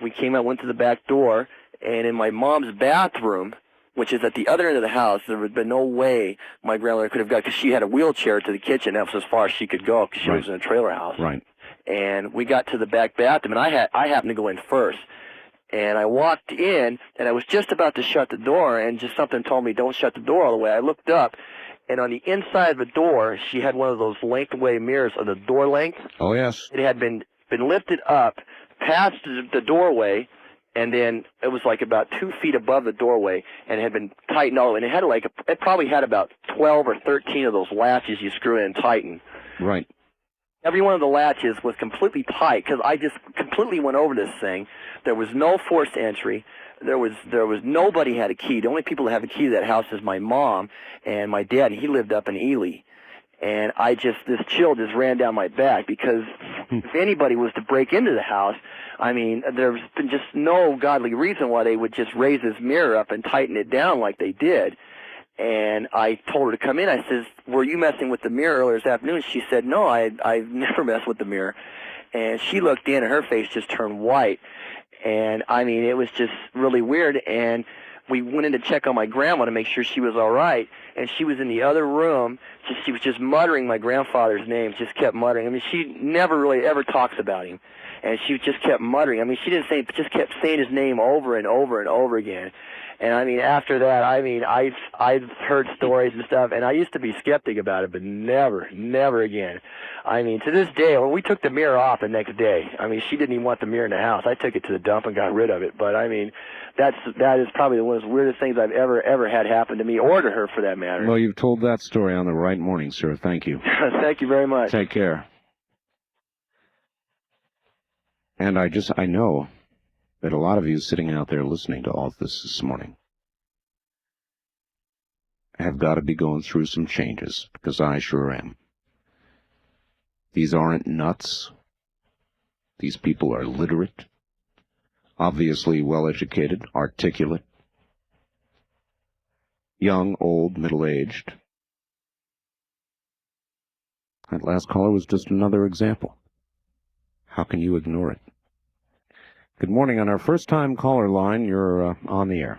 We came out, went to the back door, and in my mom's bathroom, which is at the other end of the house, there would have been no way my grandmother could have got, because she had a wheelchair to the kitchen. That was as far as she could go, because she was in a trailer house. Right. And we got to the back bathroom, and I happened to go in first. And I walked in, and I was just about to shut the door, and just something told me, don't shut the door all the way. I looked up, and on the inside of the door, she had one of those length-away mirrors of the door length. Oh, yes. It had been lifted up past the doorway, and then it was like about 2 feet above the doorway, and it had been tightened all, and it probably had about 12 or 13 of those latches you screw in and tighten. Right. Every one of the latches was completely tight, because I just completely went over this thing. There was no forced entry. There was nobody had a key. The only people that have a key to that house is my mom and my dad, and he lived up in Ely. And this chill just ran down my back, because if anybody was to break into the house, I mean, there's been just no godly reason why they would just raise this mirror up and tighten it down like they did. And I told her to come in. I says, were you messing with the mirror earlier this afternoon? She said, no, I've never messed with the mirror. And she looked in, and her face just turned white. And, I mean, it was just really weird. And we went in to check on my grandma to make sure she was all right. And she was in the other room. She was just muttering my grandfather's name, just kept muttering. I mean, she never really ever talks about him. And she just kept muttering. I mean, she didn't say, just kept saying his name over and over and over again. And, I mean, after that, I mean, I've heard stories and stuff, and I used to be skeptic about it, but never again. I mean, to this day, when we took the mirror off the next day, I mean, she didn't even want the mirror in the house. I took it to the dump and got rid of it. But, I mean, that is probably one of the weirdest things I've ever had happen to me, or to her for that matter. Well, you've told that story on the right morning, sir. Thank you. Thank you very much. Take care. And I know that a lot of you sitting out there listening to all of this morning have got to be going through some changes, because I sure am. These aren't nuts. These people are literate, obviously well-educated, articulate, young, old, middle-aged. That last caller was just another example. How can you ignore it? Good morning. On our first-time caller line, you're on the air.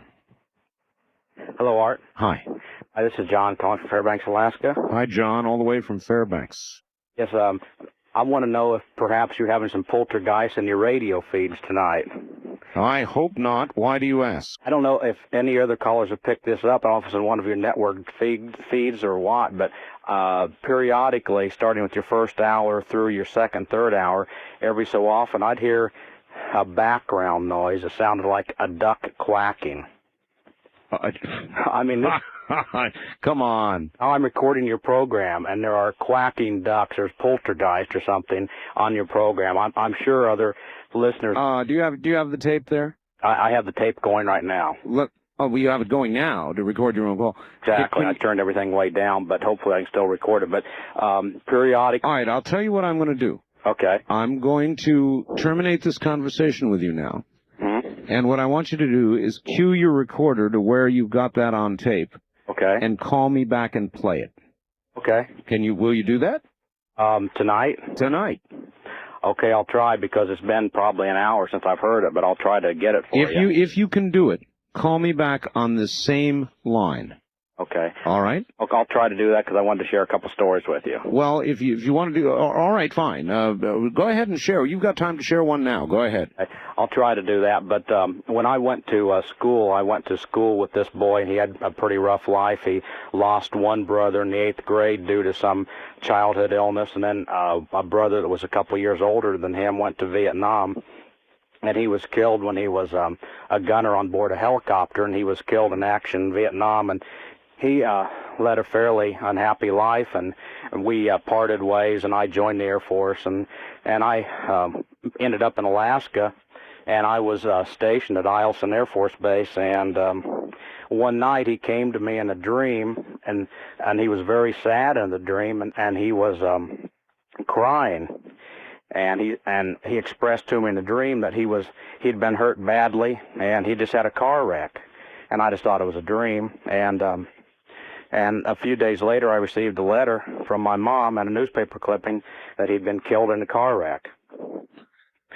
Hello, Art. Hi. Hi, this is John calling from Fairbanks, Alaska. Hi, John, all the way from Fairbanks. Yes, I want to know if perhaps you're having some poltergeist in your radio feeds tonight. I hope not. Why do you ask? I don't know if any other callers have picked this up, off in one of your network feeds or what, but periodically, starting with your first hour through your second, third hour, every so often, I'd hear a background noise that sounded like a duck quacking. I mean, come on. Now I'm recording your program, and there are quacking ducks. There's poltergeist or something on your program. I'm sure other listeners. Do you have the tape there? I have the tape going right now. Look. Oh, well, you have it going now to record your own call. Exactly. I turned everything way down, but hopefully I can still record it. But periodic. All right, I'll tell you what I'm going to do. Okay. I'm going to terminate this conversation with you now. And what I want you to do is cue your recorder to where you've got that on tape. Okay. And call me back and play it. Okay. Will you do that? Tonight? Tonight. Okay, I'll try, because it's been probably an hour since I've heard it, but I'll try to get it for you. If you can do it, call me back on the same line. Okay. All right? Okay, I'll try to do that because I wanted to share a couple stories with you. Well, if you want to do, all right, fine. Go ahead and share. You've got time to share one now. Go ahead. I'll try to do that. But when I went to school, I went to school with this boy, and he had a pretty rough life. He lost one brother in the 8th grade due to some childhood illness, and then a brother that was a couple years older than him went to Vietnam. And he was killed when he was a gunner on board a helicopter, and he was killed in action in Vietnam. And he led a fairly unhappy life, and we parted ways, and I joined the Air Force, and I ended up in Alaska, and I was stationed at Eielson Air Force Base, and one night he came to me in a dream, and he was very sad in the dream, and he was crying. And he expressed to me in the dream that he'd been hurt badly, and he just had a car wreck. And I just thought it was a dream. And a few days later, I received a letter from my mom and a newspaper clipping that he'd been killed in a car wreck.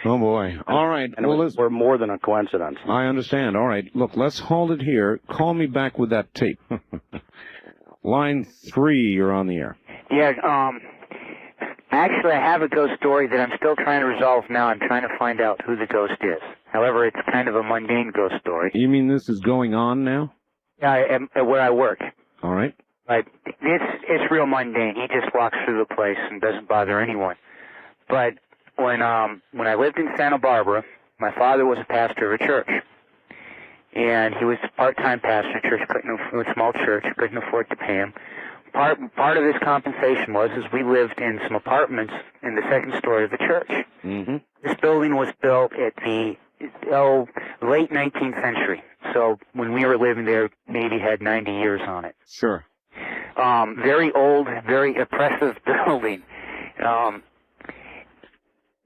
Oh, boy. All right. And it was more than a coincidence. I understand. All right. Look, let's hold it here. Call me back with that tape. Line 3, you're on the air. Yeah, actually, I have a ghost story that I'm still trying to resolve now. I'm trying to find out who the ghost is. However, it's kind of a mundane ghost story. You mean this is going on now? Yeah, where I work. All right. But it's real mundane. He just walks through the place and doesn't bother anyone. But when I lived in Santa Barbara, my father was a pastor of a church. And he was a part-time pastor of a church, a small church, couldn't afford to pay him. Part of his compensation was we lived in some apartments in the second story of the church. Mm-hmm. This building was built at the late 19th century. So when we were living there, maybe had 90 years on it. Sure. Very old, very oppressive building.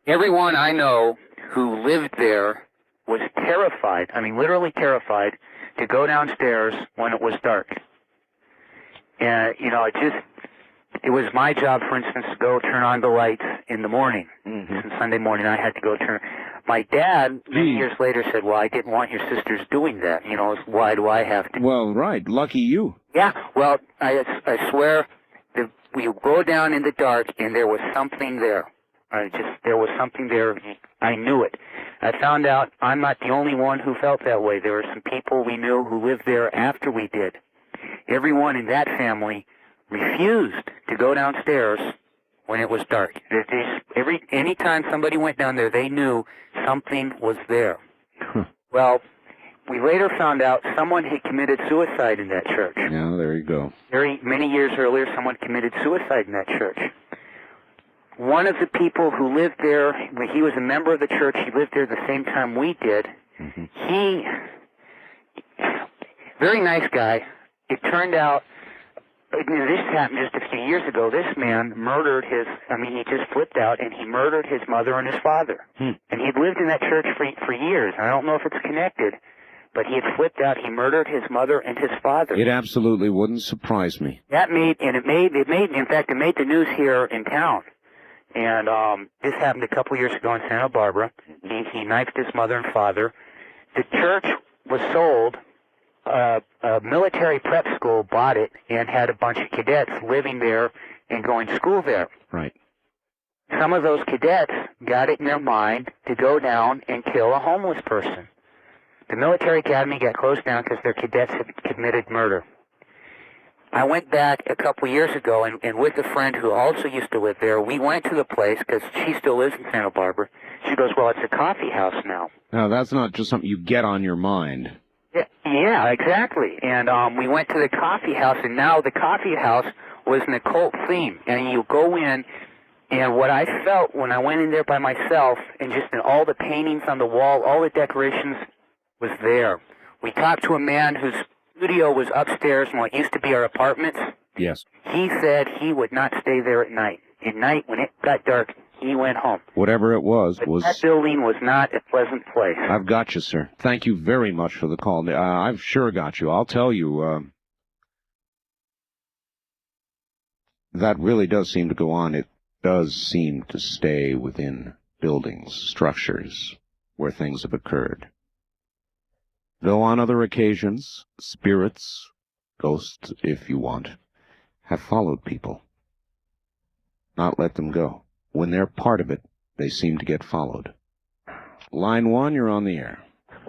Everyone I know who lived there was terrified, I mean literally terrified, to go downstairs when it was dark. It was my job, for instance, to go turn on the lights in the morning. Mm-hmm. Sunday morning I had to go turn. my dad, many years later, said, well, I didn't want your sisters doing that. You know, why do I have to? Well, right. Lucky you. Yeah, well, I swear, we go down in the dark, and there was something there. There was something there. I knew it. I found out I'm not the only one who felt that way. There were some people we knew who lived there after we did. Everyone in that family refused to go downstairs when it was dark. Anytime somebody went down there, they knew something was there. Well, we later found out someone had committed suicide in that church. Yeah, there you go. Many years earlier, someone committed suicide in that church. One of the people who lived there, he was a member of the church, he lived there the same time we did. He, very nice guy. It turned out, this happened just a few years ago, this man murdered he just flipped out and he murdered his mother and his father. And he'd lived in that church for years. I don't know if it's connected, but he had flipped out, he murdered his mother and his father. It absolutely wouldn't surprise me. It made the news here in town. And this happened a couple years ago in Santa Barbara. He knifed his mother and father. The church was sold. A military prep school bought it and had a bunch of cadets living there and going to school there. Right. Some of those cadets got it in their mind to go down and kill a homeless person. The military academy got closed down because their cadets had committed murder. I went back a couple years ago, and with a friend who also used to live there, we went to the place because she still lives in Santa Barbara. She goes, well, it's a coffee house now. Now, that's not just something you get on your mind. Yeah, exactly. And we went to the coffee house, and now the coffee house was an occult theme. And you go in, and what I felt when I went in there by myself, and just in all the paintings on the wall, all the decorations was there. We talked to a man whose studio was upstairs in what used to be our apartments. Yes. He said he would not stay there at night. At night, when it got dark, he went home. Whatever it was. That building was not a pleasant place. I've got you, sir. Thank you very much for the call. I've sure got you. I'll tell you, that really does seem to go on. It does seem to stay within buildings, structures, where things have occurred. Though on other occasions, spirits, ghosts, if you want, have followed people. Not let them go. When they're part of it, they seem to get followed. Line 1, you're on the air.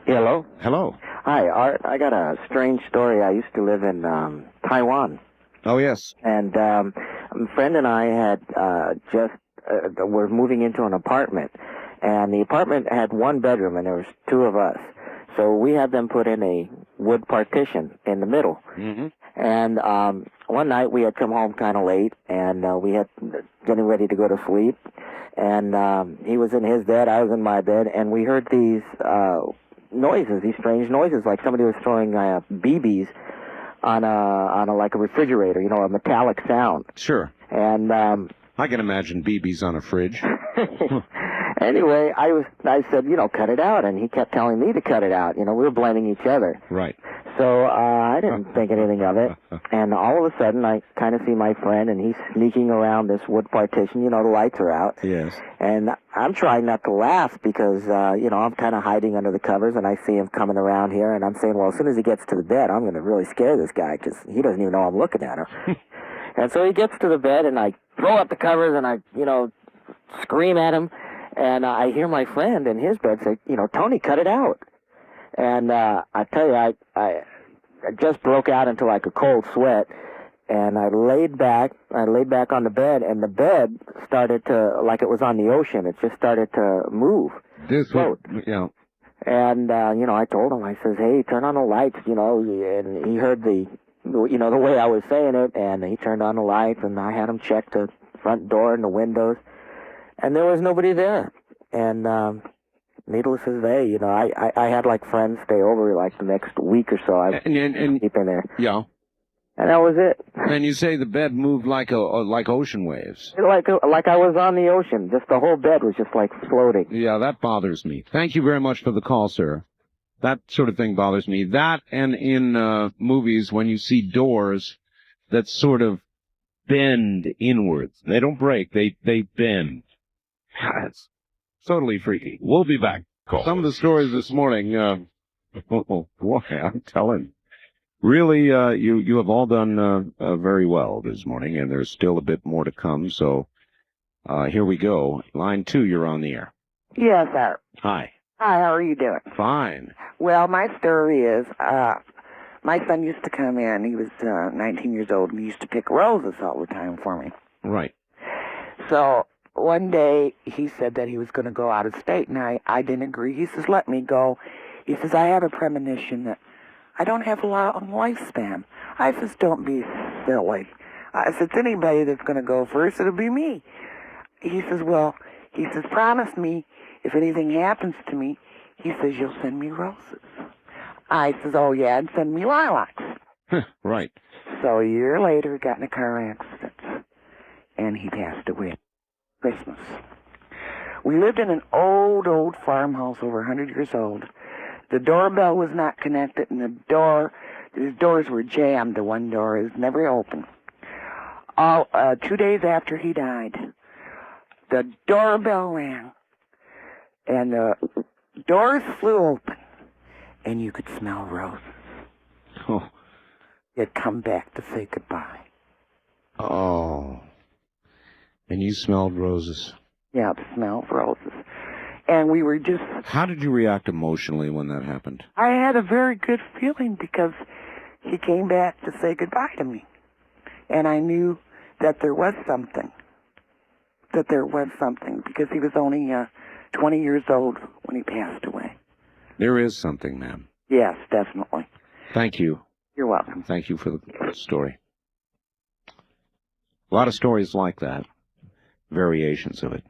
Hello? Hello. Hi, Art. I got a strange story. I used to live in Taiwan. Oh, yes. And a friend and I had were moving into an apartment. And the apartment had one bedroom, and there was two of us. So we had them put in a wood partition in the middle. Mm-hmm. And one night we had come home kind of late, and we had getting ready to go to sleep. And he was in his bed, I was in my bed, and we heard these noises, these strange noises, like somebody was throwing BBs on a like a refrigerator, a metallic sound. Sure. And I can imagine BBs on a fridge. Anyway, I said, cut it out, and he kept telling me to cut it out. We were blaming each other. Right. So I didn't think anything of it, and all of a sudden I kind of see my friend, and he's sneaking around this wood partition. The lights are out. Yes. And I'm trying not to laugh because, I'm kind of hiding under the covers, and I see him coming around here, and I'm saying, well, as soon as he gets to the bed, I'm going to really scare this guy because he doesn't even know I'm looking at him. And so he gets to the bed, and I throw up the covers, and I, scream at him. And I hear my friend in his bed say, Tony, cut it out. And I tell you, I just broke out into like a cold sweat. And I laid back on the bed, and the bed started to, like it was on the ocean, it just started to move. Yeah. And, I told him, I says, hey, turn on the lights, and he heard the way I was saying it, and he turned on the lights, and I had him check the front door and the windows. And there was nobody there. And needless to say, I had like friends stay over like the next week or so. I keep in there. Yeah. And that was it. And you say the bed moved like ocean waves. Like I was on the ocean. Just the whole bed was just like floating. Yeah, that bothers me. Thank you very much for the call, sir. That sort of thing bothers me. That and in movies when you see doors that sort of bend inwards. They don't break. They bend. That's totally freaky. We'll be back. Some of the stories this morning, oh boy, I'm telling. Really, you have all done very well this morning, and there's still a bit more to come, so here we go. Line 2, you're on the air. Yes, sir. Hi. Hi, how are you doing? Fine. Well, my story is, my son used to come in. He was 19 years old, and he used to pick roses all the time for me. Right. So one day, he said that he was going to go out of state, and I didn't agree. He says, let me go. He says, I have a premonition that I don't have a long lifespan. I says, don't be silly. I said, anybody that's going to go first, it'll be me. He says, well, he says, promise me if anything happens to me, he says, you'll send me roses. I says, oh, yeah, and send me lilacs. Right. So a year later, he got in a car accident, and he passed away. Christmas. We lived in an old farmhouse over 100 years old. The doorbell was not connected, and the doors were jammed. The one door is never open. 2 days after he died, the doorbell rang, and the doors flew open, and you could smell roses. Oh. He'd come back to say goodbye. Oh. And you smelled roses. Yeah, the smell of roses. And we were just... How did you react emotionally when that happened? I had a very good feeling because he came back to say goodbye to me. And I knew that there was something. Because he was only 20 years old when he passed away. There is something, ma'am. Yes, definitely. Thank you. You're welcome. Thank you for the story. A lot of stories like that. Variations of it.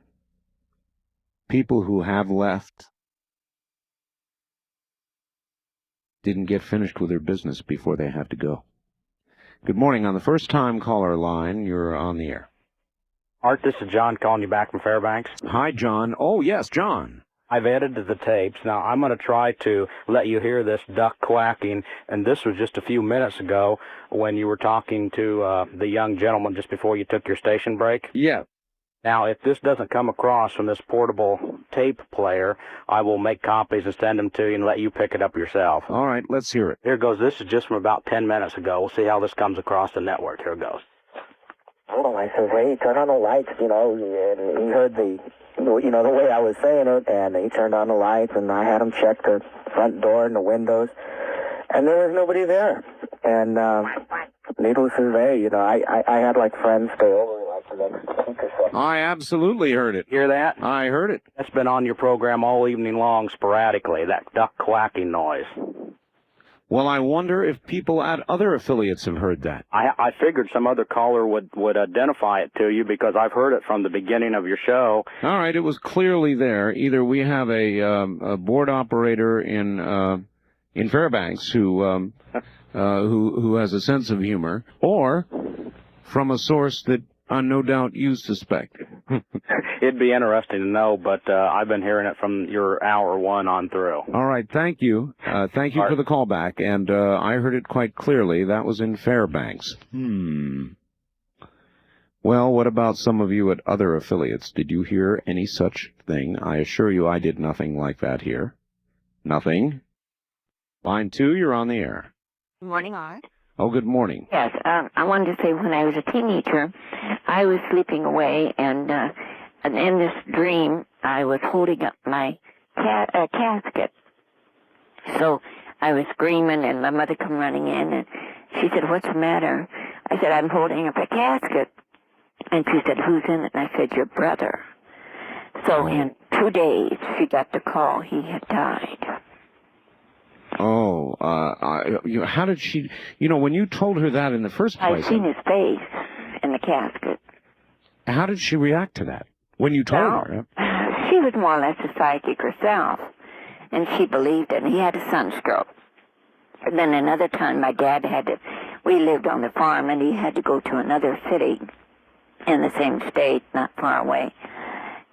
People who have left didn't get finished with their business before they had to go. Good morning. On the first-time caller line, you're on the air. Art, this is John calling you back from Fairbanks. Hi, John. Oh, yes, John. I've edited the tapes. Now, I'm going to try to let you hear this duck quacking, and this was just a few minutes ago when you were talking to the young gentleman just before you took your station break. Yeah. Now, if this doesn't come across from this portable tape player, I will make copies and send them to you and let you pick it up yourself. All right, let's hear it. Here goes. This is just from about 10 minutes ago. We'll see how this comes across the network. Here goes. Oh, I said, hey, turn on the lights, and he heard the way I was saying it, and he turned on the lights, and I had him check the front door and the windows, and there was nobody there. And needless to say, I had like friends stay over like the next week or so. I absolutely heard it. Hear that? I heard it. That's been on your program all evening long sporadically, that duck quacking noise. Well, I wonder if people at other affiliates have heard that. I figured some other caller would identify it to you because I've heard it from the beginning of your show. All right, it was clearly there. Either we have a board operator in Fairbanks who has a sense of humor, or from a source that no doubt you suspect. It'd be interesting to know, but I've been hearing it from your hour one on through. All right, thank you. Thank you for the callback, and I heard it quite clearly. That was in Fairbanks. Well, what about some of you at other affiliates? Did you hear any such thing? I assure you I did nothing like that here. Nothing. Line 2, you're on the air. Good morning, Art. Oh, good morning. Yes, I wanted to say when I was a teenager, I was sleeping away, and in this dream, I was holding up my casket. So I was screaming, and my mother come running in, and she said, "What's the matter?" I said, "I'm holding up a casket." And she said, "Who's in it?" And I said, "Your brother." So in 2 days, she got the call he had died. Oh, how did she, when you told her that in the first place? I'd seen his face in the casket. How did she react to that when you told her? She was more or less a psychic herself, and she believed it. And he had a sunstroke. And then another time, my dad we lived on the farm, and he had to go to another city in the same state, not far away.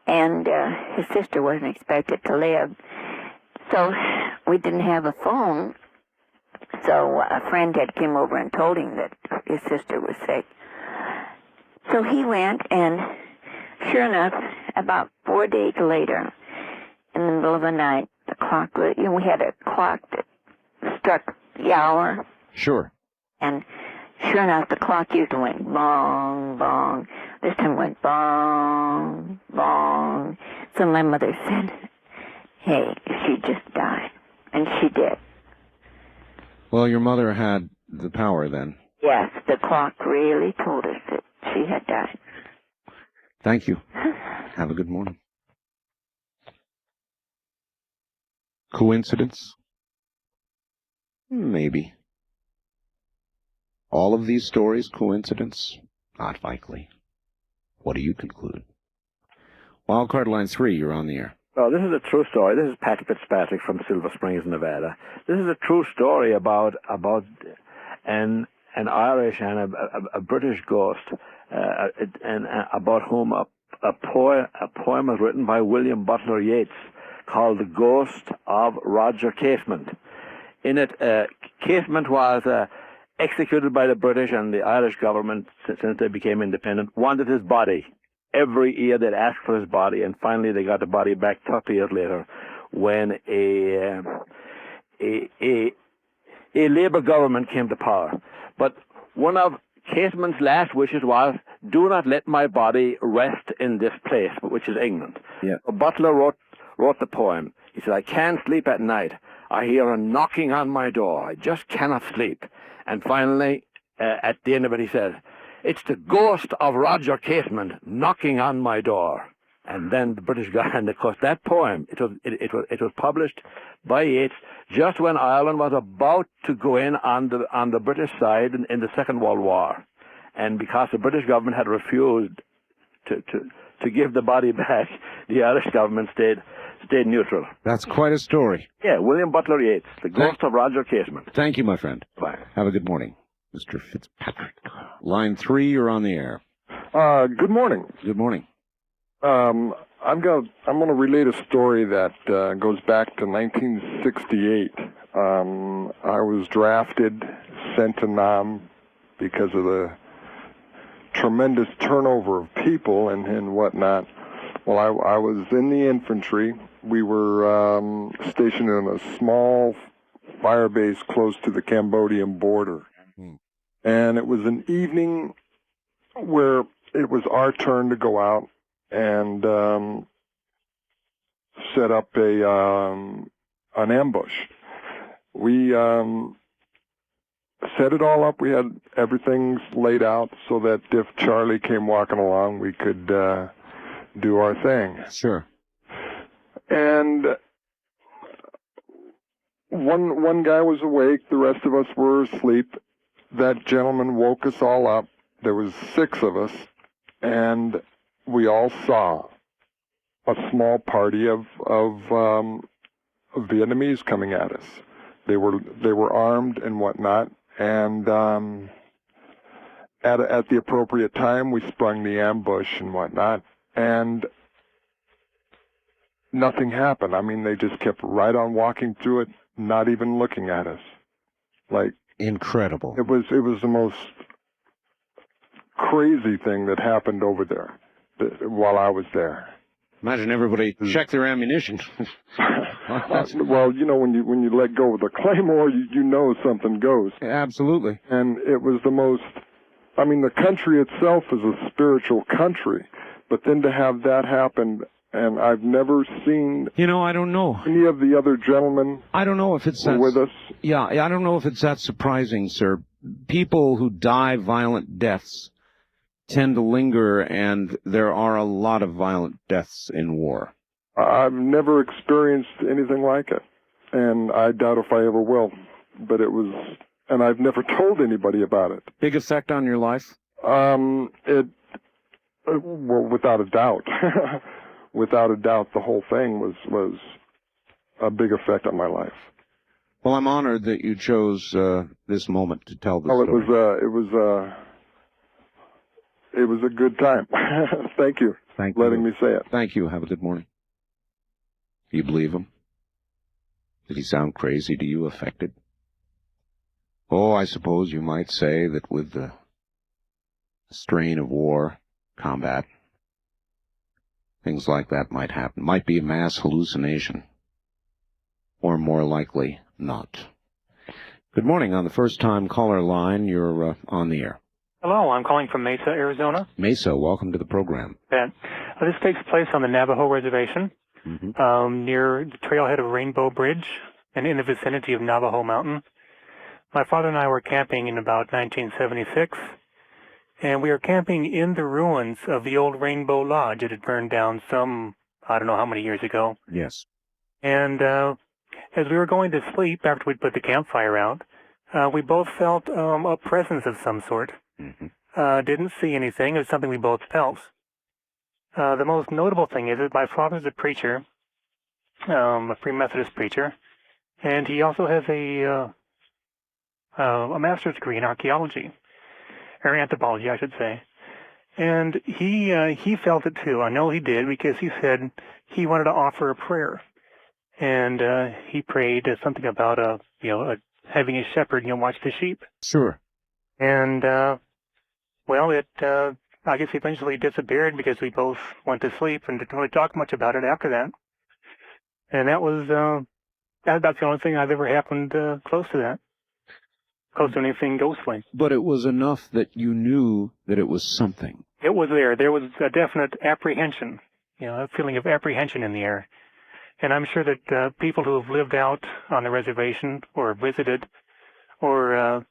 And his sister wasn't expected to live. So we didn't have a phone, so a friend had come over and told him that his sister was sick. So he went, and sure enough, about 4 days later, in the middle of the night, clock. We had a clock that struck the hour. Sure. And sure enough, the clock usually went bong, bong. This time it went bong, bong. So my mother said, hey, she just died. And she did. Well, your mother had the power then. Yes, the clock really told us that she had died. Thank you. Have a good morning. Coincidence? Maybe. All of these stories coincidence? Not likely. What do you conclude? Wildcard line 3, you're on the air. Oh, this is a true story. This is Patrick Fitzpatrick from Silver Springs, Nevada. This is a true story about an Irish and a British ghost, and about whom a poem was written by William Butler Yeats called "The Ghost of Roger Casement." In it, Casement was executed by the British, and the Irish government, since they became independent, wanted his body. Every year they'd ask for his body, and finally they got the body back 30 years later when a Labour government came to power. But one of Casement's last wishes was, do not let my body rest in this place, which is England. Yeah. Butler wrote the poem. He said, I can't sleep at night. I hear a knocking on my door. I just cannot sleep. And finally, at the end of it, he said, it's the ghost of Roger Casement knocking on my door. And then the British got, and of course that poem, it was published by Yeats just when Ireland was about to go in on the British side in the Second World War. And because the British government had refused to give the body back, the Irish government stayed neutral. That's quite a story. Yeah, William Butler Yeats, The Ghost of Roger Casement. Thank you, my friend. Bye. Have a good morning, Mr. Fitzpatrick. Line 3, you're on the air. Good morning. Good morning. I'm gonna relate a story that goes back to 1968. I was drafted, sent to Nam because of the tremendous turnover of people and whatnot. Well, I was in the infantry. We were stationed in a small fire base close to the Cambodian border. And it was an evening where it was our turn to go out and set up an ambush. We set it all up. We had everything laid out so that if Charlie came walking along, we could do our thing. Sure. And one guy was awake. The rest of us were asleep. That gentleman woke us all up. There was 6 of us, and we all saw a small party of Vietnamese coming at us. They were armed and whatnot, and at the appropriate time, we sprung the ambush and whatnot, and nothing happened. I mean, they just kept right on walking through it, not even looking at us. Like, incredible. It was the most crazy thing that happened over there while I was there. Imagine everybody check their ammunition. Well, you know, when you let go of the claymore, you know something goes. Absolutely. And it was the most. I mean, the country itself is a spiritual country, but then to have that happen, and I've never seen. You know, I don't know. Any of the other gentlemen. I don't know if it's that, with us. Yeah, I don't know if it's that surprising, sir. People who die violent deaths tend to linger, and there are a lot of violent deaths in war. I've never experienced anything like it, and I doubt if I ever will. But it was, and I've never told anybody about it. Big effect on your life? Well, without a doubt. Without a doubt, the whole thing was a big effect on my life. Well, I'm honored that you chose this moment to tell the story. It was a good time. Thank you for letting me say it. Thank you. Have a good morning. Do you believe him? Did he sound crazy to you, affected? Oh, I suppose you might say that with the strain of war, combat, things like that might happen. Might be a mass hallucination. or more likely not. Good morning. On the first-time caller line, you're on the air. Hello, I'm calling from Mesa, Arizona. Mesa, welcome to the program. This takes place on the Navajo Reservation, near the trailhead of Rainbow Bridge and in the vicinity of Navajo Mountain. My father and I were camping in about 1976, and we were camping in the ruins of the old Rainbow Lodge. It had burned down I don't know how many years ago. Yes. And as we were going to sleep after we'd put the campfire out, we both felt a presence of some sort. Didn't see anything. It was something we both felt. The most notable thing is that my father's a preacher, a Free Methodist preacher, and he also has a master's degree in archaeology, or anthropology, I should say. And he felt it too. I know he did, because he said he wanted to offer a prayer, and he prayed something about having a shepherd watch the sheep. Sure. And well, it I guess eventually disappeared because we both went to sleep and didn't really talk much about it after that. And that was that's the only thing I've ever happened close to that. Close to anything ghostly. But it was enough that you knew that it was something. It was there. There was a definite apprehension, a feeling of apprehension in the air. And I'm sure that people who have lived out on the reservation or visited or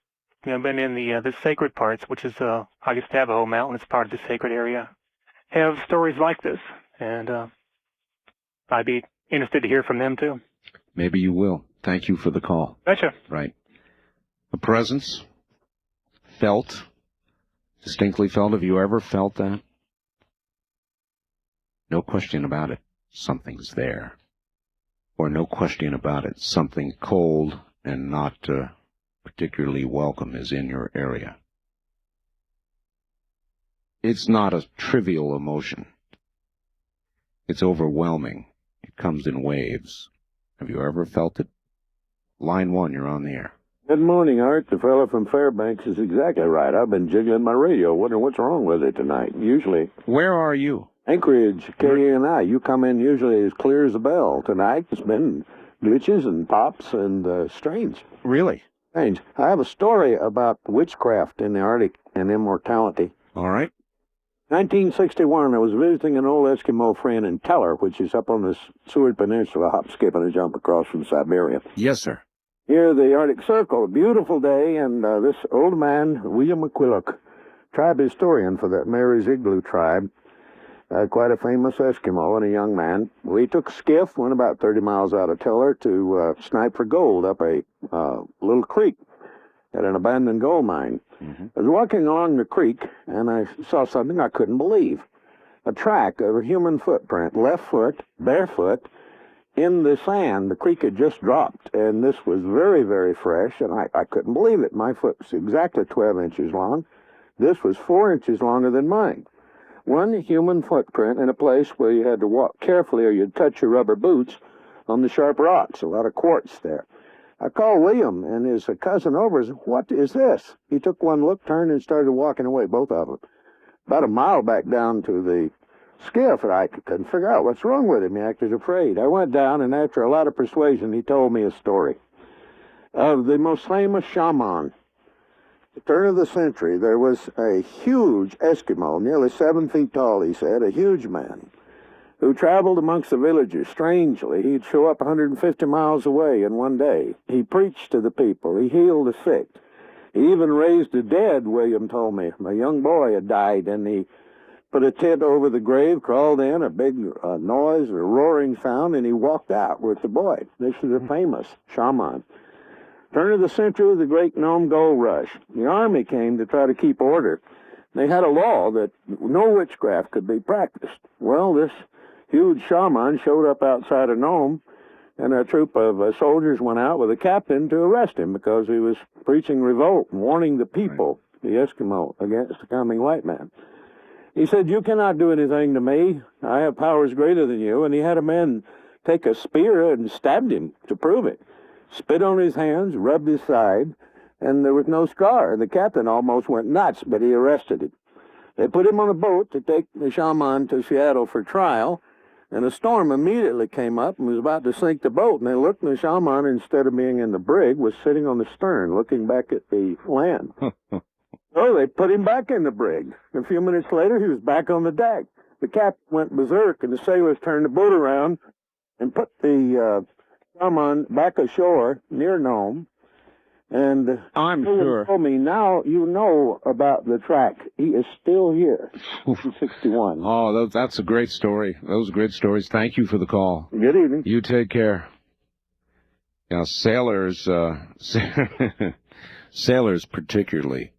been in the sacred parts, which is I guess Navajo Mountain is part of the sacred area, have stories like this. And I'd be interested to hear from them too. Maybe you will. Thank you for the call. Gotcha. Right. A presence, felt, distinctly felt. Have you ever felt that? No question about it. Something's there. Or no question about it. Something cold and not particularly welcome is in your area. It's not a trivial emotion. It's overwhelming. It comes in waves. Have you ever felt it? Line 1, you're on the air. Good morning, Art. The fellow from Fairbanks is exactly right. I've been jiggling my radio, wondering what's wrong with it tonight. Usually. Where are you? Anchorage, KNI. You come in usually as clear as a bell. Tonight, it's been glitches and pops and strange. Really? Strange. I have a story about witchcraft in the Arctic and immortality. All right. 1961, I was visiting an old Eskimo friend in Teller, which is up on the Seward Peninsula, hop, skip, and a jump across from Siberia. Yes, sir. Here, the Arctic Circle, a beautiful day, and this old man, William McQuillock, tribe historian for the Mary's Igloo tribe, quite a famous Eskimo and a young man. We took a skiff, went about 30 miles out of Teller to snipe for gold up a little creek at an abandoned gold mine. I was walking along the creek, and I saw something I couldn't believe. A track of a human footprint, left foot, barefoot, in the sand. The creek had just dropped, and this was very, very fresh, and I couldn't believe it. My foot was exactly 12 inches long. This was 4 inches longer than mine. One human footprint in a place where you had to walk carefully or you'd touch your rubber boots on the sharp rocks, a lot of quartz there. I called William and his cousin over and said, "What is this?" He took one look, turned, and started walking away, both of them. About a mile back down to the skiff, and I couldn't figure out what's wrong with him. He acted afraid. I went down, and after a lot of persuasion, he told me a story of the most famous shaman. At the turn of the century, there was a huge Eskimo, nearly 7 feet tall, he said, a huge man, who traveled amongst the villagers. Strangely, he'd show up 150 miles away in one day. He preached to the people. He healed the sick. He even raised the dead, William told me. A young boy had died, and he put a tent over the grave, crawled in, a big noise, a roaring sound, and he walked out with the boy. This is a famous shaman. Turn of the century, the Great Nome Gold Rush. The Army came to try to keep order. They had a law that no witchcraft could be practiced. Well, this huge shaman showed up outside of Nome, and a troop of soldiers went out with a captain to arrest him because he was preaching revolt and warning the people, the Eskimo, against the coming white man. He said, "You cannot do anything to me. I have powers greater than you." And he had a man take a spear and stabbed him to prove it. Spit on his hands, rubbed his side, and there was no scar. The captain almost went nuts, but he arrested him. They put him on a boat to take the shaman to Seattle for trial. And a storm immediately came up and was about to sink the boat. And they looked, and the shaman, instead of being in the brig, was sitting on the stern looking back at the land. So they put him back in the brig. A few minutes later, he was back on the deck. The captain went berserk, and the sailors turned the boat around and put the shaman back ashore near Nome. And I'm sure. Told me, now you know about the track. He is still here. 61. Oh, that's a great story. Those are great stories. Thank you for the call. Good evening. You take care. Yeah, sailors, sailors particularly,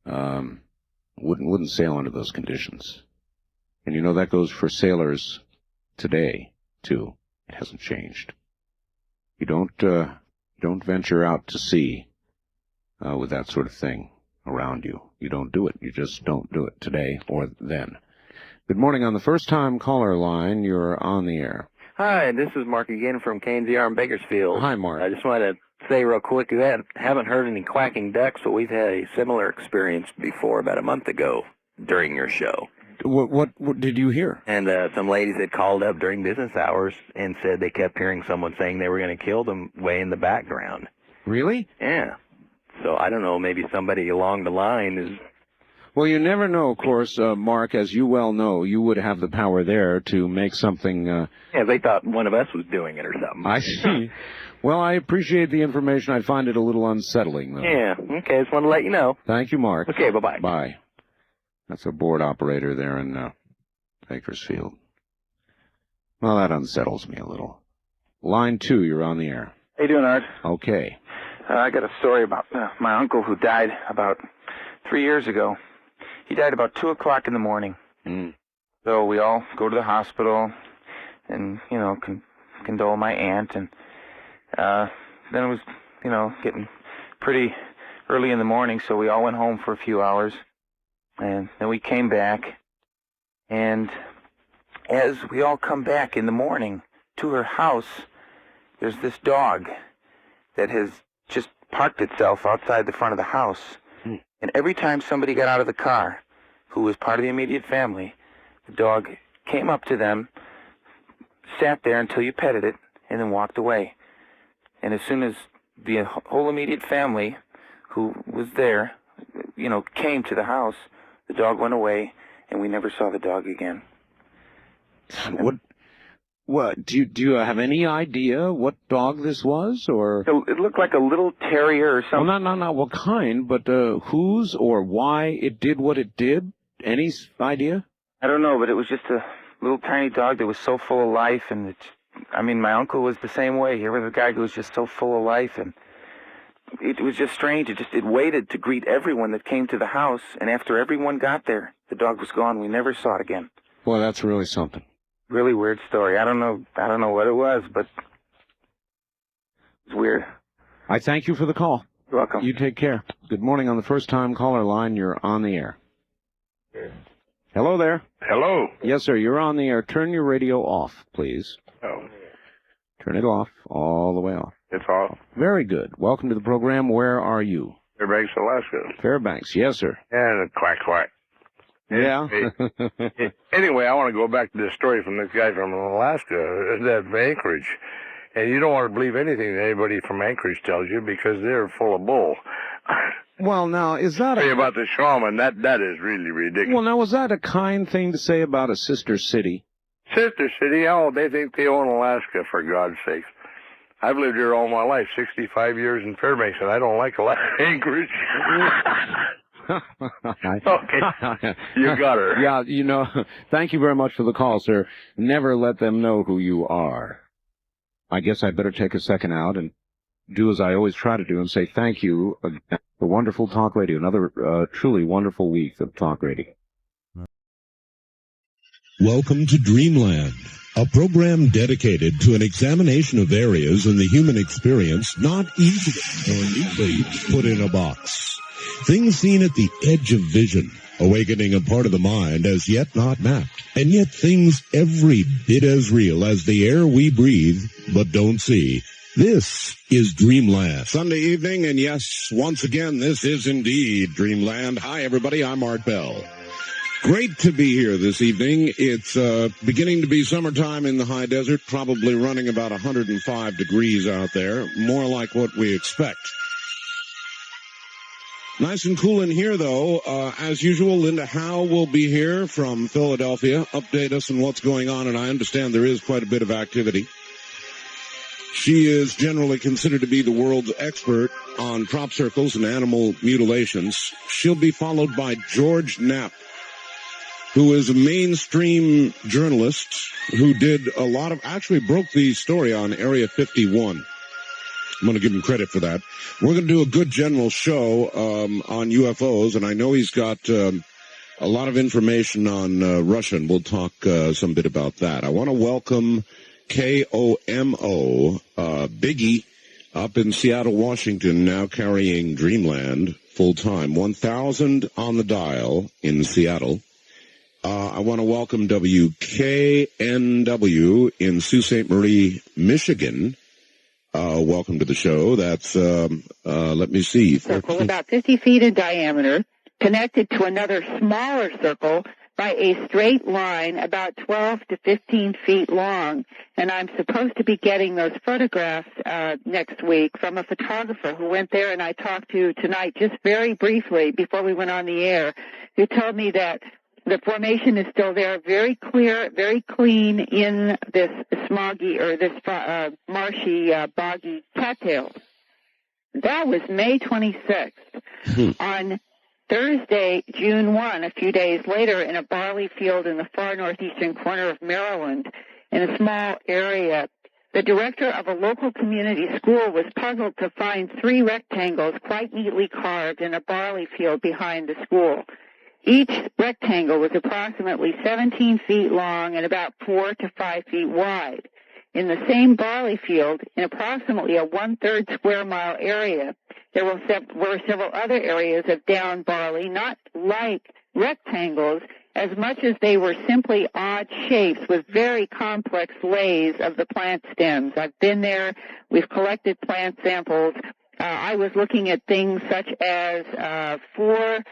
wouldn't sail under those conditions. And you know that goes for sailors today too. It hasn't changed. You don't venture out to sea with that sort of thing around you. You don't do it. You just don't do it today or then. Good morning. On the first-time caller line, you're on the air. Hi, this is Mark again from KNZR in Bakersfield. Hi, Mark. I just wanted to say real quick, we haven't heard any quacking ducks, but we've had a similar experience before about a month ago during your show. What did you hear? And some ladies had called up during business hours and said they kept hearing someone saying they were going to kill them way in the background. Really? Yeah. So I don't know, maybe somebody along the line is... Well, you never know, of course, Mark, as you well know, you would have the power there to make something... Yeah, they thought one of us was doing it or something. I see. Well, I appreciate the information. I find it a little unsettling, though. Yeah, okay, just wanted to let you know. Thank you, Mark. Okay, bye-bye. Bye. That's a board operator there in Bakersfield. Well, that unsettles me a little. Line 2, you're on the air. How you doing, Art? Okay. I got a story about my uncle who died about 3 years ago. He died about 2 o'clock in the morning. So we all go to the hospital and, you know, condole my aunt. And then it was, you know, getting pretty early in the morning, so we all went home for a few hours. And then we came back. And as we all come back in the morning to her house, there's this dog that has just parked itself outside the front of the house. And every time somebody got out of the car, who was part of the immediate family, the dog came up to them, sat there until you petted it, and then walked away. And as soon as the whole immediate family who was there, you know, came to the house, the dog went away, and we never saw the dog again. What? Do you have any idea what dog this was, or? It looked like a little terrier or something. Well, not what kind, but whose or why it did what it did? Any idea? I don't know, but it was just a little tiny dog that was so full of life, and I mean, my uncle was the same way. Here was a guy who was just so full of life, and it was just strange. It waited to greet everyone that came to the house, and after everyone got there, the dog was gone. We never saw it again. Well, that's really something. Really weird story. I don't know what it was, but it's weird. I thank you for the call. You're welcome. You take care. Good morning. On the first-time caller line, you're on the air. Hello there. Hello. Yes, sir. You're on the air. Turn your radio off, please. Oh. Turn it off, all the way off. It's off. Very good. Welcome to the program. Where are you? Fairbanks, Alaska. Fairbanks. Yes, sir. And quack, quack. Yeah. Anyway, I want to go back to this story from this guy from Alaska, that Anchorage. And you don't want to believe anything that anybody from Anchorage tells you because they're full of bull. Well, now, is that Say about the shaman, that is really ridiculous. Well, now, was that a kind thing to say about a sister city? Sister city, oh, they think they own Alaska, for God's sakes. I've lived here all my life, 65 years in Fairbanks, and I don't like Anchorage. Okay, you got her. Yeah, you know, thank you very much for the call, sir. Never let them know who you are. I guess I better take a second out and do as I always try to do and say thank you for wonderful talk radio. Another truly wonderful week of talk radio. Welcome to Dreamland, a program dedicated to an examination of areas in the human experience not easily or neatly put in a box. Things seen at the edge of vision, awakening a part of the mind as yet not mapped, and yet things every bit as real as the air we breathe but don't see. This is Dreamland. Sunday evening, and yes, once again, this is indeed Dreamland. Hi, everybody, I'm Art Bell. Great to be here this evening. It's beginning to be summertime in the high desert, probably running about 105 degrees out there, more like what we expect. Nice and cool in here, though. As usual, Linda Howe will be here from Philadelphia, update us on what's going on, and I understand there is quite a bit of activity. She is generally considered to be the world's expert on crop circles and animal mutilations. She'll be followed by George Knapp, who is a mainstream journalist who did actually broke the story on Area 51. I'm going to give him credit for that. We're going to do a good general show on UFOs, and I know he's got a lot of information on Russia, and we'll talk some bit about that. I want to welcome KOMO, Biggie, up in Seattle, Washington, now carrying Dreamland full-time. 1,000 on the dial in Seattle. I want to welcome WKNW in Sault Ste. Marie, Michigan. Welcome to the show. That's, let me see. Circle about 50 feet in diameter, connected to another smaller circle by a straight line about 12 to 15 feet long. And I'm supposed to be getting those photographs next week from a photographer who went there and I talked to tonight just very briefly before we went on the air, who told me that the formation is still there, very clear, very clean in this smoggy or this marshy, boggy cattails. That was May 26th. On Thursday, June 1, a few days later, in a barley field in the far northeastern corner of Maryland, in a small area, the director of a local community school was puzzled to find 3 rectangles quite neatly carved in a barley field behind the school. Each rectangle was approximately 17 feet long and about 4 to 5 feet wide. In the same barley field, in approximately a 1/3 square mile area, there were several other areas of down barley, not like rectangles, as much as they were simply odd shapes with very complex lays of the plant stems. I've been there. We've collected plant samples. I was looking at things such as 4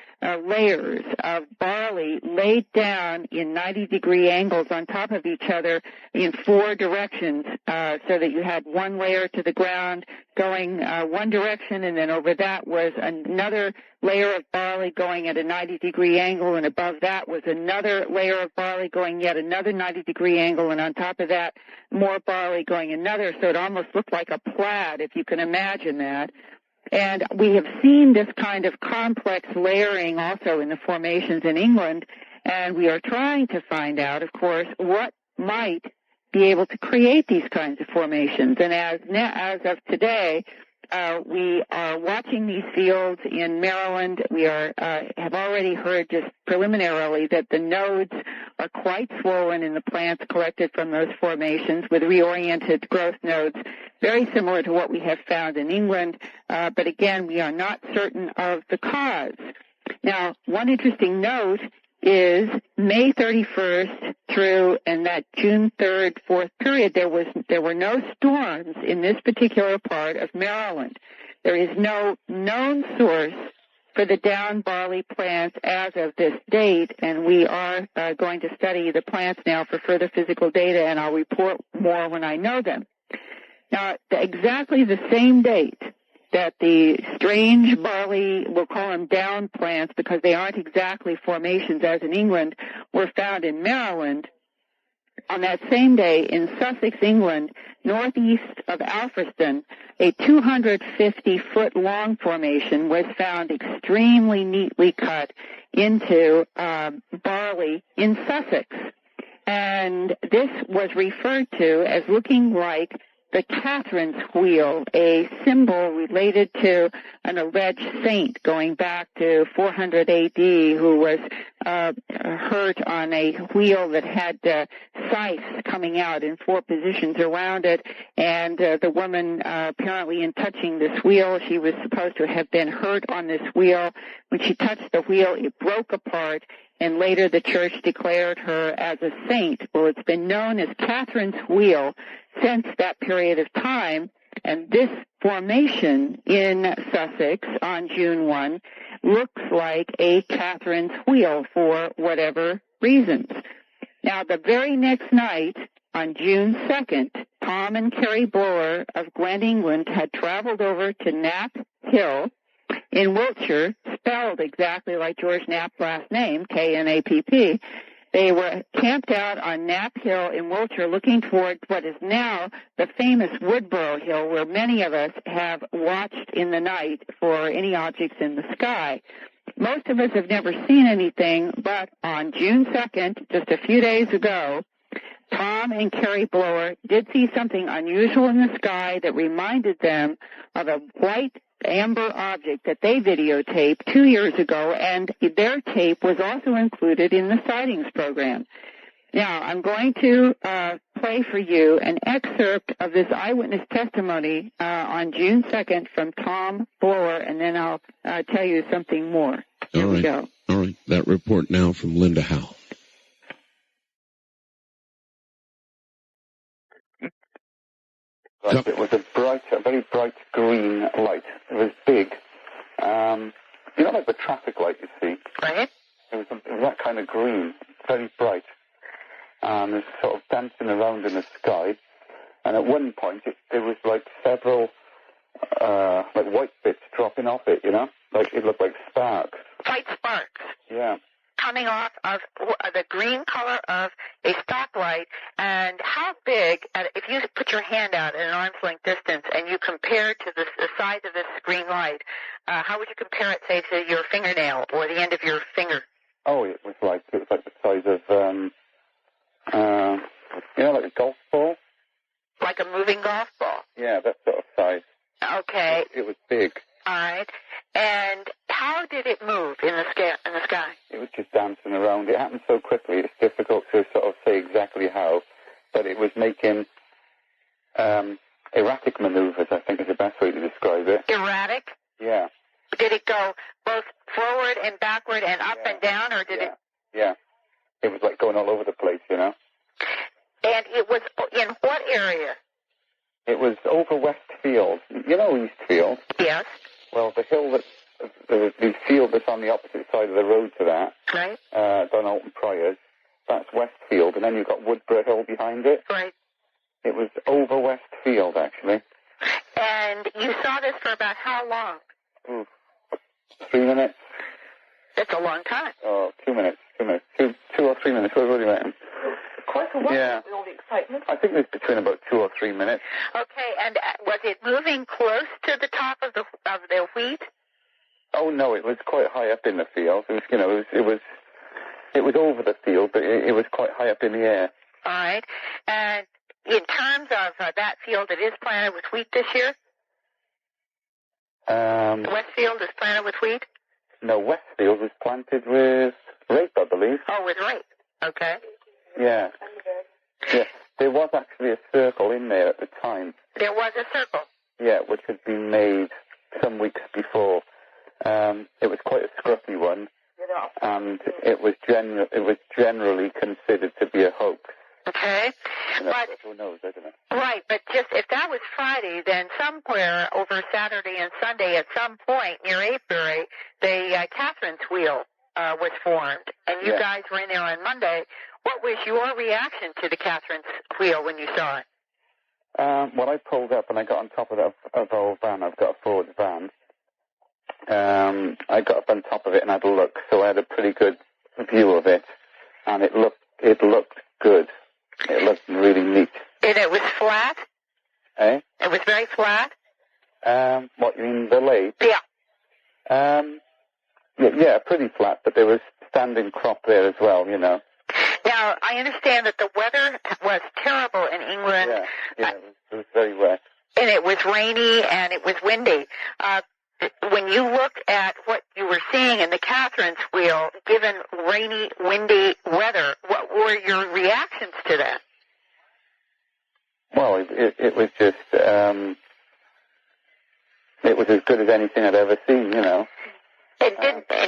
layers of barley laid down in 90-degree angles on top of each other in 4 directions, so that you had 1 layer to the ground going one direction, and then over that was another layer of barley going at a 90-degree angle, and above that was another layer of barley going yet another 90-degree angle, and on top of that, more barley going another, so it almost looked like a plaid, if you can imagine that. And we have seen this kind of complex layering also in the formations in England, and we are trying to find out, of course, what might be able to create these kinds of formations. And as of today, we are watching these fields in Maryland. We have already heard just preliminarily that the nodes are quite swollen in the plants collected from those formations with reoriented growth nodes, very similar to what we have found in England. But again, we are not certain of the cause. Now, one interesting note is May 31st through and that June 3rd, 4th period, there were no storms in this particular part of Maryland. There is no known source for the down barley plants as of this date, and we are going to study the plants now for further physical data, and I'll report more when I know them. Now, exactly the same date that the strange barley, we'll call them down plants because they aren't exactly formations as in England, were found in Maryland. On that same day in Sussex, England, northeast of Alfriston, a 250-foot-long formation was found extremely neatly cut into barley in Sussex. And this was referred to as looking like the Catherine's wheel, a symbol related to an alleged saint going back to 400 A.D. who was hurt on a wheel that had scythes coming out in 4 positions around it. And the woman, apparently in touching this wheel, she was supposed to have been hurt on this wheel. When she touched the wheel, it broke apart. And later the church declared her as a saint. Well, it's been known as Catherine's Wheel since that period of time. And this formation in Sussex on June 1 looks like a Catherine's wheel for whatever reasons. Now, the very next night, on June 2nd, Tom and Carrie Blower of Gwent, England, had traveled over to Knapp Hill in Wiltshire, spelled exactly like George Knapp's last name, Knapp. They were camped out on Knapp Hill in Wiltshire looking toward what is now the famous Woodborough Hill, where many of us have watched in the night for any objects in the sky. Most of us have never seen anything, but on June 2nd, just a few days ago, Tom and Carrie Blower did see something unusual in the sky that reminded them of a white amber object that they videotaped 2 years ago, and their tape was also included in the sightings program. Now, I'm going to play for you an excerpt of this eyewitness testimony on June 2nd from Tom Blower, and then I'll tell you something more. Here we go. All right. That report now from Linda Howe. It was a very bright green light. It was big. You know, like the traffic light you see? Right. It was that kind of green, very bright. It was sort of dancing around in the sky. And at one point, there was like several, like white bits dropping off it, you know? Like, it looked like sparks. White sparks. Yeah. Coming off of the green color of a stoplight, and how big, if you put your hand out at an arm's length distance and you compare it to the size of this green light, how would you compare it, say, to your fingernail or the end of your finger? Oh, it was like the size of, you know, like a golf ball? Like a moving golf ball? Yeah, that sort of size. Okay. It was big. All right. And how did it move in the sky? It was just dancing around. It happened so quickly, it's difficult to sort of say exactly how, but it was making erratic maneuvers, I think is the best way to describe it. Erratic? Yeah. Did it go both forward and backward and up and down, or did it? Yeah. It was like going all over the place, you know. And it was in what area? It was over Westfield. You know Eastfield? Yes. Well, the hill the field that's on the opposite side of the road to that, right? Donalton Priors, that's Westfield, and then you've got Woodborough Hill behind it. Right. It was over Westfield, actually. And you saw this for about how long? 3 minutes. That's a long time. Oh, 2 minutes. 2 minutes. Two or 3 minutes. What do you reckon? Quite a while. Yeah. With all the excitement. I think it was between about 2 or 3 minutes. Okay, and was it moving close to the top of the wheat? Oh no, it was quite high up in the field. It was, you know, it was over the field, but it was quite high up in the air. All right, and in terms of that field, it is planted with wheat this year. Westfield is planted with wheat. No, Westfield was planted with rape, I believe. Oh, with rape. Okay. Yeah. Yeah. There was actually a circle in there at the time. There was a circle. Yeah, which had been made some weeks before. It was quite a scruffy one, and it was generally considered to be a hoax. Okay, you know, but who knows, isn't it? Right, but just if that was Friday, then somewhere over Saturday and Sunday, at some point near Avebury, the Catherine's wheel was formed, and you guys were in there on Monday. What was your reaction to the Catherine's wheel when you saw it? Well, I pulled up and I got on top of our van. I've got a Ford van. I got up on top of it and had a look, so I had a pretty good view of it, and it looked good. It looked really neat. And it was flat? Eh? It was very flat? What, you mean the lathe? Yeah. Yeah, pretty flat, but there was standing crop there as well, you know. Now, I understand that the weather was terrible in England. Yeah, it was very wet. And it was rainy and it was windy. When you looked at what you were seeing in the Catherine's wheel, given rainy, windy weather, what were your reactions to that? Well, it was just, it was as good as anything I'd ever seen, you know. And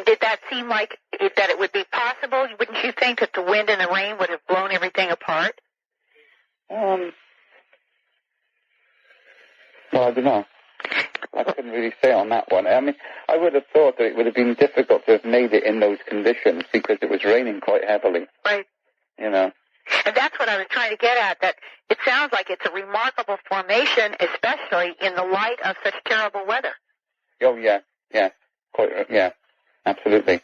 did that seem like that it would be possible? Wouldn't you think that the wind and the rain would have blown everything apart? Well, I don't know. I couldn't really say on that one. I mean, I would have thought that it would have been difficult to have made it in those conditions because it was raining quite heavily. Right. You know. And that's what I was trying to get at, that it sounds like it's a remarkable formation, especially in the light of such terrible weather. Oh, yeah. Yeah, absolutely.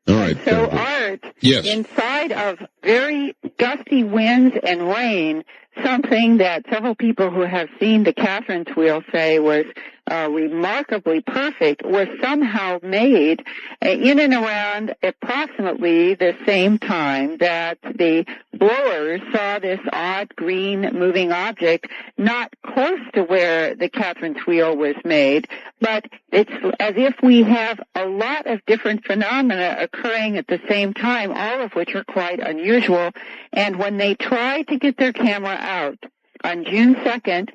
All right. So, Art, yes. Inside of very gusty winds and rain, something that several people who have seen the Catherine's Wheel say was remarkably perfect was somehow made in and around approximately the same time that the blowers saw this odd green moving object not close to where the Catherine's Wheel was made, but it's as if we have a lot of different phenomena occurring at the same time, all of which are quite unusual. And when they tried to get their camera out on June 2nd,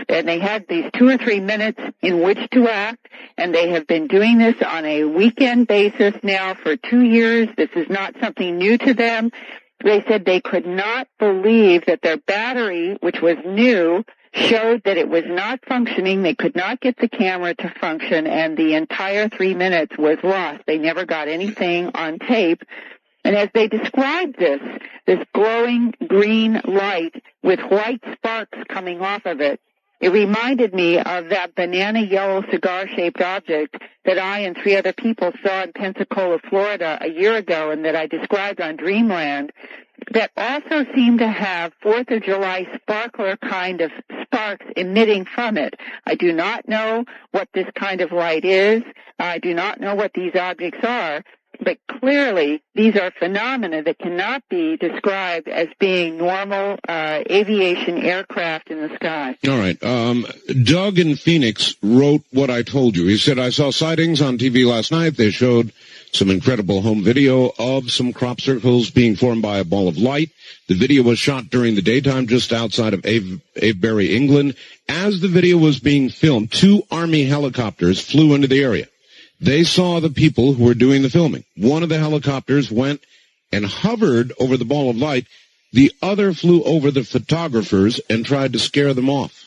and they had these 2 or 3 minutes in which to act, and they have been doing this on a weekend basis now for 2 years. This is not something new to them. They said they could not believe that their battery, which was new, showed that it was not functioning. They could not get the camera to function, and the entire 3 minutes was lost. They never got anything on tape. And as they described this glowing green light with white sparks coming off of it, it reminded me of that banana yellow cigar-shaped object that I and 3 other people saw in Pensacola, Florida a year ago and that I described on Dreamland, that also seemed to have 4th of July sparkler kind of sparks emitting from it. I do not know what this kind of light is. I do not know what these objects are. But clearly, these are phenomena that cannot be described as being normal aviation aircraft in the sky. All right. Doug in Phoenix wrote what I told you. He said, I saw sightings on TV last night. They showed some incredible home video of some crop circles being formed by a ball of light. The video was shot during the daytime just outside of Avebury, England. As the video was being filmed, 2 Army helicopters flew into the area. They saw the people who were doing the filming. One of the helicopters went and hovered over the ball of light. The other flew over the photographers and tried to scare them off.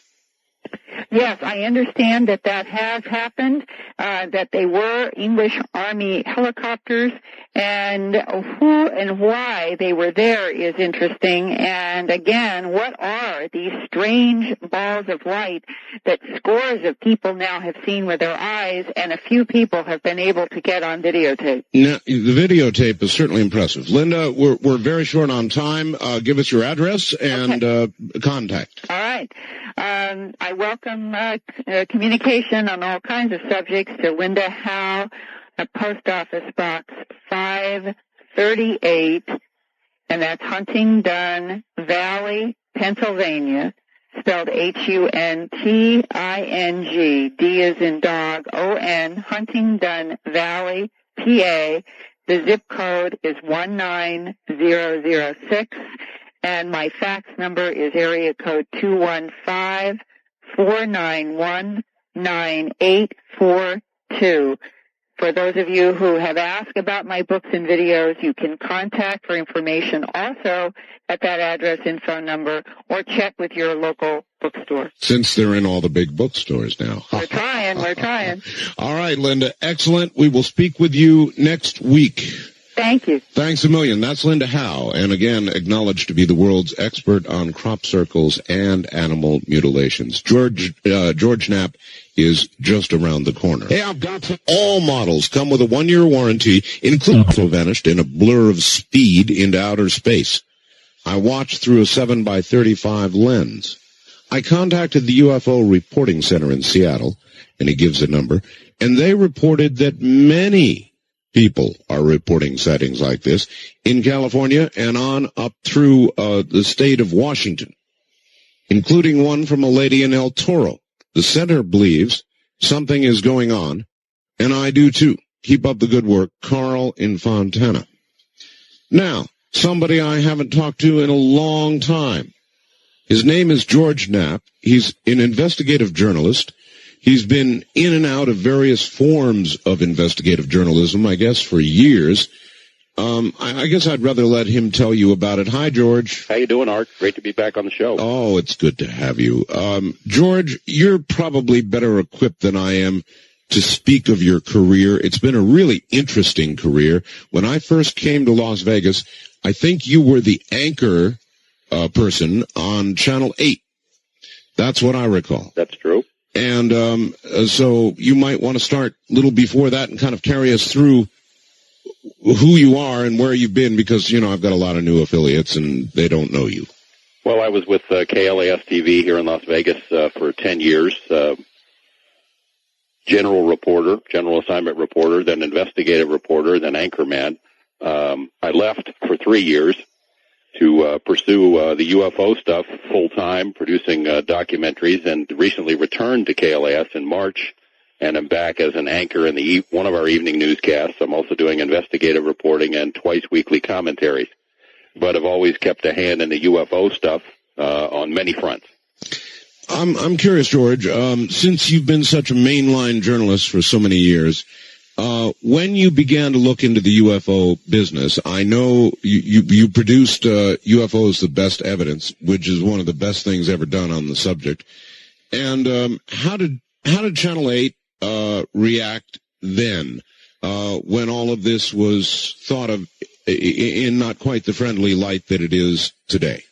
Yes, I understand that has happened, that they were English Army helicopters, and who and why they were there is interesting. And again, what are these strange balls of light that scores of people now have seen with their eyes, and a few people have been able to get on videotape? Now, the videotape is certainly impressive. Linda, we're very short on time. Give us your address and contact. All right. I welcome communication on all kinds of subjects to Linda Howe, Post Office Box 538, and that's Huntingdon Valley, Pennsylvania, spelled Hunting, D as in dog, O-N, Huntingdon Valley, PA. The zip code is 19006. And my fax number is area code 215-491-9842. For those of you who have asked about my books and videos, you can contact for information also at that address and phone number, or check with your local bookstore. Since they're in all the big bookstores now. We're trying. All right, Linda, excellent. We will speak with you next week. Thank you. Thanks a million. That's Linda Howe, and again, acknowledged to be the world's expert on crop circles and animal mutilations. George Knapp is just around the corner. Hey, I've got some. All models come with a 1-year warranty, including also vanished in a blur of speed into outer space. I watched through a 7x35 lens. I contacted the UFO Reporting Center in Seattle, and he gives a number, and they reported that many people are reporting sightings like this in California and on up through the state of Washington, including one from a lady in El Toro. The center believes something is going on, and I do too. Keep up the good work, Carl in Fontana. Now, somebody I haven't talked to in a long time. His name is George Knapp. He's an investigative journalist. He's been in and out of various forms of investigative journalism, I guess, for years. I guess I'd rather let him tell you about it. Hi, George. How you doing, Art? Great to be back on the show. Oh, it's good to have you. George, you're probably better equipped than I am to speak of your career. It's been a really interesting career. When I first came to Las Vegas, I think you were the anchor person on Channel 8. That's what I recall. That's true. And so you might want to start a little before that and kind of carry us through who you are and where you've been, because, I've got a lot of new affiliates and they don't know you. Well, I was with KLAS-TV here in Las Vegas for 10 years. General reporter, general assignment reporter, then investigative reporter, then anchorman. I left for 3 years to pursue the UFO stuff full-time, producing documentaries, and recently returned to KLAS in March, and I'm back as an anchor in one of our evening newscasts. I'm also doing investigative reporting and twice-weekly commentaries. But I've always kept a hand in the UFO stuff on many fronts. I'm curious, George, since you've been such a mainline journalist for so many years, when you began to look into the UFO business, I know you produced UFOs, The Best Evidence, which is one of the best things ever done on the subject. And how did Channel 8 react then, when all of this was thought of in not quite the friendly light that it is today?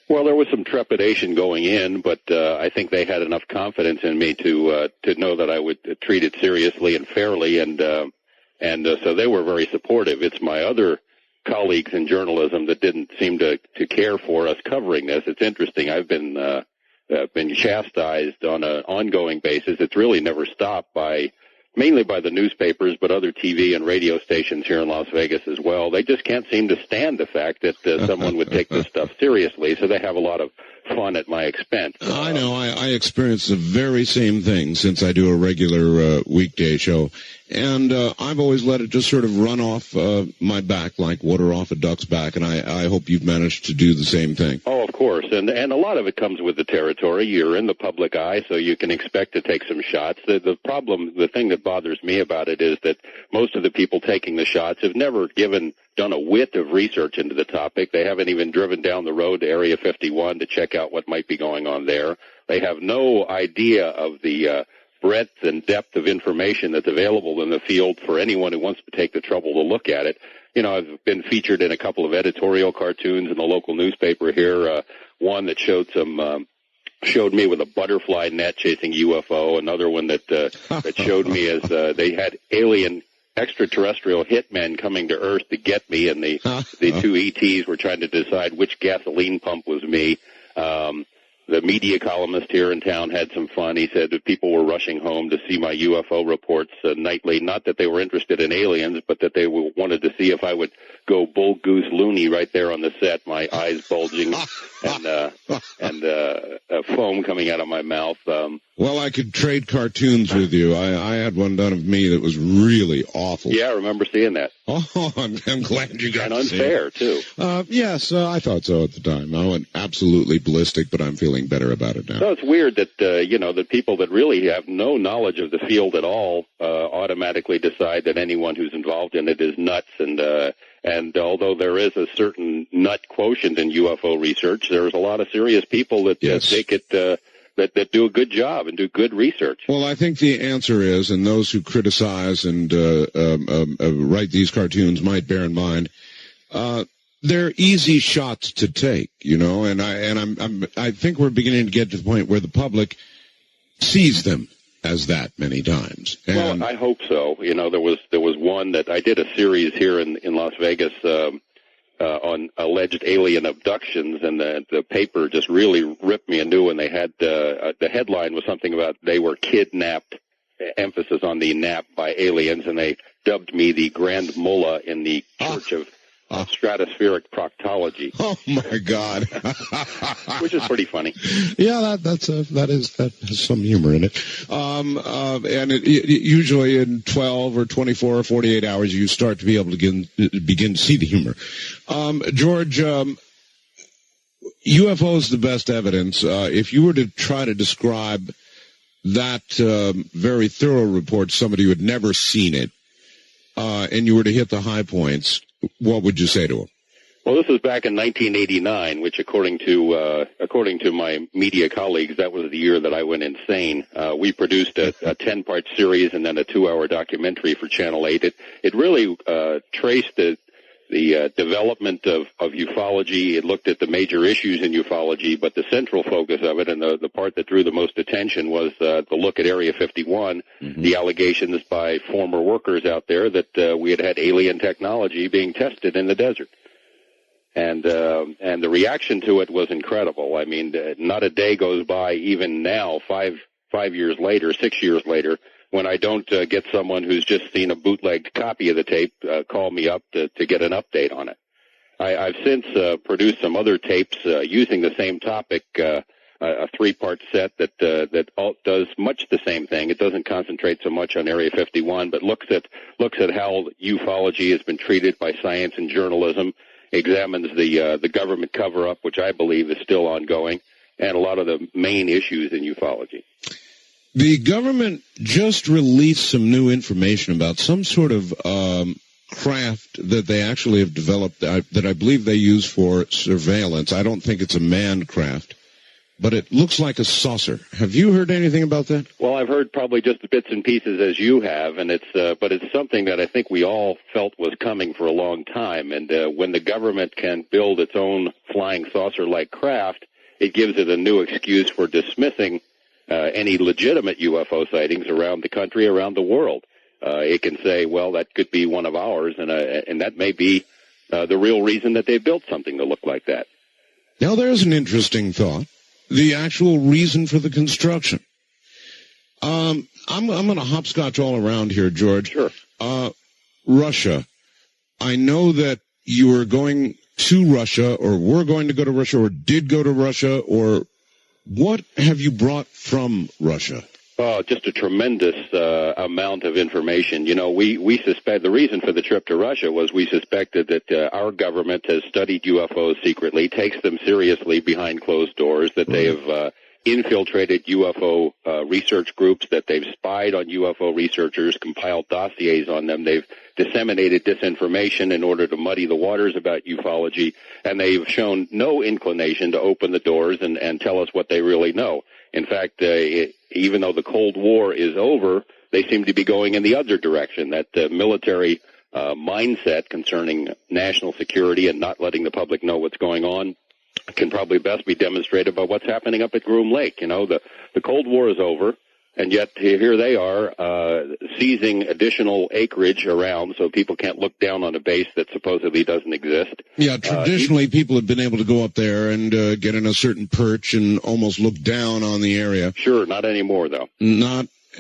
Well, there was some trepidation going in, but I think they had enough confidence in me to know that I would treat it seriously and fairly, and so they were very supportive. It's my other colleagues in journalism that didn't seem to care for us covering this. It's interesting. I've been chastised on an ongoing basis. It's really never stopped mainly by the newspapers, but other TV and radio stations here in Las Vegas as well. They just can't seem to stand the fact that someone would take this stuff seriously, so they have a lot of fun at my expense. I know. I experience the very same thing since I do a regular weekday show. And I've always let it just sort of run off my back like water off a duck's back, and I hope you've managed to do the same thing. Oh, of course. And a lot of it comes with the territory. You're in the public eye, so you can expect to take some shots. The thing that bothers me about it is that most of the people taking the shots have never done a whit of research into the topic. They haven't even driven down the road to Area 51 to check out what might be going on there. They have no idea of the breadth and depth of information that's available in the field for anyone who wants to take the trouble to look at it. I've been featured in a couple of editorial cartoons in the local newspaper here. One that showed me with a butterfly net chasing UFO. Another one that showed me as they had alien extraterrestrial hitmen coming to Earth to get me, and the two ETs were trying to decide which gasoline pump was me. The media columnist here in town had some fun. He said that people were rushing home to see my UFO reports nightly. Not that they were interested in aliens, but that they wanted to see if I would go bull goose loony right there on the set, my eyes bulging and foam coming out of my mouth. Well, I could trade cartoons with you. I had one done of me that was really awful. Yeah, I remember seeing that. Oh, I'm glad you got to see it. And unfair, too. Yes, I thought so at the time. I went absolutely ballistic, but I'm feeling better about it now. So it's weird that, that people that really have no knowledge of the field at all automatically decide that anyone who's involved in it is nuts. And although there is a certain nut quotient in UFO research, there's a lot of serious people that take it that do a good job and do good research. Well, I think the answer is, and those who criticize and write these cartoons might bear in mind, they're easy shots to take, and I think we're beginning to get to the point where the public sees them as that many times. And well, I hope so. There was one that I did a series here in Las Vegas on alleged alien abductions, and the paper just really ripped me a new one. They had the headline was something about they were kidnapped, emphasis on the nap, by aliens, and they dubbed me the Grand Mullah in the Church of Stratospheric Proctology. Oh my God! Which is pretty funny. Yeah, that has some humor in it. And usually in 12 or 24 or 48 hours, you start to be able to begin to see the humor. George, UFOs, The Best Evidence. If you were to try to describe that very thorough report to somebody who had never seen it, and you were to hit the high points, what would you say to him? Well, this was back in 1989, which, according to my media colleagues, that was the year that I went insane. We produced a 10-part series and then a 2-hour documentary for Channel 8. It really traced the development of ufology. It looked at the major issues in ufology, but the central focus of it and the part that drew the most attention was the look at Area 51, the allegations by former workers out there that we had alien technology being tested in the desert. And the reaction to it was incredible. I mean, not a day goes by, even now, 5 years later, 6 years later, when I don't get someone who's just seen a bootlegged copy of the tape call me up to get an update on it. I've since produced some other tapes using the same topic, a 3-part set that does much the same thing. It doesn't concentrate so much on Area 51, but looks at how ufology has been treated by science and journalism, examines the government cover-up, which I believe is still ongoing, and a lot of the main issues in ufology. The government just released some new information about some sort of craft that they actually have developed that I believe they use for surveillance. I don't think it's a manned craft, but it looks like a saucer. Have you heard anything about that? Well, I've heard probably just bits and pieces as you have, and but it's something that I think we all felt was coming for a long time. And when the government can build its own flying saucer-like craft, it gives it a new excuse for dismissing any legitimate UFO sightings around the country, around the world. It can say, well, that could be one of ours, and that may be the real reason that they built something to look like that. Now, there's an interesting thought. The actual reason for the construction. I'm going to hopscotch all around here, George. Sure. Russia. I know that you were going to Russia, or were going to go to Russia, or did go to Russia, or what have you brought from Russia? Just a tremendous amount of information. You know, we suspect the reason for the trip to Russia was we suspected that our government has studied UFOs secretly, takes them seriously behind closed doors, that they have infiltrated UFO research groups, that they've spied on UFO researchers, compiled dossiers on them, they've disseminated disinformation in order to muddy the waters about ufology, and they've shown no inclination to open the doors and tell us what they really know. In fact, even though the Cold War is over, they seem to be going in the other direction, that military mindset concerning national security and not letting the public know what's going on can probably best be demonstrated by what's happening up at Groom Lake. You know, the Cold War is over, and yet here they are seizing additional acreage around so people can't look down on a base that supposedly doesn't exist. Yeah, traditionally people have been able to go up there and get in a certain perch and almost look down on the area. Sure, not anymore, though.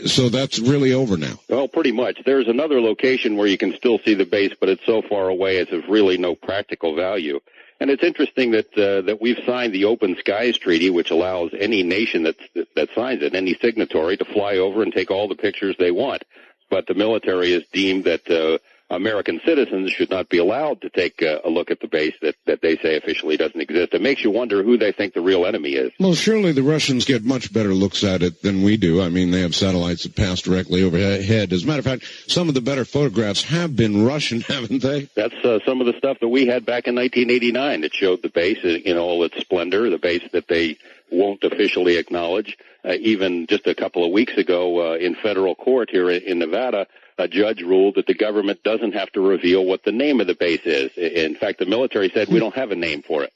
So that's really over now. Well, pretty much. There's another location where you can still see the base, but it's so far away it's of really no practical value. And it's interesting that we've signed the Open Skies Treaty, which allows any nation that signs it, any signatory, to fly over and take all the pictures they want. But the military has deemed that American citizens should not be allowed to take a look at the base that they say officially doesn't exist. It makes you wonder who they think the real enemy is. Well, surely the Russians get much better looks at it than we do. I mean, they have satellites that pass directly overhead. As a matter of fact, some of the better photographs have been Russian, haven't they? That's some of the stuff that we had back in 1989 that showed the base in all its splendor, the base that they won't officially acknowledge. Even just a couple of weeks ago in federal court here in Nevada, a judge ruled that the government doesn't have to reveal what the name of the base is. In fact, the military said we don't have a name for it.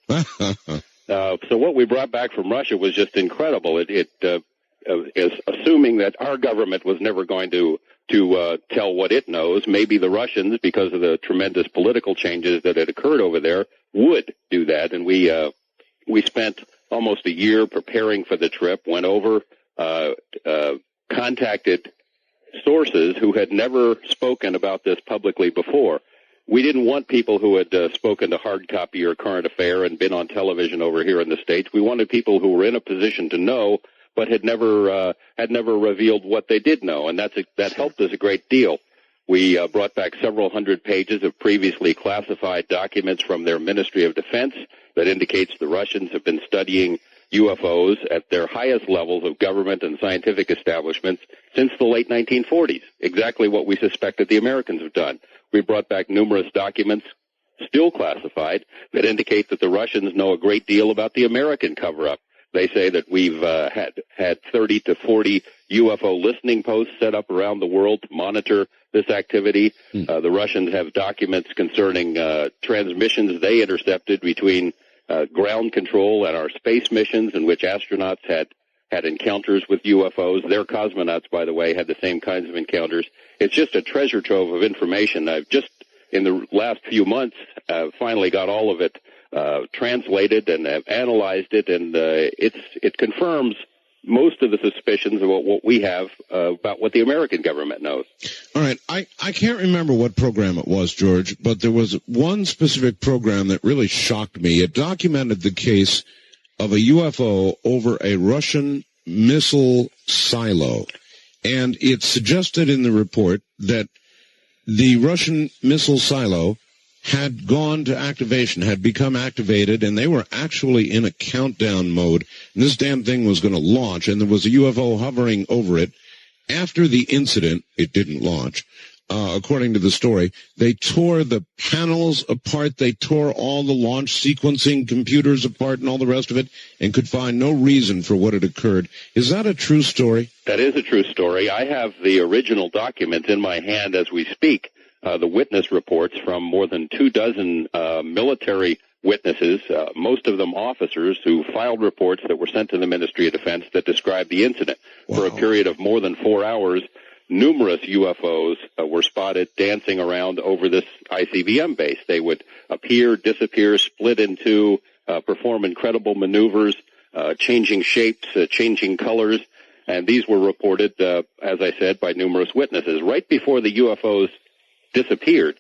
So what we brought back from Russia was just incredible. It is assuming that our government was never going to tell what it knows. Maybe the Russians, because of the tremendous political changes that had occurred over there, would do that. And we spent almost a year preparing for the trip, went over, contacted sources who had never spoken about this publicly before. We didn't want people who had spoken to Hard Copy or Current Affair and been on television over here in the States. We wanted people who were in a position to know but had never revealed what they did know, and that helped us a great deal. We brought back several hundred pages of previously classified documents from their Ministry of Defense that indicates the Russians have been studying UFOs at their highest levels of government and scientific establishments since the late 1940s, exactly what we suspected the Americans have done. We brought back numerous documents still classified, that indicate that the Russians know a great deal about the American cover-up. They say that we've had 30 to 40 UFO listening posts set up around the world to monitor this activity. The Russians have documents concerning transmissions they intercepted between ground control and our space missions, in which astronauts had encounters with UFOs. Their cosmonauts, by the way, had the same kinds of encounters. It's just a treasure trove of information. I've just, in the last few months, finally got all of it translated and have analyzed it, and it confirms most of the suspicions of what we have about what the American government knows. All right. I can't remember what program it was, George, but there was one specific program that really shocked me. It documented the case of a UFO over a Russian missile silo, and it suggested in the report that the Russian missile silo had gone to activation, had become activated, and they were actually in a countdown mode. And this damn thing was going to launch, and there was a UFO hovering over it. After the incident, it didn't launch. According to the story, they tore the panels apart. They tore all the launch sequencing computers apart and all the rest of it, and could find no reason for what had occurred. Is that a true story? That is a true story. I have the original documents in my hand as we speak. The witness reports from more than 24 military witnesses, most of them officers, who filed reports that were sent to the Ministry of Defense that described the incident. Wow. For a period of more than 4 hours, numerous UFOs were spotted dancing around over this ICBM base. They would appear, disappear, split in two, perform incredible maneuvers, changing shapes, changing colors, and these were reported, as I said, by numerous witnesses. Right before the UFOs disappeared,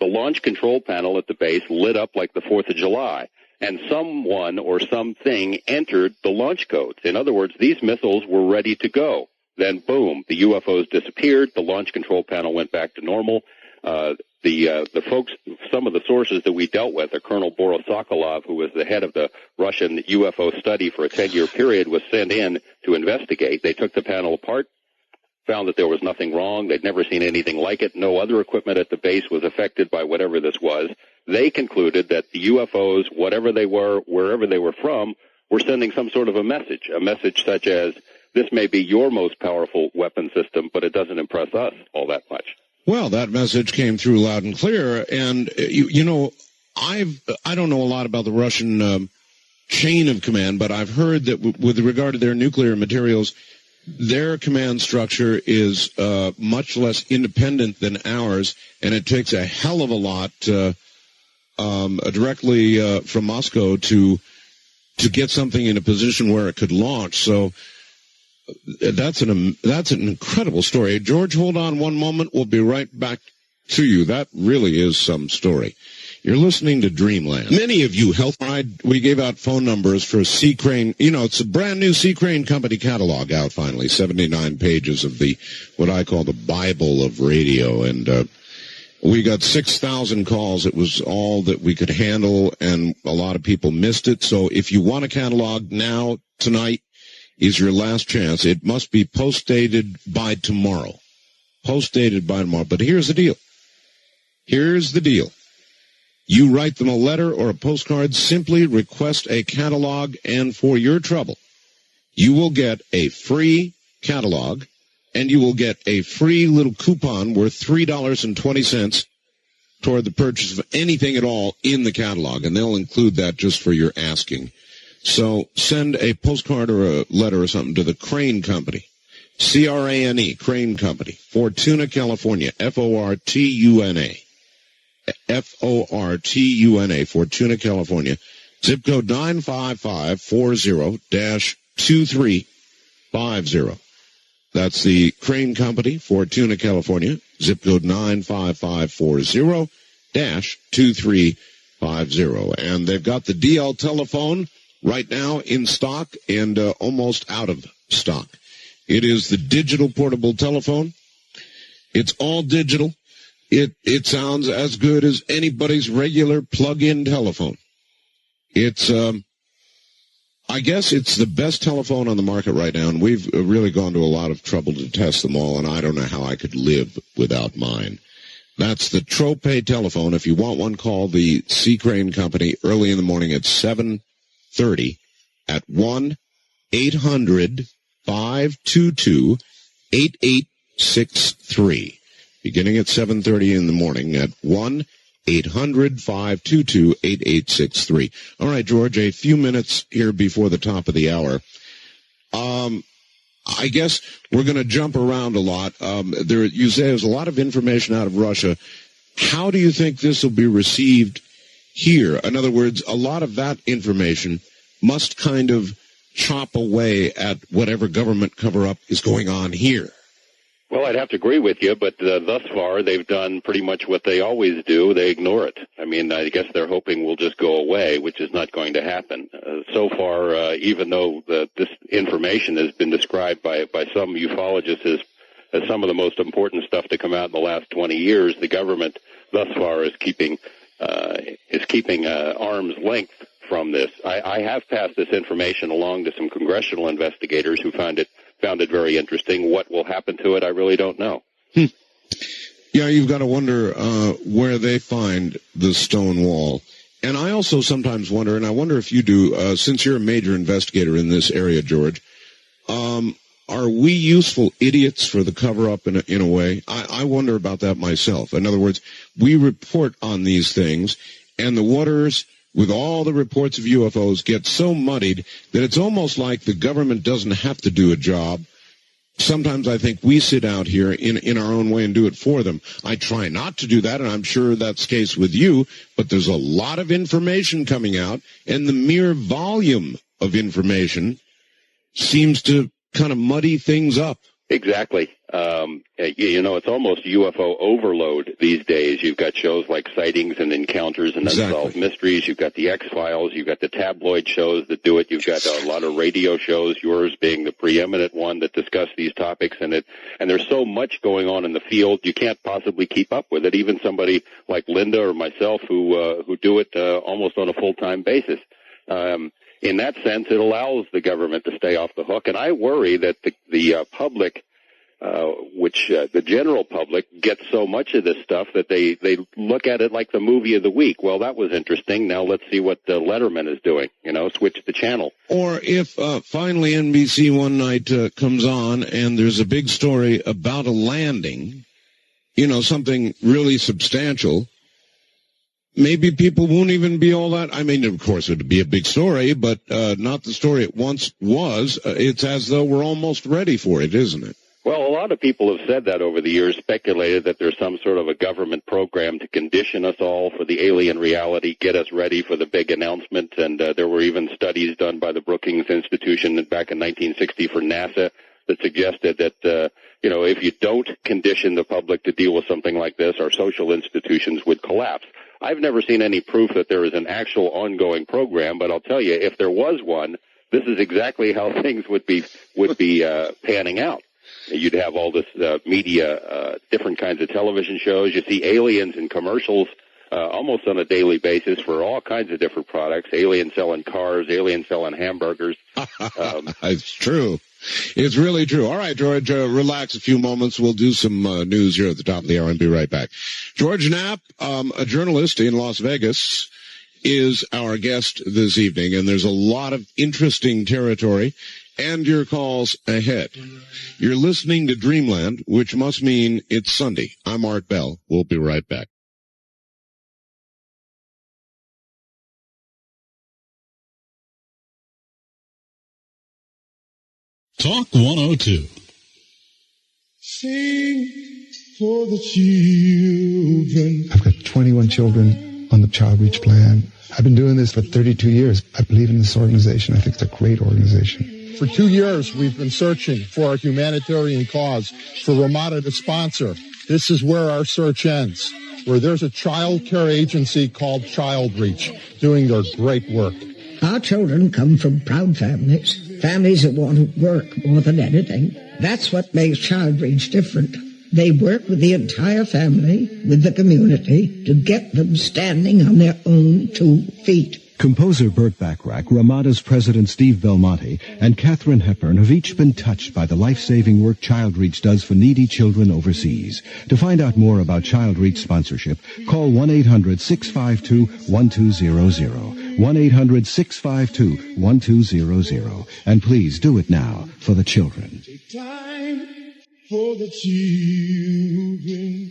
the launch control panel at the base lit up like the 4th of July, and someone or something entered the launch codes. In other words, these missiles were ready to go. Then, boom, the UFOs disappeared, the launch control panel went back to normal. The folks, some of the sources that we dealt with, Colonel Borisokolov, who was the head of the Russian UFO study for a 10-year period, was sent in to investigate. They took the panel apart, found that there was nothing wrong. They'd never seen anything like it. No other equipment at the base was affected by whatever this was. They concluded that the UFOs, whatever they were, wherever they were from, were sending some sort of a message such as, this may be your most powerful weapon system, but it doesn't impress us all that much. Well, that message came through loud and clear, and, you know, I don't know a lot about the Russian chain of command, but I've heard that with regard to their nuclear materials, their command structure is much less independent than ours, and it takes a hell of a lot directly from Moscow to get something in a position where it could launch. So that's an incredible story. George, hold on one moment. We'll be right back to you. That really is some story. You're listening to Dreamland. Many of you we gave out phone numbers for Sea Crane. You know, it's a brand new Sea Crane Company catalog out finally, 79 pages of what I call the Bible of radio. And we got 6,000 calls. It was all that we could handle, and a lot of people missed it. So if you want a catalog now, tonight is your last chance. It must be post-dated by tomorrow. Post-dated by tomorrow. But here's the deal. You write them a letter or a postcard, simply request a catalog, and for your trouble, you will get a free catalog, and you will get a free little coupon worth $3.20 toward the purchase of anything at all in the catalog, and they'll include that just for your asking. So send a postcard or a letter or something to the Crane Company, C-R-A-N-E, Crane Company, Fortuna, California, F-O-R-T-U-N-A. F-O-R-T-U-N-A, Fortuna, California. Zip code 95540-2350. That's the Crane Company, Fortuna, California. Zip code 95540-2350. And they've got the DL telephone right now in stock and almost out of stock. It is the digital portable telephone. It's all digital. It sounds as good as anybody's regular plug-in telephone. It's, I guess it's the best telephone on the market right now, and we've really gone to a lot of trouble to test them all, and I don't know how I could live without mine. That's the Trope telephone. If you want one, call the Sea Crane Company early in the morning at 7:30 at 1-800-522-8863. Beginning at 7:30 in the morning at 1-800-522-8863. All right, George, a few minutes here before the top of the hour. I guess we're going to jump around a lot. You say there's a lot of information out of Russia. How do you think this will be received here? In other words, a lot of that information must kind of chop away at whatever government cover-up is going on here. Well, I'd have to agree with you, but thus far they've done pretty much what they always do. They ignore it. I mean, I guess they're hoping we'll just go away, which is not going to happen. So far, even though this information has been described by some ufologists as some of the most important stuff to come out in the last 20 years, the government thus far is keeping arm's length from this. I have passed this information along to some congressional investigators who found it very interesting. What will happen to it, I really don't know. Yeah, you've got to wonder where they find the stone wall. And I also sometimes wonder, and I wonder if you do, since you're a major investigator in this area, George, are we useful idiots for the cover-up in a way? I wonder about that myself. In other words, we report on these things, and the waters with all the reports of UFOs get so muddied that it's almost like the government doesn't have to do a job. Sometimes I think we sit out here in our own way and do it for them. I try not to do that, and I'm sure that's the case with you, but there's a lot of information coming out, and the mere volume of information seems to kind of muddy things up. Exactly. It's almost UFO overload these days. You've got shows like Sightings and Encounters and Unsolved Mysteries. You've got the X-Files. You've got the tabloid shows that do it. You've got a lot of radio shows, yours being the preeminent one, that discuss these topics. And there's so much going on in the field, you can't possibly keep up with it. Even somebody like Linda or myself who do it almost on a full-time basis. In that sense, it allows the government to stay off the hook. And I worry that the public, the general public, gets so much of this stuff that they look at it like the movie of the week. Well, that was interesting. Now let's see what Letterman is doing. Switch the channel. Or if finally NBC one night comes on and there's a big story about a landing, something really substantial, maybe people won't even be all that. I mean, of course, it would be a big story, but not the story it once was. It's as though we're almost ready for it, isn't it? Well, a lot of people have said that over the years, speculated that there's some sort of a government program to condition us all for the alien reality, get us ready for the big announcement. And there were even studies done by the Brookings Institution back in 1960 for NASA that suggested that, if you don't condition the public to deal with something like this, our social institutions would collapse. I've never seen any proof that there is an actual ongoing program, but I'll tell you, if there was one, this is exactly how things would be panning out. You'd have all this media, different kinds of television shows. You see aliens in commercials almost on a daily basis for all kinds of different products. Aliens selling cars, aliens selling hamburgers. It's true. It's really true. All right, George, relax a few moments. We'll do some news here at the top of the hour and be right back. George Knapp, a journalist in Las Vegas, is our guest this evening, and there's a lot of interesting territory and your calls ahead. You're listening to Dreamland, which must mean it's Sunday. I'm Art Bell. We'll be right back. Talk 102. Sing for the children. I've got 21 children on the Child Reach Plan. I've been doing this for 32 years. I believe in this organization. I think it's a great organization. For 2 years, we've been searching for a humanitarian cause for Ramada to sponsor. This is where our search ends, where there's a child care agency called Child Reach doing their great work. Our children come from proud families that want to work more than anything. That's what makes Child Reach different. They work with the entire family, with the community, to get them standing on their own 2 feet. Composer Burt Bacharach, Ramada's president Steve Belmonte, and Katharine Hepburn have each been touched by the life-saving work Child Reach does for needy children overseas. To find out more about Child Reach sponsorship, call 1-800-652-1200. 1-800-652-1200. And please do it now for the children. Take time for the children.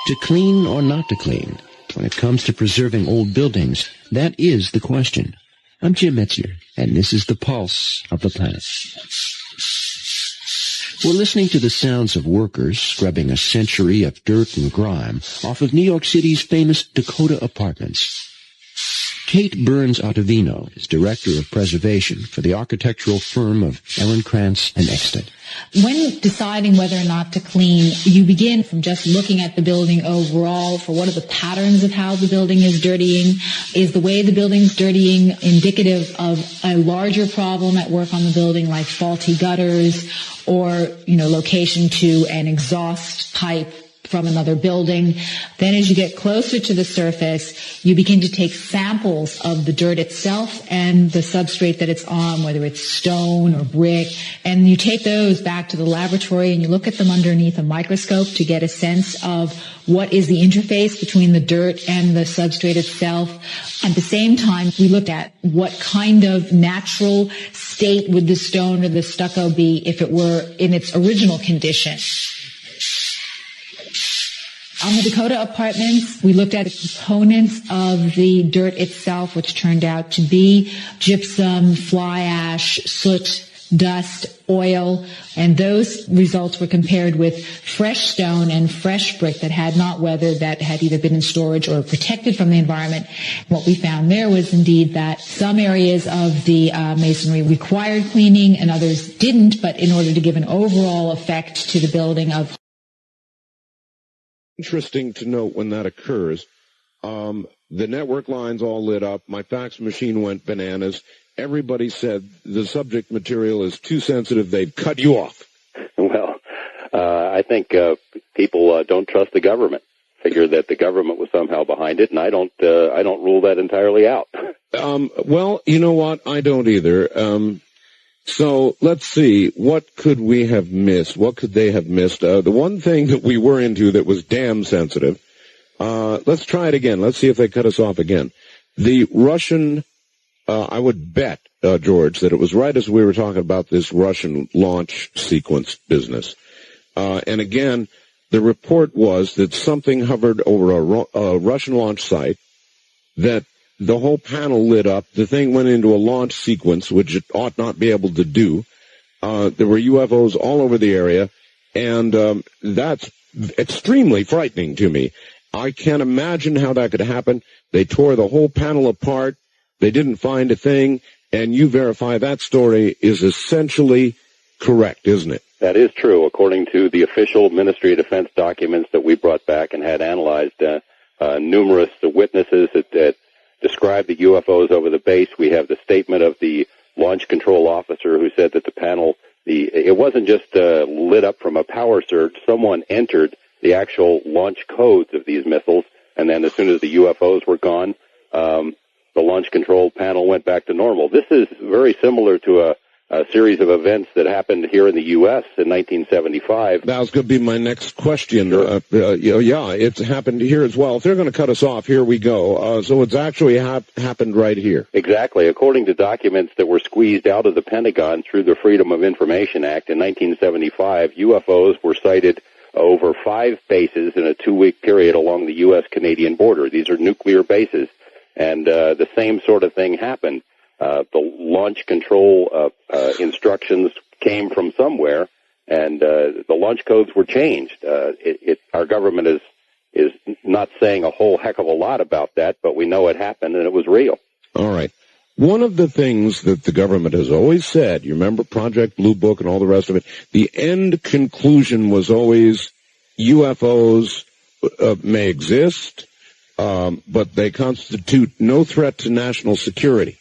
To clean or not to clean? When it comes to preserving old buildings, that is the question. I'm Jim Metzger, and this is the pulse of the planet. We're listening to the sounds of workers scrubbing a century of dirt and grime off of New York City's famous Dakota apartments. Kate Burns-Ottavino is Director of Preservation for the architectural firm of Ehrenkrantz and Ekstedt. When deciding whether or not to clean, you begin from just looking at the building overall for what are the patterns of how the building is dirtying. Is the way the building's dirtying indicative of a larger problem at work on the building, like faulty gutters or, location to an exhaust pipe from another building? Then as you get closer to the surface, you begin to take samples of the dirt itself and the substrate that it's on, whether it's stone or brick, and you take those back to the laboratory and you look at them underneath a microscope to get a sense of what is the interface between the dirt and the substrate itself. At the same time, we looked at what kind of natural state would the stone or the stucco be if it were in its original condition. On the Dakota apartments, we looked at the components of the dirt itself, which turned out to be gypsum, fly ash, soot, dust, oil, and those results were compared with fresh stone and fresh brick that had not weathered, that had either been in storage or protected from the environment. What we found there was indeed that some areas of the masonry required cleaning and others didn't, but in order to give an overall effect to the building of Interesting to note when that occurs. The network lines all lit up. My fax machine went bananas. Everybody said the subject material is too sensitive. They'd cut you off. Well, I think people don't trust the government. Figure that the government was somehow behind it, and I don't rule that entirely out. Well, you know what? I don't either. So let's see, what could we have missed? What could they have missed? The one thing that we were into that was damn sensitive, let's try it again. Let's see if they cut us off again. The Russian, I would bet, George, that it was right as we were talking about this Russian launch sequence business. And again, the report was that something hovered over a Russian launch site, that the whole panel lit up. The thing went into a launch sequence, which it ought not be able to do. There were UFOs all over the area, and that's extremely frightening to me. I can't imagine how that could happen. They tore the whole panel apart. They didn't find a thing, and you verify that story is essentially correct, isn't it? That is true, according to the official Ministry of Defense documents that we brought back and had analyzed. Numerous witnesses that described the UFOs over the base. We have the statement of the launch control officer who said that the panel, it wasn't just lit up from a power surge. Someone entered the actual launch codes of these missiles, and then as soon as the UFOs were gone, the launch control panel went back to normal. This is very similar to a series of events that happened here in the U.S. in 1975. That was going to be my next question. Sure. Yeah, it's happened here as well. If they're going to cut us off, here we go. So it's actually happened right here. Exactly. According to documents that were squeezed out of the Pentagon through the Freedom of Information Act in 1975, UFOs were sighted over 5 bases in a 2-week period along the U.S.-Canadian border. These are nuclear bases. And the same sort of thing happened. The launch control instructions came from somewhere, and the launch codes were changed. Our government is not saying a whole heck of a lot about that, but we know it happened and it was real. All right. One of the things that the government has always said, you remember Project Blue Book and all the rest of it, the end conclusion was always UFOs may exist, but they constitute no threat to national security.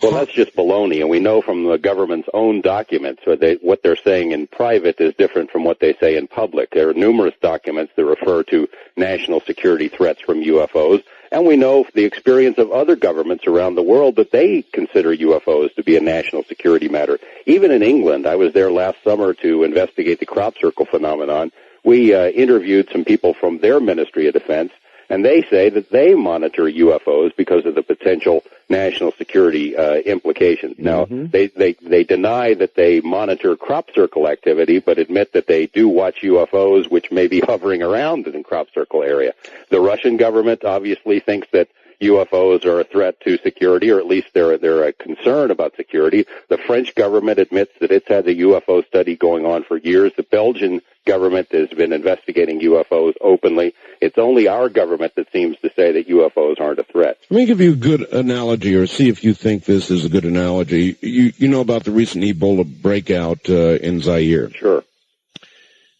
Well, that's just baloney, and we know from the government's own documents what they're saying in private is different from what they say in public. There are numerous documents that refer to national security threats from UFOs, and we know the experience of other governments around the world that they consider UFOs to be a national security matter. Even in England, I was there last summer to investigate the crop circle phenomenon. We interviewed some people from their Ministry of Defense, and they say that they monitor UFOs because of the potential national security implications. Now, they deny that they monitor crop circle activity, but admit that they do watch UFOs, which may be hovering around in the crop circle area. The Russian government obviously thinks that UFOs are a threat to security, or at least they're a concern about security. The French government admits that it's had a UFO study going on for years. The Belgian government has been investigating UFOs openly. It's only our government that seems to say that UFOs aren't a threat. Let me give you a good analogy, or see if you think this is a good analogy. You know about the recent Ebola breakout in Zaire. Sure.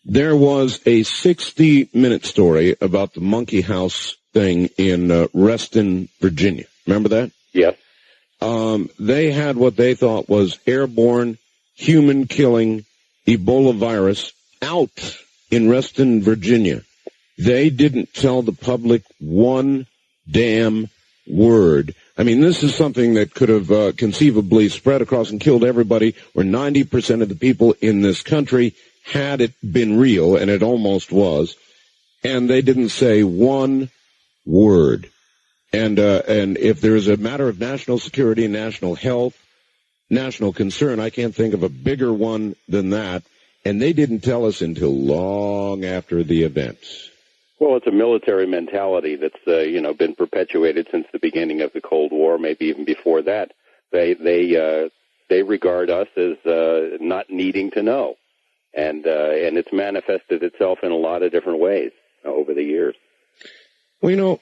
There was a 60-minute story about the monkey house thing in Reston, Virginia. Remember that? Yes. They had what they thought was airborne, human-killing Ebola virus out in Reston, Virginia. They didn't tell the public one damn word. I mean, this is something that could have conceivably spread across and killed everybody, where 90% of the people in this country, had it been real, and it almost was, and they didn't say one word. And if there's a matter of national security, national health, national concern, I can't think of a bigger one than that. And they didn't tell us until long after the events. Well, it's a military mentality that's been perpetuated since the beginning of the Cold War, maybe even before that. They regard us as not needing to know, and it's manifested itself in a lot of different ways over the years. Well,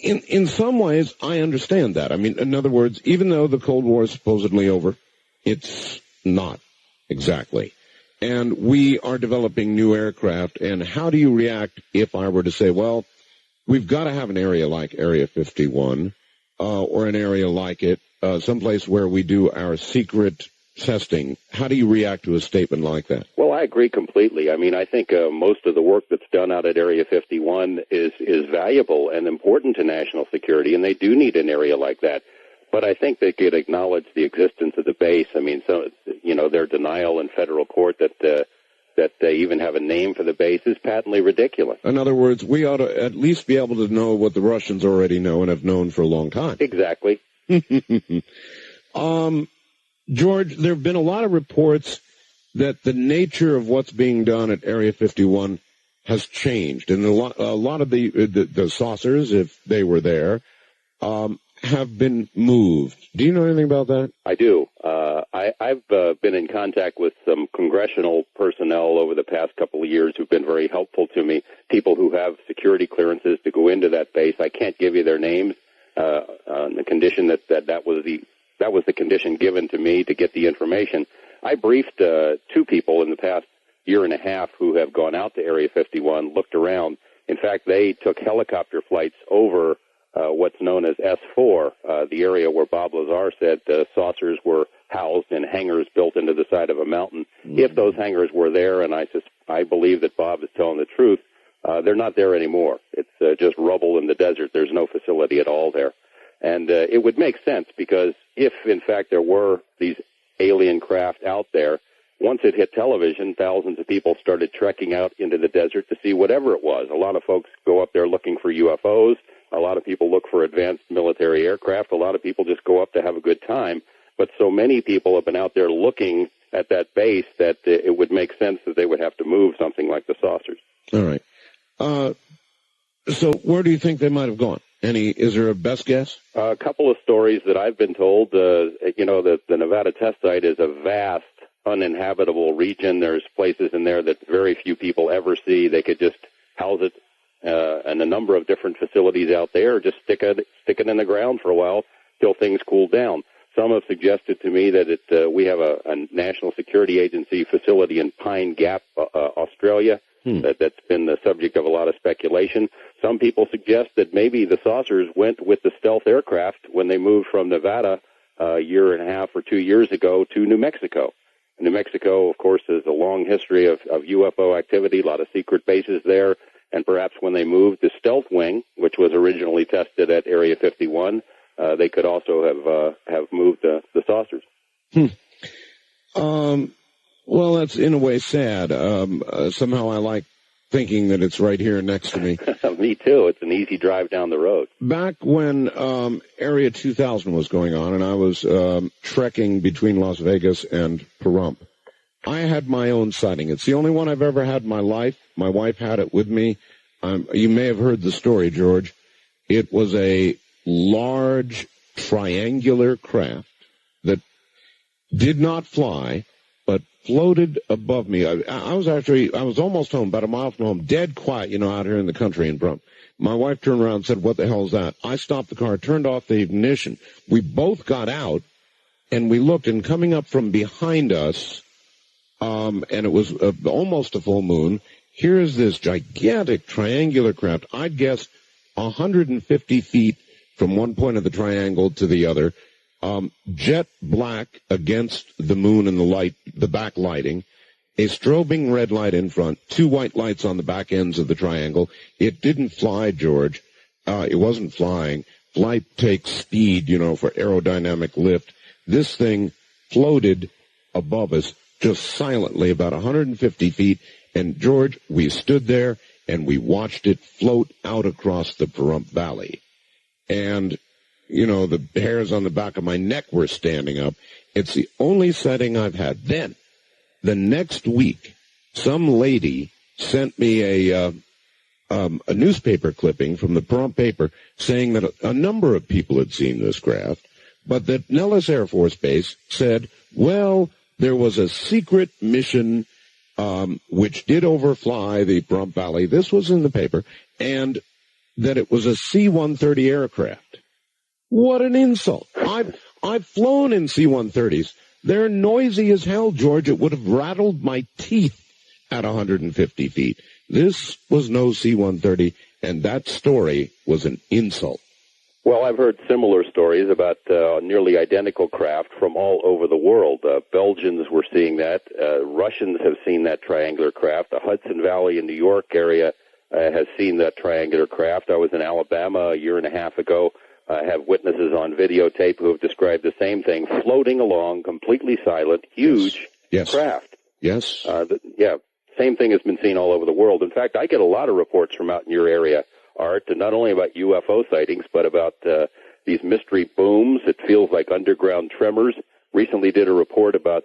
in some ways, I understand that. I mean, in other words, even though the Cold War is supposedly over, it's not exactly. And we are developing new aircraft, and how do you react if I were to say, well, we've got to have an area like Area 51, or an area like it, someplace where we do our secret testing. How do you react to a statement like that? Well, I agree completely. I mean, I think most of the work that's done out at Area 51 is valuable and important to national security, and they do need an area like that. But I think they could acknowledge the existence of the base. I mean, so their denial in federal court that they even have a name for the base is patently ridiculous. In other words, we ought to at least be able to know what the Russians already know and have known for a long time. Exactly. George, there have been a lot of reports that the nature of what's being done at Area 51 has changed, and a lot of the saucers, if they were there, have been moved. Do you know anything about that? I do. I've been in contact with some congressional personnel over the past couple of years who've been very helpful to me, people who have security clearances to go into that base. I can't give you their names on the condition that was the condition given to me to get the information. I briefed two people in the past year and a half who have gone out to Area 51, looked around. In fact, they took helicopter flights over what's known as S4, the area where Bob Lazar said saucers were housed in hangars built into the side of a mountain. Mm-hmm. If those hangars were there, and I believe that Bob is telling the truth, they're not there anymore. It's just rubble in the desert. There's no facility at all there. And it would make sense, because if, in fact, there were these alien craft out there, once it hit television, thousands of people started trekking out into the desert to see whatever it was. A lot of folks go up there looking for UFOs. A lot of people look for advanced military aircraft. A lot of people just go up to have a good time. But so many people have been out there looking at that base that it would make sense that they would have to move something like the saucers. All right. So where do you think they might have gone? Is there a best guess? A couple of stories that I've been told. The Nevada test site is a vast, uninhabitable region. There's places in there that very few people ever see. They could just house it and a number of different facilities out there. Just stick it in the ground for a while till things cool down. Some have suggested to me that we have a National Security Agency facility in Pine Gap, Australia. That's been the subject of a lot of speculation. Some people suggest that maybe the saucers went with the stealth aircraft when they moved from Nevada a year and a half or 2 years ago to New Mexico. New Mexico, of course, has a long history of UFO activity, a lot of secret bases there, and perhaps when they moved the Stealth Wing, which was originally tested at Area 51, they could also have moved the saucers. Well, that's in a way sad. Somehow I like thinking that it's right here next to me. Me too. It's an easy drive down the road. Back when Area 2000 was going on and I was trekking between Las Vegas and Pahrump, I had my own sighting. It's the only one I've ever had in my life. My wife had it with me. You may have heard the story, George. It was a large triangular craft that did not fly, but floated above me. I was almost home, about a mile from home, dead quiet, out here in the country in Pahrump. My wife turned around and said, "What the hell is that?" I stopped the car, turned off the ignition. We both got out, and we looked, and coming up from behind us, and it was almost a full moon, here is this gigantic triangular craft. I'd guess 150 feet from one point of the triangle to the other, jet black against the moon and the light, the backlighting, a strobing red light in front, two white lights on the back ends of the triangle. It didn't fly, George. It wasn't flying. Flight takes speed, for aerodynamic lift. This thing floated above us just silently about 150 feet. And, George, we stood there and we watched it float out across the Pahrump Valley. And, the hairs on the back of my neck were standing up. It's the only sighting I've had. Then, the next week, some lady sent me a newspaper clipping from the Pahrump paper saying that a number of people had seen this craft, but that Nellis Air Force Base said, well, there was a secret mission which did overfly the Pahrump Valley. This was in the paper, and that it was a C-130 aircraft. What an insult. I've flown in C-130s. They're noisy as hell, George. It would have rattled my teeth at 150 feet. This was no C-130, and that story was an insult. Well, I've heard similar stories about nearly identical craft from all over the world. Belgians were seeing that. Russians have seen that triangular craft. The Hudson Valley in New York area has seen that triangular craft. I was in Alabama a year and a half ago. I have witnesses on videotape who have described the same thing, floating along, completely silent, huge craft. Yes. Same thing has been seen all over the world. In fact, I get a lot of reports from out in your area, Art, and not only about UFO sightings, but about these mystery booms. It feels like underground tremors. Recently did a report about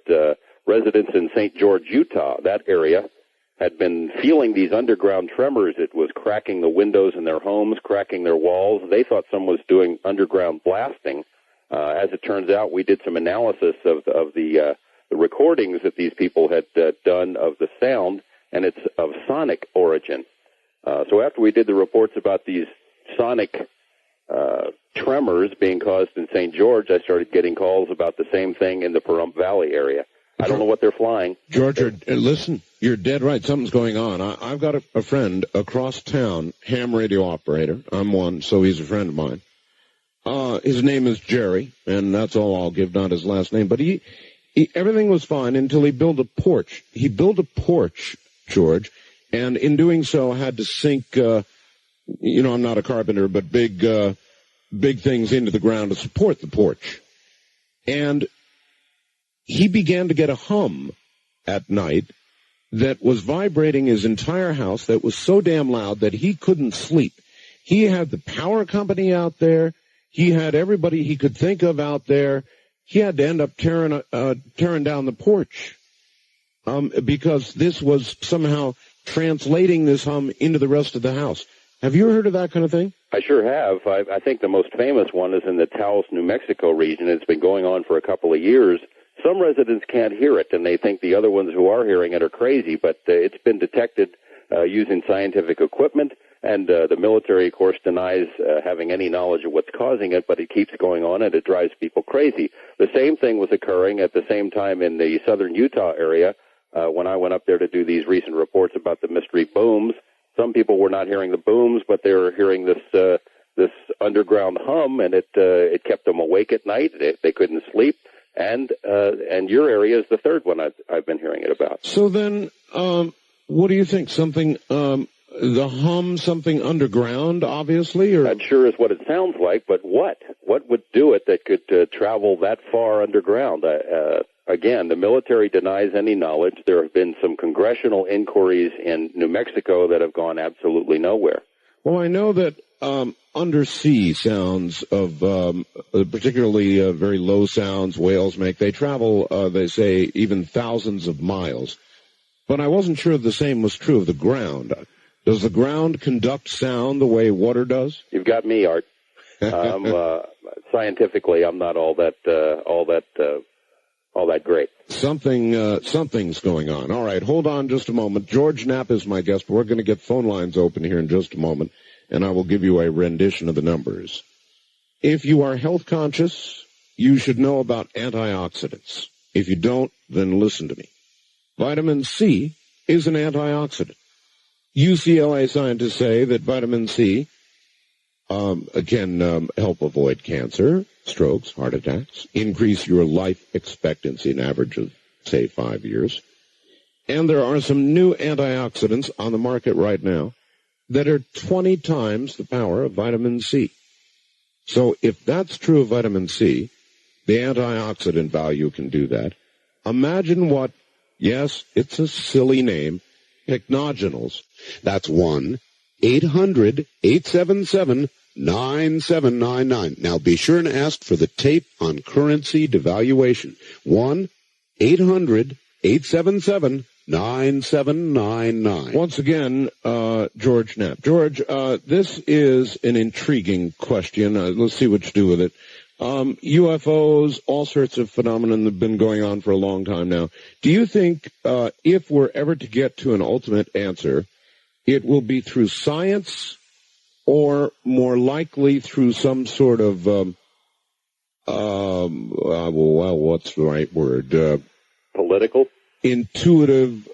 residents in St. George, Utah. That area had been feeling these underground tremors. It was cracking the windows in their homes, cracking their walls. They thought someone was doing underground blasting. As it turns out, we did some analysis of the recordings that these people had done of the sound, and it's of sonic origin. So after we did the reports about these sonic tremors being caused in St. George, I started getting calls about the same thing in the Pahrump Valley area. I don't know what they're flying. George, listen, you're dead right. Something's going on. I've got a friend across town, ham radio operator. I'm one, so he's a friend of mine. His name is Jerry, and that's all I'll give, not his last name. But he everything was fine until he built a porch. He built a porch, George, and in doing so had to sink, I'm not a carpenter, but big things into the ground to support the porch. And he began to get a hum at night that was vibrating his entire house, that was so damn loud that he couldn't sleep. He had the power company out there. He had everybody he could think of out there. He had to end up tearing down the porch because this was somehow translating this hum into the rest of the house. Have you heard of that kind of thing? I sure have. I think the most famous one is in the Taos, New Mexico region. It's been going on for a couple of years. Some residents can't hear it, and they think the other ones who are hearing it are crazy, but it's been detected using scientific equipment, and the military, of course, denies having any knowledge of what's causing it, but it keeps going on, and it drives people crazy. The same thing was occurring at the same time in the southern Utah area when I went up there to do these recent reports about the mystery booms. Some people were not hearing the booms, but they were hearing this this underground hum, and it kept them awake at night. They couldn't sleep. And your area is the third one I've been hearing it about. So then, what do you think? Something, the hum, something underground, obviously? Or? That sure is what it sounds like, but what? What would do it that could travel that far underground? Again, the military denies any knowledge. There have been some congressional inquiries in New Mexico that have gone absolutely nowhere. Well, I know that undersea sounds of particularly very low sounds whales make, they travel, they say, even thousands of miles. But I wasn't sure if the same was true of the ground. Does the ground conduct sound the way water does? You've got me, Art. Scientifically, I'm not all that great. Something's going on. All right, hold on just a moment. George Knapp is my guest. We're going to get phone lines open here in just a moment, and I will give you a rendition of the numbers. If you are health conscious, you should know about antioxidants. If you don't, then listen to me. Vitamin C is an antioxidant. UCLA scientists say that vitamin C can help avoid cancer, strokes, heart attacks, increase your life expectancy, an average of, say, 5 years. And there are some new antioxidants on the market right now that are 20 times the power of vitamin C. So if that's true of vitamin C, the antioxidant value can do that. Imagine what, yes, it's a silly name, hypnogenals. That's 1-800-877-9799. Now be sure and ask for the tape on currency devaluation. 1-800-877-9799. Once again, George Knapp. George, this is an intriguing question. Let's see what you do with it. UFOs, all sorts of phenomena have been going on for a long time now. Do you think if we're ever to get to an ultimate answer, it will be through science or more likely through some sort of, what's the right word? Political? Intuitive,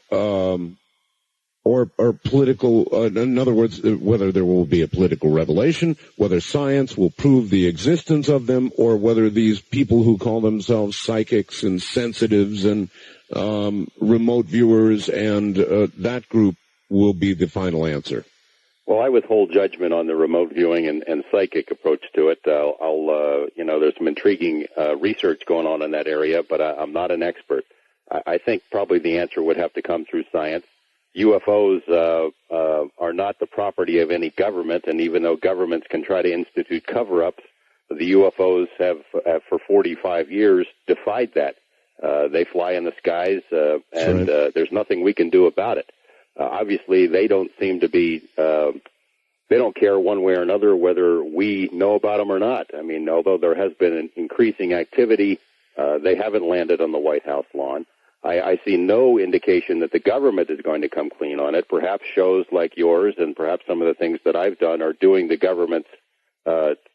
or political, in other words, whether there will be a political revelation, whether science will prove the existence of them, or whether these people who call themselves psychics and sensitives and remote viewers and that group will be the final answer. Well, I withhold judgment on the remote viewing and psychic approach to it. There's some intriguing research going on in that area, but I'm not an expert. I think probably the answer would have to come through science. UFOs are not the property of any government, and even though governments can try to institute cover-ups, the UFOs have for 45 years defied that. They fly in the skies, and there's nothing we can do about it. Obviously, they don't seem to be, they don't care one way or another whether we know about them or not. I mean, although there has been an increasing activity, they haven't landed on the White House lawn. I see no indication that the government is going to come clean on it. Perhaps shows like yours and perhaps some of the things that I've done are doing the government's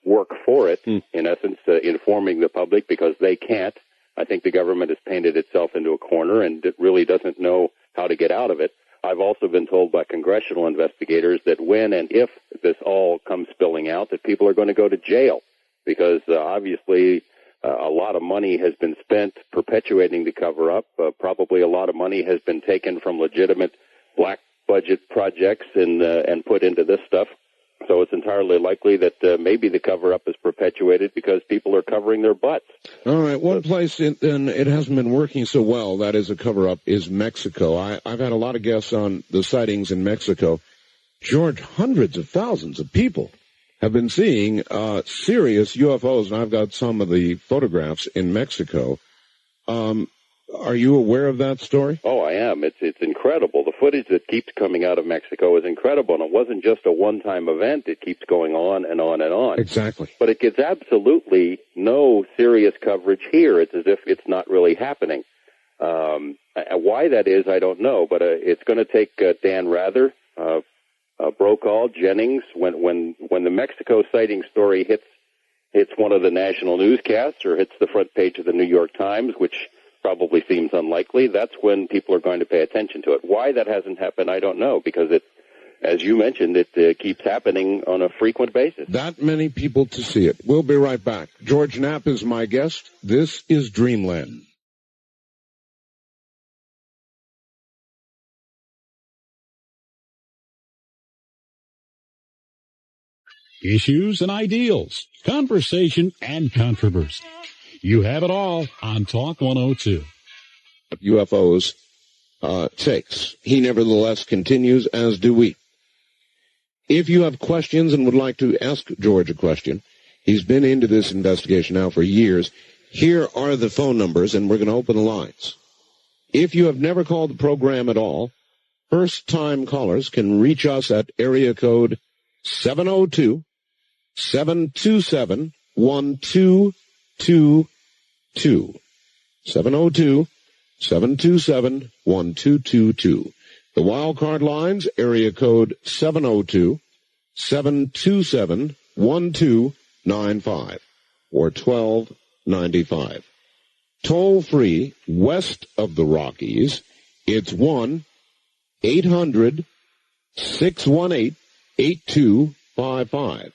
work for it, in essence, informing the public because they can't. I think the government has painted itself into a corner and it really doesn't know how to get out of it. I've also been told by congressional investigators that when and if this all comes spilling out, that people are going to go to jail because obviously a lot of money has been spent perpetuating the cover-up. Probably a lot of money has been taken from legitimate black budget projects and put into this stuff. So it's entirely likely that maybe the cover-up is perpetuated because people are covering their butts. All right, one place and it hasn't been working so well, that is a cover-up, is Mexico. I've had a lot of guests on the sightings in Mexico. George, hundreds of thousands of people have been seeing serious UFOs, and I've got some of the photographs in Mexico. Are you aware of that story? Oh, I am. It's incredible. The footage that keeps coming out of Mexico is incredible, and it wasn't just a one-time event. It keeps going on and on and on. Exactly. But it gets absolutely no serious coverage here. It's as if it's not really happening. Why that is, I don't know, but it's going to take Dan Rather, Brokaw, Jennings, when the Mexico sighting story hits one of the national newscasts or hits the front page of the New York Times, which probably seems unlikely, that's when people are going to pay attention to it. Why that hasn't happened, I don't know, because as you mentioned, it keeps happening on a frequent basis. That many people to see it. We'll be right back. George Knapp is my guest. This is Dreamland. Issues and ideals, conversation and controversy. You have it all on Talk 102. UFOs takes. He nevertheless continues, as do we. If you have questions and would like to ask George a question, he's been into this investigation now for years. Here are the phone numbers, and we're going to open the lines. If you have never called the program at all, first-time callers can reach us at area code 702-727-1222. 702-727-1222. The wildcard lines, area code 702-727-1295 or 1295. Toll free west of the Rockies, it's 1-800-618-8255.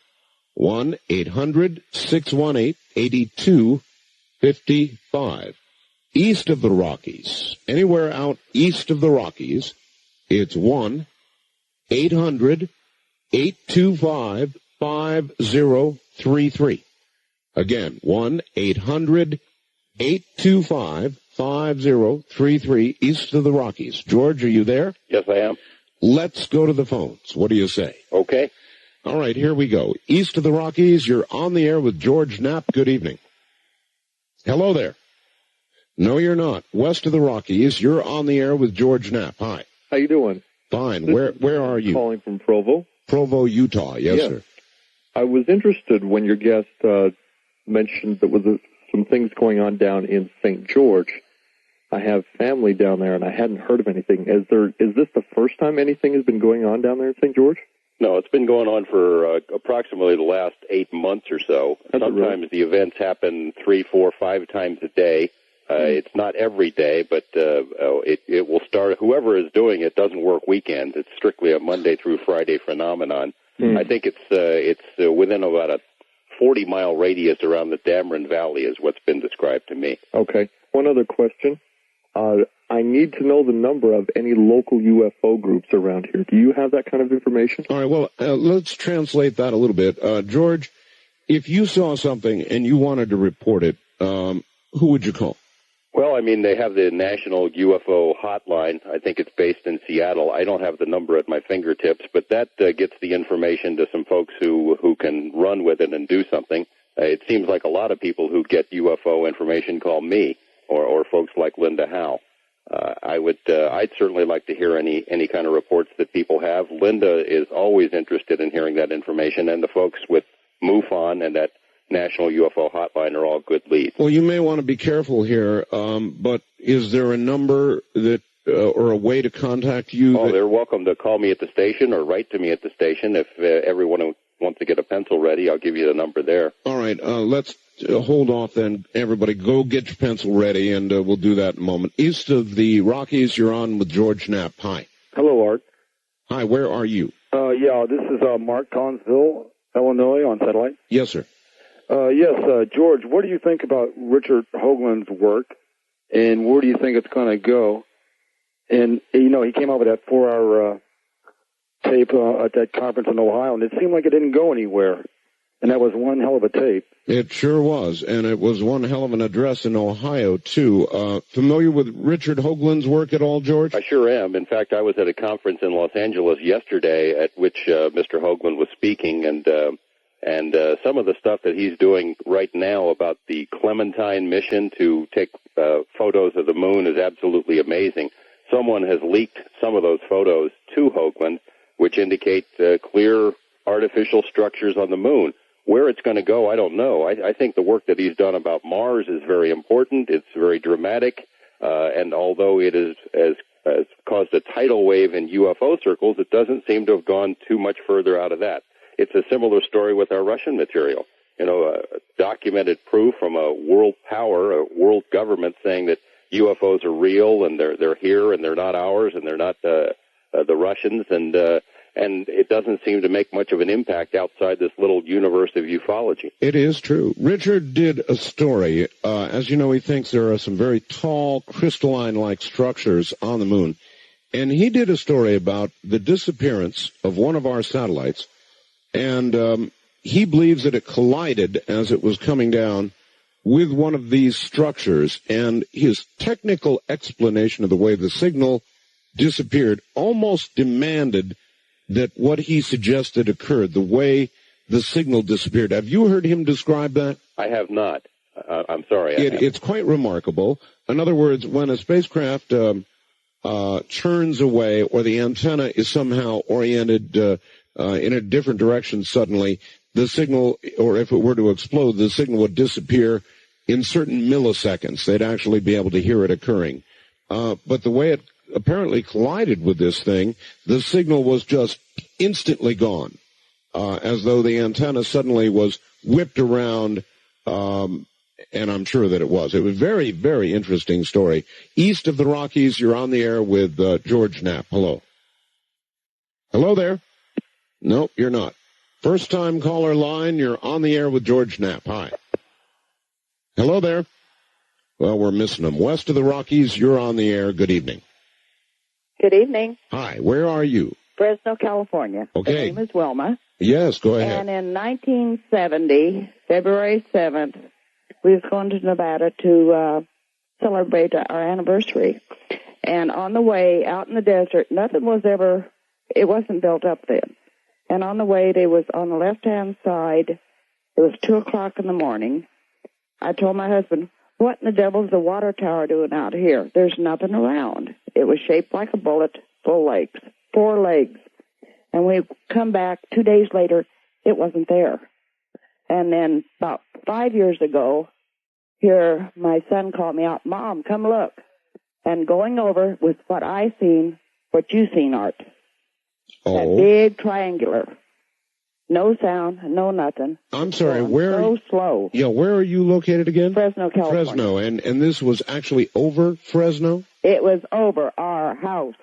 1-800-618-8255. East of the Rockies, anywhere out east of the Rockies, it's 1-800-825-5033. Again, 1-800-825-5033, east of the Rockies. George, are you there? Yes, I am. Let's go to the phones. What do you say? Okay. All right, here we go. East of the Rockies, you're on the air with George Knapp. Good evening. Hello there. No, you're not. West of the Rockies, you're on the air with George Knapp. Hi. How you doing? Fine. Where are you? Calling from Provo. Provo, Utah. Yes, sir. I was interested when your guest mentioned there was some things going on down in St. George. I have family down there, and I hadn't heard of anything. Is this the first time anything has been going on down there in St. George? No, it's been going on for approximately the last 8 months or so. Sometimes the events happen 3, 4, 5 times a day. It's not every day, but it will start. Whoever is doing it doesn't work weekends. It's strictly a Monday through Friday phenomenon. I think it's within about a 40-mile radius around the Dameron Valley is what's been described to me. Okay. One other question. I need to know the number of any local UFO groups around here. Do you have that kind of information? All right, well, let's translate that a little bit. George, if you saw something and you wanted to report it, who would you call? Well, I mean, they have the National UFO Hotline. I think it's based in Seattle. I don't have the number at my fingertips, but that gets the information to some folks who can run with it and do something. It seems like a lot of people who get UFO information call me or folks like Linda Howe. I'd certainly like to hear any kind of reports that people have. Linda is always interested in hearing that information, and the folks with MUFON and that National UFO Hotline are all good leads. Well, you may want to be careful here, but is there a number that or a way to contact you? Oh, they're welcome to call me at the station or write to me at the station. If everyone wants to get a pencil ready, I'll give you the number there. All right, let's hold off then. Everybody, go get your pencil ready, and we'll do that in a moment. East of the Rockies, you're on with George Knapp. Hi. Hello, Art. Hi, where are you? This is Mark Collinsville, Illinois, on satellite. Yes, sir. George, what do you think about Richard Hoagland's work, and where do you think it's going to go? And, he came out with that 4-hour tape at that conference in Ohio, and it seemed like it didn't go anywhere. And that was one hell of a tape. It sure was, and it was one hell of an address in Ohio, too. Familiar with Richard Hoagland's work at all, George? I sure am. In fact, I was at a conference in Los Angeles yesterday at which Mr. Hoagland was speaking, and some of the stuff that he's doing right now about the Clementine mission to take photos of the moon is absolutely amazing. Someone has leaked some of those photos to Hoagland, which indicate clear artificial structures on the moon. Where it's going to go, I don't know. I think the work that he's done about Mars is very important. It's very dramatic, and although it has caused a tidal wave in UFO circles, it doesn't seem to have gone too much further out of that. It's a similar story with our Russian material. Documented proof from a world power, a world government saying that UFOs are real and they're here and they're not ours and they're not the Russians. And and it doesn't seem to make much of an impact outside this little universe of ufology. It is true. Richard did a story. As you know, he thinks there are some very tall, crystalline-like structures on the moon. And he did a story about the disappearance of one of our satellites, and he believes that it collided as it was coming down with one of these structures, and his technical explanation of the way the signal disappeared almost demanded that what he suggested occurred, the way the signal disappeared. Have you heard him describe that? I have not. I'm sorry. It's quite remarkable. In other words, when a spacecraft churns away or the antenna is somehow oriented in a different direction suddenly, the signal, or if it were to explode, the signal would disappear in certain milliseconds. They'd actually be able to hear it occurring. But the way it apparently collided with this thing, the signal was just instantly gone, as though the antenna suddenly was whipped around, and I'm sure that it was. It was a very, very interesting story. East of the Rockies, you're on the air with George Knapp. Hello. Hello there. Nope, you're not. First-time caller line, you're on the air with George Knapp. Hi. Hello there. Well, we're missing him. West of the Rockies, you're on the air. Good evening. Good evening. Hi, where are you? Fresno, California. Okay. The name is Wilma. Yes, go ahead. And in 1970, February 7th, we was going to Nevada to celebrate our anniversary. And on the way out in the desert, nothing was ever, it wasn't built up then. And on the way, they was on the left-hand side, it was 2 o'clock in the morning. I told my husband, what in the devil's the water tower doing out here? There's nothing around. It was shaped like a bullet, full legs, 4 legs. And we come back 2 days later, it wasn't there. And then about 5 years ago, here my son called me out, Mom, come look. And going over was what I seen, what you seen, Art. Oh. That big triangular. No sound, no nothing. I'm sorry, Going where? So slow. Yeah, where are you located again? Fresno, California. Fresno, and this was actually over Fresno? It was over our house.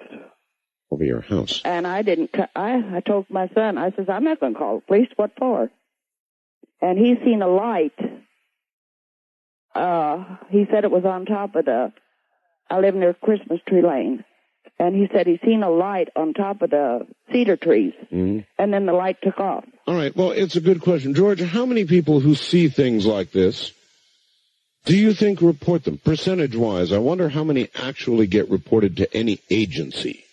Over your house. And I didn't, I told my son, I says, I'm not going to call the police. What for? And he seen a light. He said it was on top of I live near Christmas Tree Lane. And he said he seen a light on top of the cedar trees. Mm-hmm. And then the light took off. All right, well, it's a good question. George, how many people who see things like this do you think report them? Percentage-wise, I wonder how many actually get reported to any agency.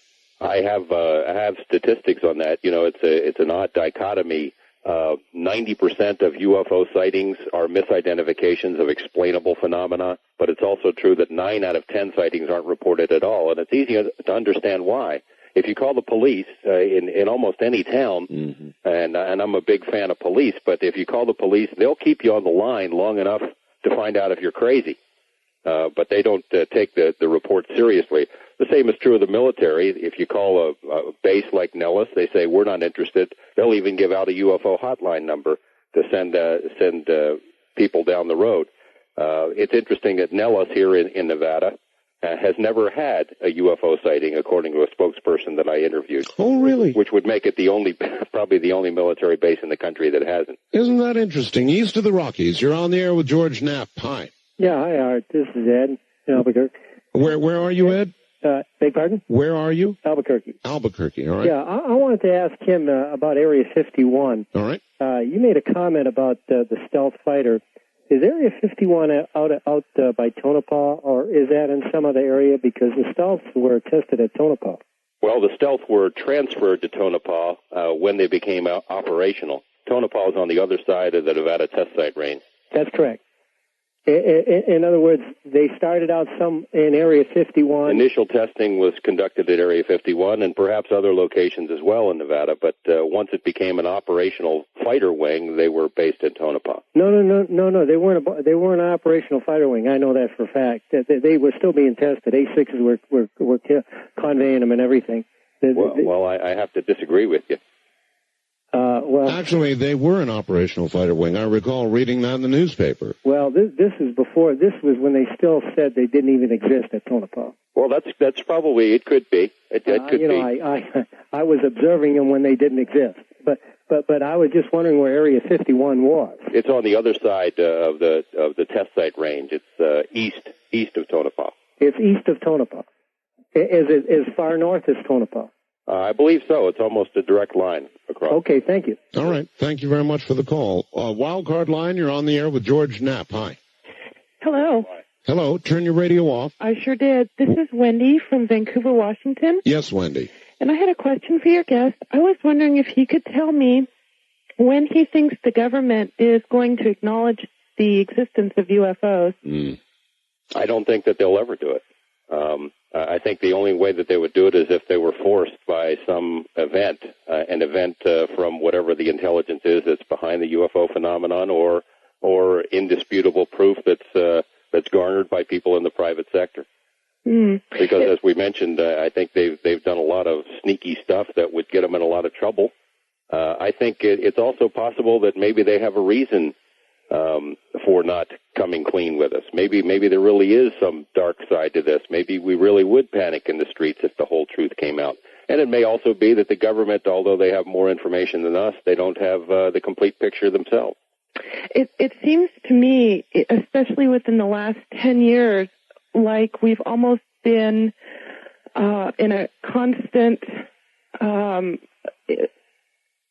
I have statistics on that. You know, it's an odd dichotomy. 90% of UFO sightings are misidentifications of explainable phenomena, but it's also true that 9 out of 10 sightings aren't reported at all, and it's easy to understand why. If you call the police in almost any town, mm-hmm. and I'm a big fan of police, but if you call the police, they'll keep you on the line long enough to find out if you're crazy, but they don't take the report seriously. The same is true of the military. If you call a base like Nellis, they say, we're not interested. They'll even give out a UFO hotline number to send people down the road. It's interesting that Nellis here in Nevada has never had a UFO sighting, according to a spokesperson that I interviewed. Oh, really? Which would make it probably the only military base in the country that hasn't. Isn't that interesting? East of the Rockies, you're on the air with George Knapp. Hi. Yeah, hi, Art. This is Ed in Albuquerque. Where are you, Ed? Beg pardon? Where are you? Albuquerque. Albuquerque, all right. Yeah, I wanted to ask him about Area 51. All right. You made a comment about the stealth fighter. Is Area 51 out by Tonopah, or is that in some other area? Because the stealths were tested at Tonopah. Well, the stealth were transferred to Tonopah when they became operational. Tonopah is on the other side of the Nevada test site range. That's correct. In other words, they started out in Area 51. Initial testing was conducted at Area 51 and perhaps other locations as well in Nevada, but once it became an operational fighter wing, they were based in Tonopah. No. They weren't an operational fighter wing. I know that for a fact. They were still being tested. A6s were conveying them and everything. Well, I have to disagree with you. Well, actually, they were an operational fighter wing. I recall reading that in the newspaper. Well, this is before. This was when they still said they didn't even exist at Tonopah. Well, that's probably, it could be. It could be. I was observing them when they didn't exist, but I was just wondering where Area 51 was. It's on the other side of the test site range. It's east of Tonopah. It's east of Tonopah. Is it as far north as Tonopah? I believe so. It's almost a direct line across. Okay, thank you. All right. Thank you very much for the call. Wildcard line, you're on the air with George Knapp. Hi. Hello. Hello. Turn your radio off. I sure did. This is Wendy from Vancouver, Washington. Yes, Wendy. And I had a question for your guest. I was wondering if he could tell me when he thinks the government is going to acknowledge the existence of UFOs. I don't think that they'll ever do it. I think the only way that they would do it is if they were forced by some event, an event from whatever the intelligence is that's behind the UFO phenomenon, or indisputable proof that's garnered by people in the private sector. Because as we mentioned, I think they've done a lot of sneaky stuff that would get them in a lot of trouble. I think it's also possible that maybe they have a reason for not coming clean with us. Maybe there really is some dark side to this. Maybe we really would panic in the streets if the whole truth came out. And it may also be that the government, although they have more information than us, they don't have the complete picture themselves. It seems to me, especially within the last 10 years, like we've almost been in a constant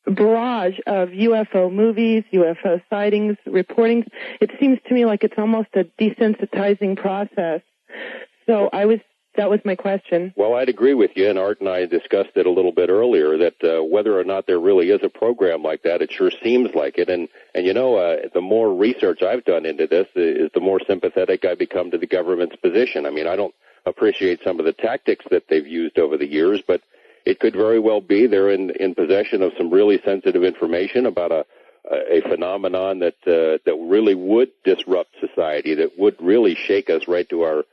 barrage of UFO movies, UFO sightings, reportings. It seems to me like it's almost a desensitizing process. So that was my question. Well, I'd agree with you, and Art and I discussed it a little bit earlier, that whether or not there really is a program like that, it sure seems like it. And the more research I've done into this, is the more sympathetic I become to the government's position. I mean, I don't appreciate some of the tactics that they've used over the years, but it could very well be they're in possession of some really sensitive information about a phenomenon that really would disrupt society, that would really shake us right to our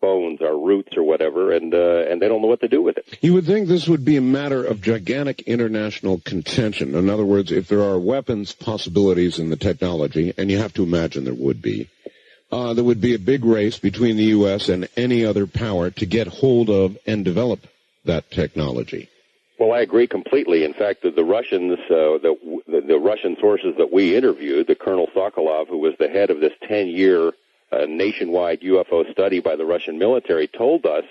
bones, our roots, or whatever, and they don't know what to do with it. You would think this would be a matter of gigantic international contention. In other words, if there are weapons possibilities in the technology, and you have to imagine there would be a big race between the U.S. and any other power to get hold of and develop that technology. Well, I agree completely. In fact, the Russians, the Russian sources that we interviewed, the Colonel Sokolov, who was the head of this 10-year nationwide UFO study by the Russian military, told us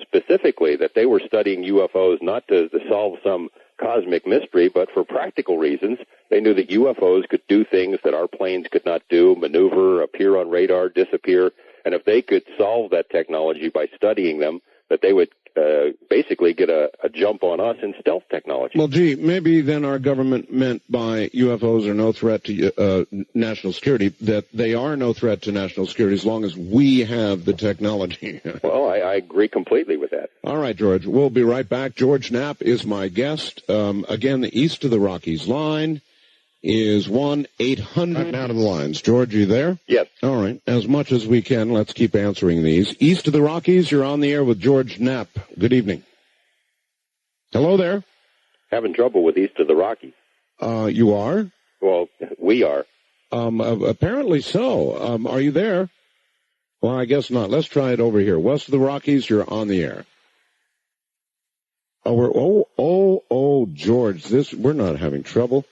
specifically that they were studying UFOs not to solve some cosmic mystery, but for practical reasons. They knew that UFOs could do things that our planes could not do, maneuver, appear on radar, disappear, and if they could solve that technology by studying them, that they would basically get a jump on us in stealth technology. Well, gee, maybe then our government meant by UFOs are no threat to national security, that they are no threat to national security as long as we have the technology. Well, I agree completely with that. All right, George, we'll be right back. George Knapp is my guest. Again, the East of the Rockies line is 1-800. Now to the lines. George, you there? Yes. All right. As much as we can, let's keep answering these. East of the Rockies, you're on the air with George Knapp. Good evening. Hello there. Having trouble with East of the Rockies. You are? Well, we are. Apparently so. Are you there? Well, I guess not. Let's try it over here. West of the Rockies, you're on the air. George, we're not having trouble.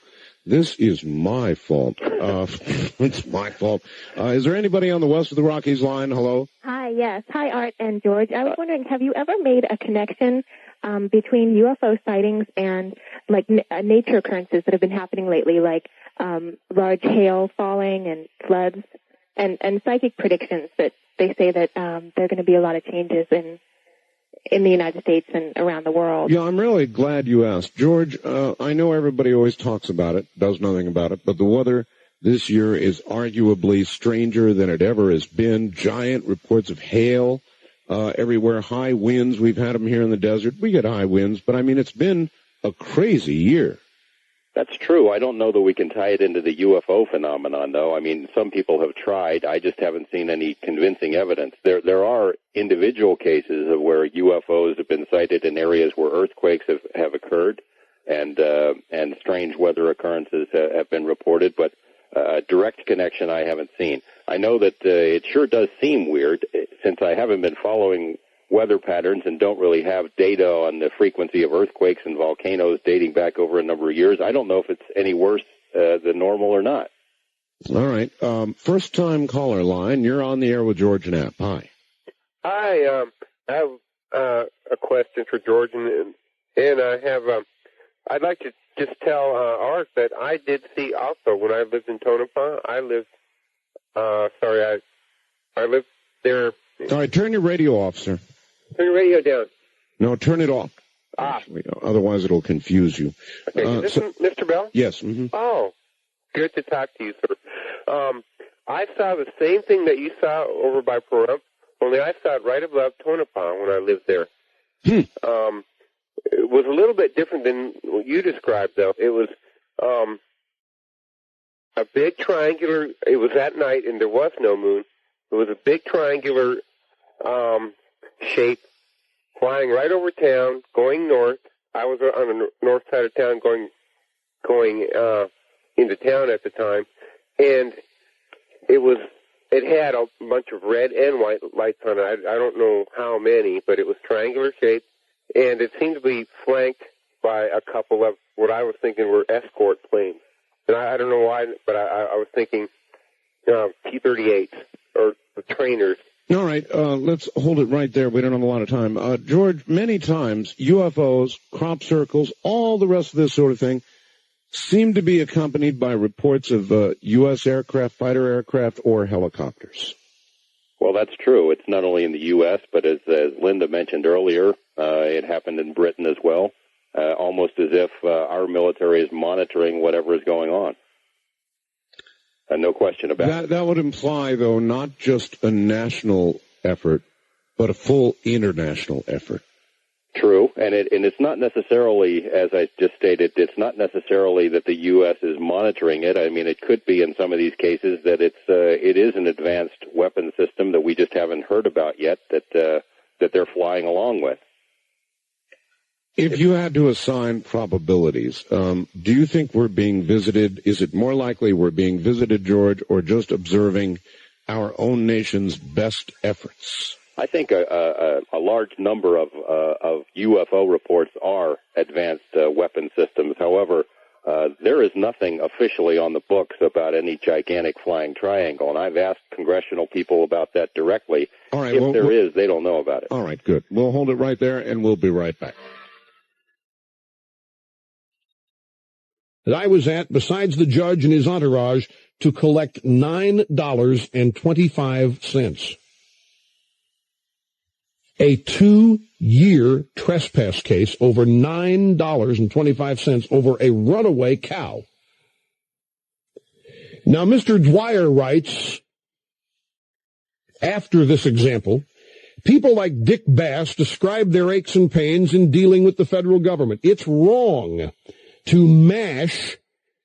This is my fault. It's my fault. Is there anybody on the West of the Rockies line? Hello? Hi, yes. Hi, Art and George. I was wondering, have you ever made a connection between UFO sightings and, like, nature occurrences that have been happening lately, like large hail falling and floods, and psychic predictions that they say that there are going to be a lot of changes in the United States and around the world? Yeah, I'm really glad you asked. George, I know everybody always talks about it, does nothing about it, but the weather this year is arguably stranger than it ever has been. Giant reports of hail everywhere, high winds. We've had them here in the desert. We get high winds, but, I mean, it's been a crazy year. That's true. I don't know that we can tie it into the UFO phenomenon, though. I mean, some people have tried. I just haven't seen any convincing evidence. There are individual cases of where UFOs have been sighted in areas where earthquakes have occurred, and strange weather occurrences have been reported, but direct connection I haven't seen. I know that it sure does seem weird, since I haven't been following weather patterns and don't really have data on the frequency of earthquakes and volcanoes dating back over a number of years. I don't know if it's any worse than normal or not. All right. First-time caller line. You're on the air with George Knapp. Hi. Hi. I have a question for George, and I have. I'd like to just tell Art that I did see also when I lived in Tonopah. I lived there. All right. Turn your radio off, sir. Turn your radio down. No, turn it off. Otherwise, it'll confuse you. Okay. Is this Mr. Bell? Yes. Mm-hmm. Oh, good to talk to you, sir. I saw the same thing that you saw over by Pahrump, only I saw it right above Tonopah when I lived there. It was a little bit different than what you described, though. It was a big triangular. It was at night, and there was no moon. It was a big triangular shape flying right over town, going north. I was on the north side of town going into town at the time, and it had a bunch of red and white lights on it. I don't know how many, but it was triangular shaped, and it seemed to be flanked by a couple of what I was thinking were escort planes. And I don't know why, but I was thinking T-38s or the trainers. All right, let's hold it right there. We don't have a lot of time. George, many times UFOs, crop circles, all the rest of this sort of thing seem to be accompanied by reports of U.S. aircraft, fighter aircraft, or helicopters. Well, that's true. It's not only in the U.S., but as Linda mentioned earlier, it happened in Britain as well, almost as if our military is monitoring whatever is going on. No question about it. That would imply, though, not just a national effort, but a full international effort. True, and it's not necessarily, as I just stated, it's not necessarily that the U.S. is monitoring it. I mean, it could be in some of these cases that it is an advanced weapon system that we just haven't heard about yet that they're flying along with. If you had to assign probabilities, do you think we're being visited? Is it more likely we're being visited, George, or just observing our own nation's best efforts? I think a large number of UFO reports are advanced weapon systems. However, there is nothing officially on the books about any gigantic flying triangle, and I've asked congressional people about that directly. All right, if there is, they don't know about it. All right, good. We'll hold it right there, and we'll be right back. I was at, besides the judge and his entourage, to collect $9.25. A 2-year trespass case over $9.25 over a runaway cow. Now, Mr. Dwyer writes, after this example, people like Dick Bass describe their aches and pains in dealing with the federal government. It's wrong to mash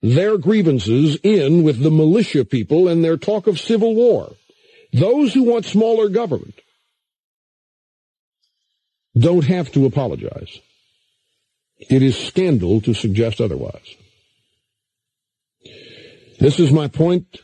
their grievances in with the militia people and their talk of civil war. Those who want smaller government don't have to apologize. It is scandal to suggest otherwise. This is my point